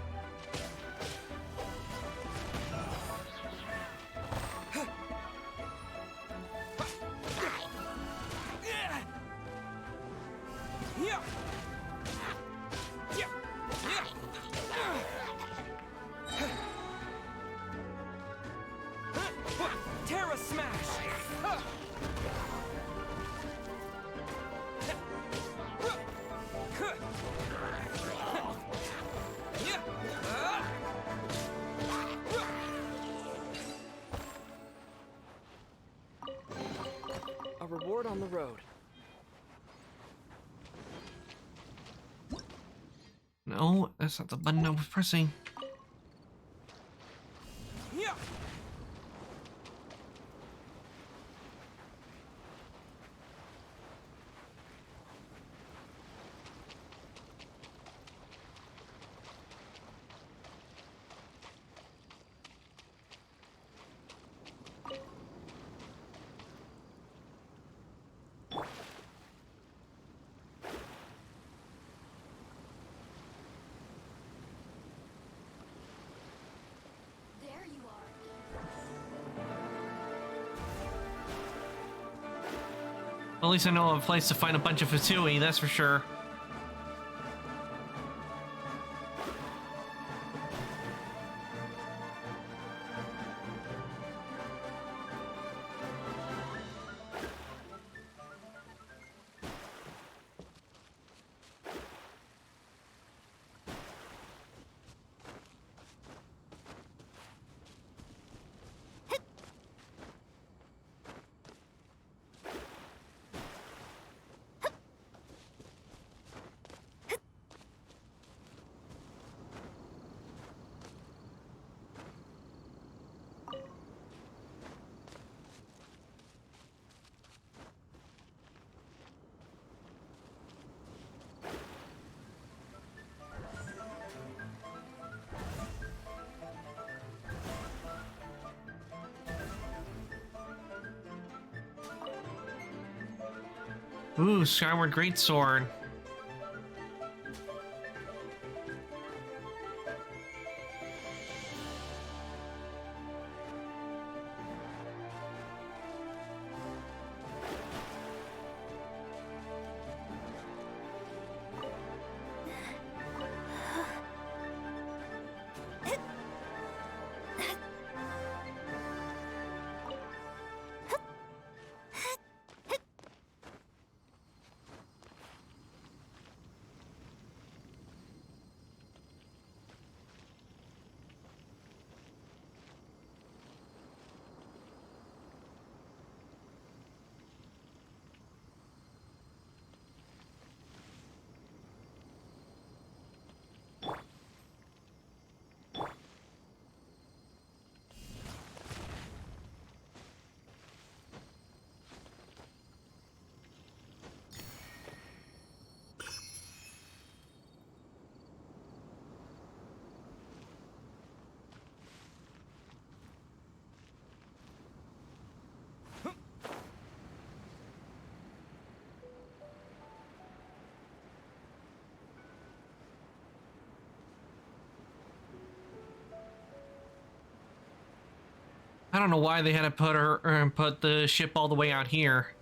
Terra Smash! A reward on the road. No, that's not the button I was pressing. There you are. At least I know a place to find a bunch of Fatui, that's for sure. Ooh, Skyward Greatsword. I don't know why they had to put her put the ship all the way out here.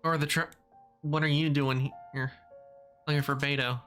Or the what are you doing here? Looking for Beto.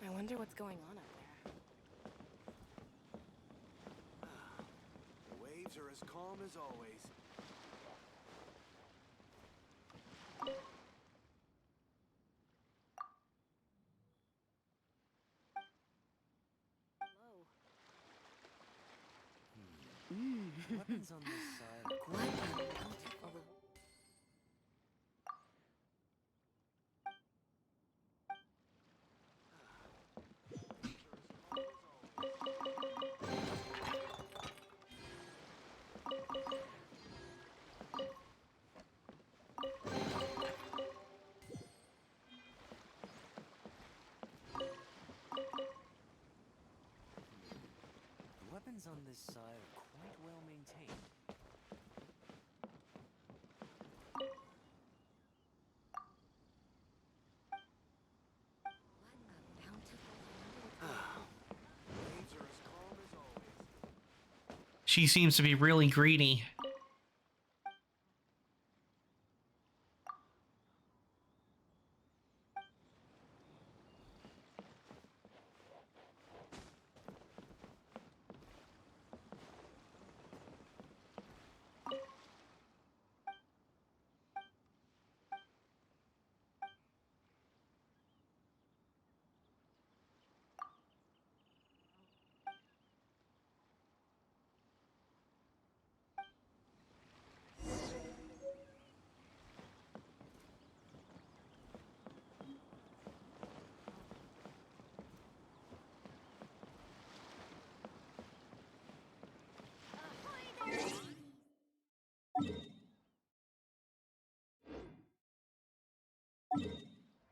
I wonder what's going on up there. The waves are as calm as always. Weapons on this side. Quite beautiful. The weapons on this side are quite well maintained. Waves are as calm as always. She seems to be really greedy.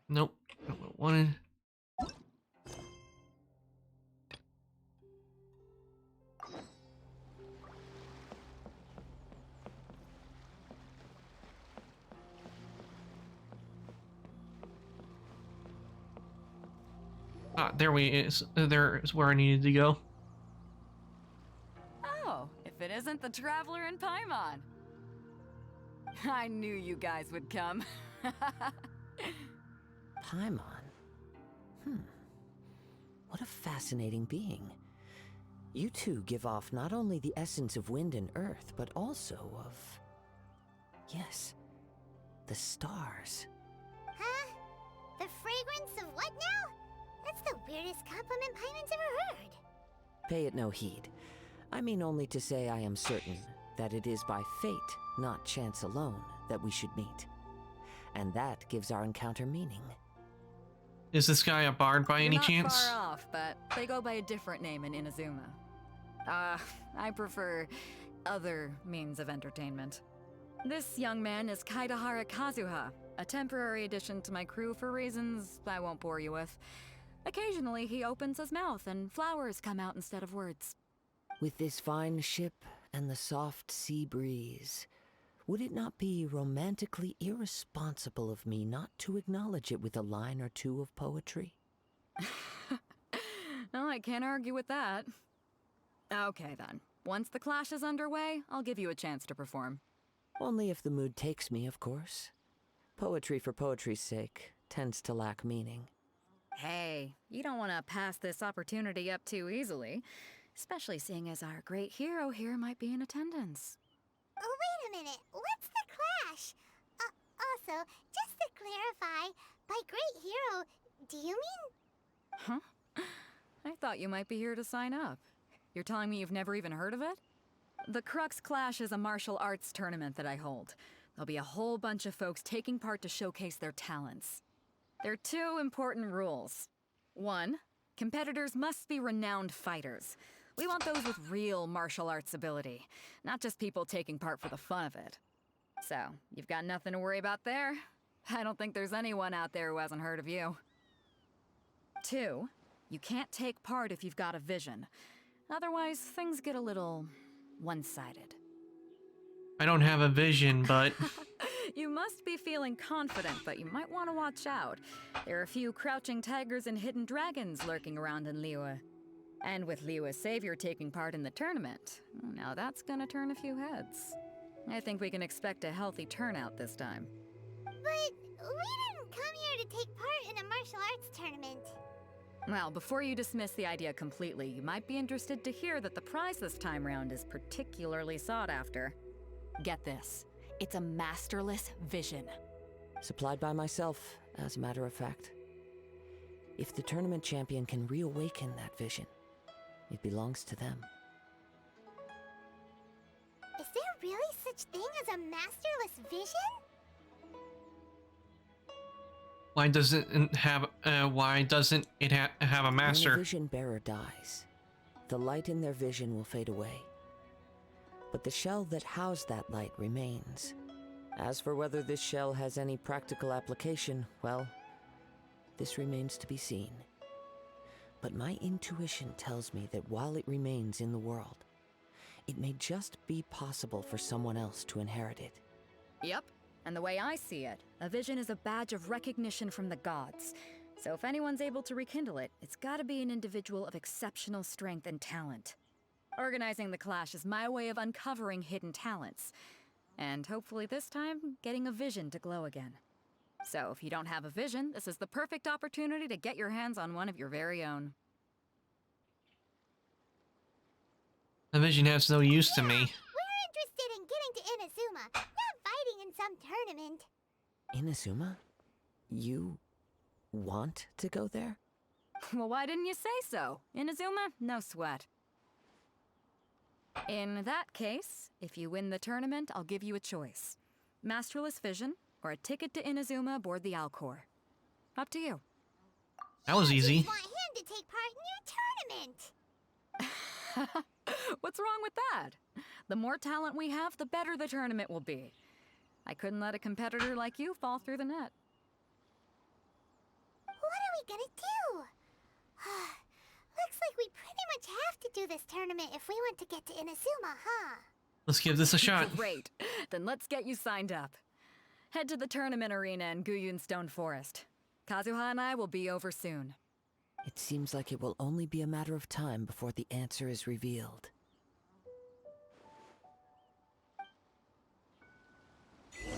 Nope. Not what I wanted. Ah, there is. There is where I needed to go. Oh, if it isn't the Traveler in Paimon. I knew you guys would come. Paimon? What a fascinating being. You two give off not only the essence of wind and earth, but also of... yes, the stars. Huh? The fragrance of what now? That's the weirdest compliment Paimon's ever heard. Pay it no heed. I mean only to say I am certain that it is by fate, not chance alone, that we should meet. And that gives our encounter meaning. Is this guy a bard by any You're not chance? far off, but they go by a different name in Inazuma. I prefer other means of entertainment. This young man is Kaidahara Kazuha, a temporary addition to my crew for reasons I won't bore you with. Occasionally, he opens his mouth and flowers come out instead of words. With this fine ship and the soft sea breeze, would it not be romantically irresponsible of me not to acknowledge it with a line or two of poetry? Well, I can't argue with that. Okay then. Once the clash is underway, I'll give you a chance to perform. Only if the mood takes me, of course. Poetry for poetry's sake tends to lack meaning. Hey, you don't want to pass this opportunity up too easily, especially seeing as our great hero here might be in attendance. Oh, wait a minute. What's the clash? Also, just to clarify, by great hero, do you mean... Huh? I thought you might be here to sign up. You're telling me you've never even heard of it? The Crux Clash is a martial arts tournament that I hold. There'll be a whole bunch of folks taking part to showcase their talents. There are 2 important rules. 1, competitors must be renowned fighters. We want those with real martial arts ability, not just people taking part for the fun of it. So, you've got nothing to worry about there. I don't think there's anyone out there who hasn't heard of you. 2, you can't take part if you've got a vision. Otherwise, things get a little one-sided. I don't have a vision, but... You must be feeling confident, but you might want to watch out. There are a few crouching tigers and hidden dragons lurking around in Liyue. And with Liyue's savior taking part in the tournament, now that's gonna turn a few heads. I think we can expect a healthy turnout this time. But we didn't come here to take part in a martial arts tournament. Well, before you dismiss the idea completely, you might be interested to hear that the prize this time round is particularly sought after. Get this. It's a masterless vision. Supplied by myself, as a matter of fact. If the tournament champion can reawaken that vision, it belongs to them. Is there really such thing as a masterless vision? Why doesn't it have a master? When a vision bearer dies, the light in their vision will fade away. But the shell that housed that light remains. As for whether this shell has any practical application, well, this remains to be seen. But my intuition tells me that while it remains in the world, it may just be possible for someone else to inherit it. Yep. And the way I see it, a vision is a badge of recognition from the gods. So if anyone's able to rekindle it, it's gotta be an individual of exceptional strength and talent. Organizing the clash is my way of uncovering hidden talents. And hopefully this time, getting a vision to glow again. So if you don't have a vision, this is the perfect opportunity to get your hands on one of your very own. A vision has no use to me. We're interested in getting to Inazuma, not fighting in some tournament. Inazuma? You want to go there? Well, why didn't you say so? Inazuma? No sweat. In that case, if you win the tournament, I'll give you a choice. Masterless Vision, or a ticket to Inazuma aboard the Alcor. Up to you. That was easy. I want him to take part in your tournament. What's wrong with that? The more talent we have, the better the tournament will be. I couldn't let a competitor like you fall through the net. What are we gonna do? Looks like we pretty much have to do this tournament if we want to get to Inazuma, huh? Let's give this a shot. Great. Then let's get you signed up. Head to the tournament arena in Guyun Stone Forest. Kazuha and I will be over soon. It seems like it will only be a matter of time before the answer is revealed. What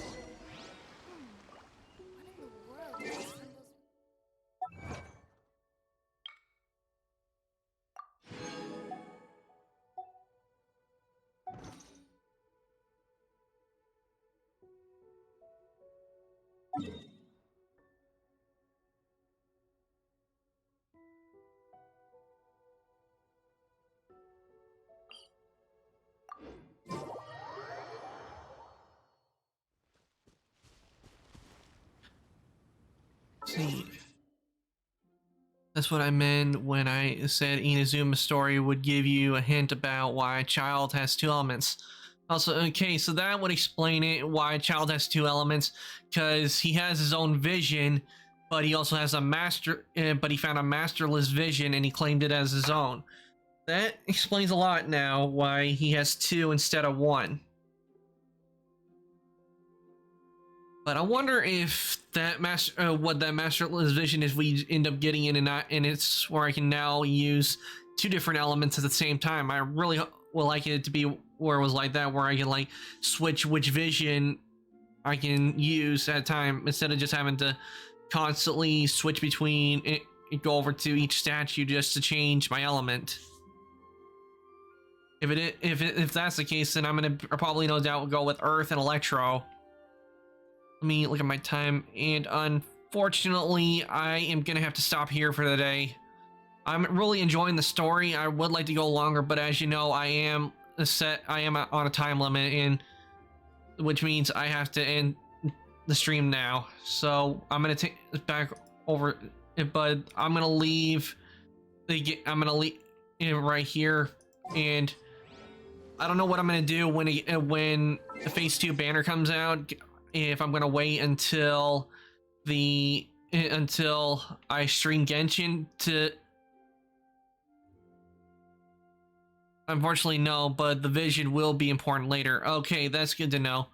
in the world? See, that's what I meant when I said Inazuma's story would give you a hint about why a child has 2 elements. Also, okay, so that would explain it why a child has two elements, because he has his own vision, but he also has a master. But he found a masterless vision and he claimed it as his own. That explains a lot now why he has two instead of one. But I wonder if that what that masterless vision is we end up getting in, and it's where I can now use two different elements at the same time. I really would like it to be where it was like that, where I can like switch which vision I can use at a time instead of just having to constantly switch between it, go over to each statue just to change my element. If that's the case, then I'll probably no doubt go with Earth and Electro. Let me look at my time, and unfortunately, I am gonna have to stop here for the day. I'm really enjoying the story. I would like to go longer, but as you know, I am on a time limit, and which means I have to end the stream now. So I'm gonna take this back over, but I'm gonna leave. I'm gonna leave it right here, and I don't know what I'm gonna do when the Phase 2 banner comes out. If I'm gonna wait until I stream Genshin to. Unfortunately, no, but the vision will be important later. Okay, that's good to know.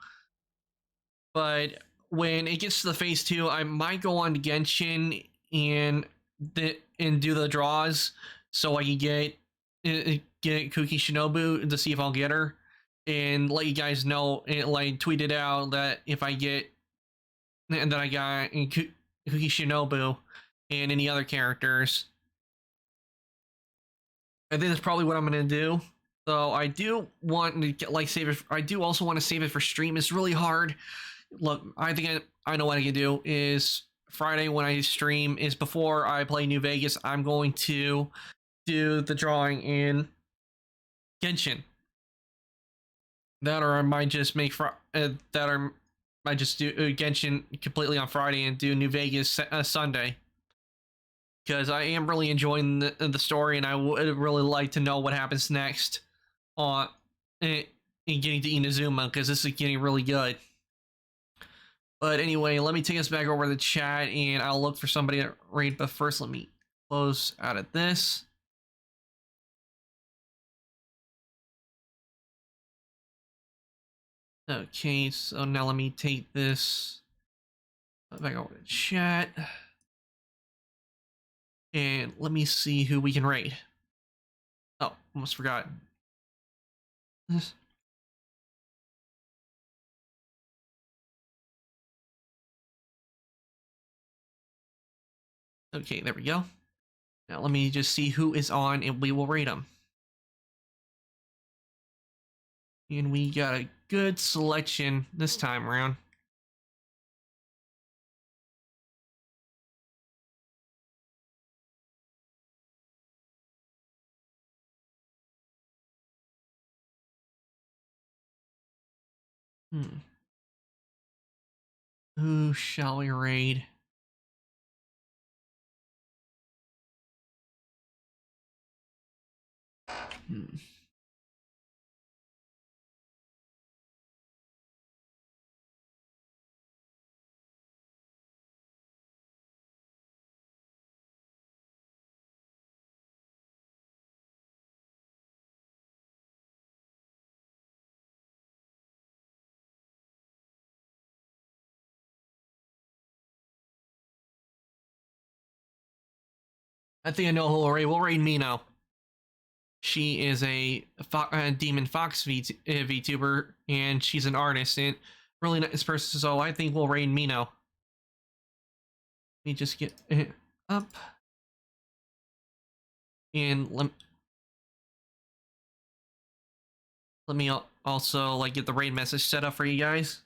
But when it gets to the Phase 2, I might go on to Genshin and do the draws so I can get Kuki Shinobu to see if I'll get her, and let you guys know, and like tweet it out that if I get, and that I got Kuki Shinobu and any other characters. I think that's probably what I'm gonna do. So I do want to get, like, save it. I do also want to save it for stream. It's really hard. Look, I think I know what I can do is Friday when I stream is before I play New Vegas. I'm going to do the drawing in Genshin. That, or I might just make I just do Genshin completely on Friday and do New Vegas Sunday. Because I am really enjoying the story, and I would really like to know what happens next on in getting to Inazuma, because this is getting really good. But anyway, let me take us back over the chat, and I'll look for somebody to raid. But first, let me close out of this. Okay, so now let me take this back over to chat. And let me see who we can raid. Oh, almost forgot. This. Okay, there we go. Now let me just see who is on, and we will rate them. And we got a good selection this time around. Who shall we raid? I think I know who we'll raid. We'll raid Mino. She is a Demon Fox VTuber, and she's an artist and really nice person. So I think we'll raid Mino. Let me just get it up, and let me also like get the raid message set up for you guys.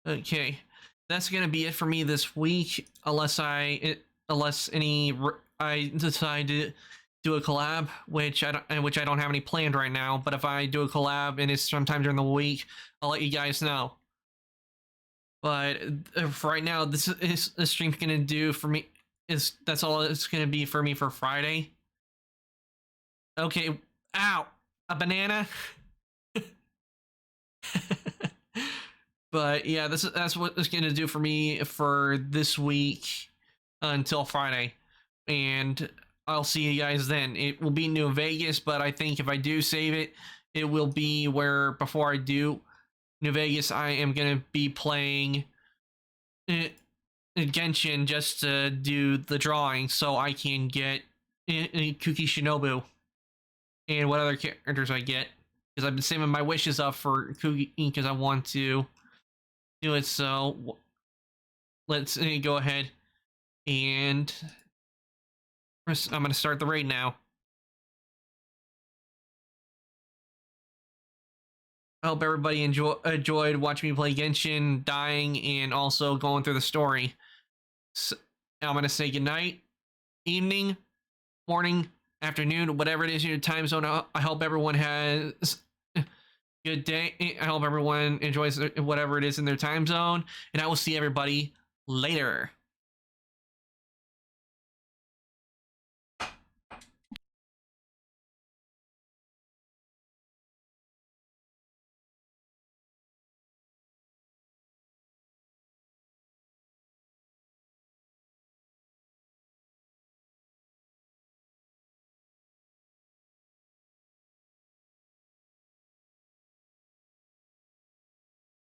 Okay, that's gonna be it for me this week, unless any I decide to do a collab, which I don't have any planned right now. But if I do a collab and it's sometime during the week, I'll let you guys know. But for right now, this stream's gonna do for me that's all it's gonna be for me for Friday. Okay, ow, a banana. But yeah, that's what it's gonna do for me for this week until Friday, and I'll see you guys then. It will be New Vegas, but I think if I do save it, it will be where before I do New Vegas, I am gonna be playing Genshin just to do the drawing, so I can get Kuki Shinobu and what other characters I get, because I've been saving my wishes up for Kuki because I want to do it. So let's go ahead and I'm gonna start the raid now. I hope everybody enjoyed watching me play Genshin, dying, and also going through the story. So, I'm gonna say goodnight, evening, morning, afternoon, whatever it is in your time zone. I hope everyone has a good day. I hope everyone enjoys whatever it is in their time zone, and I will see everybody later.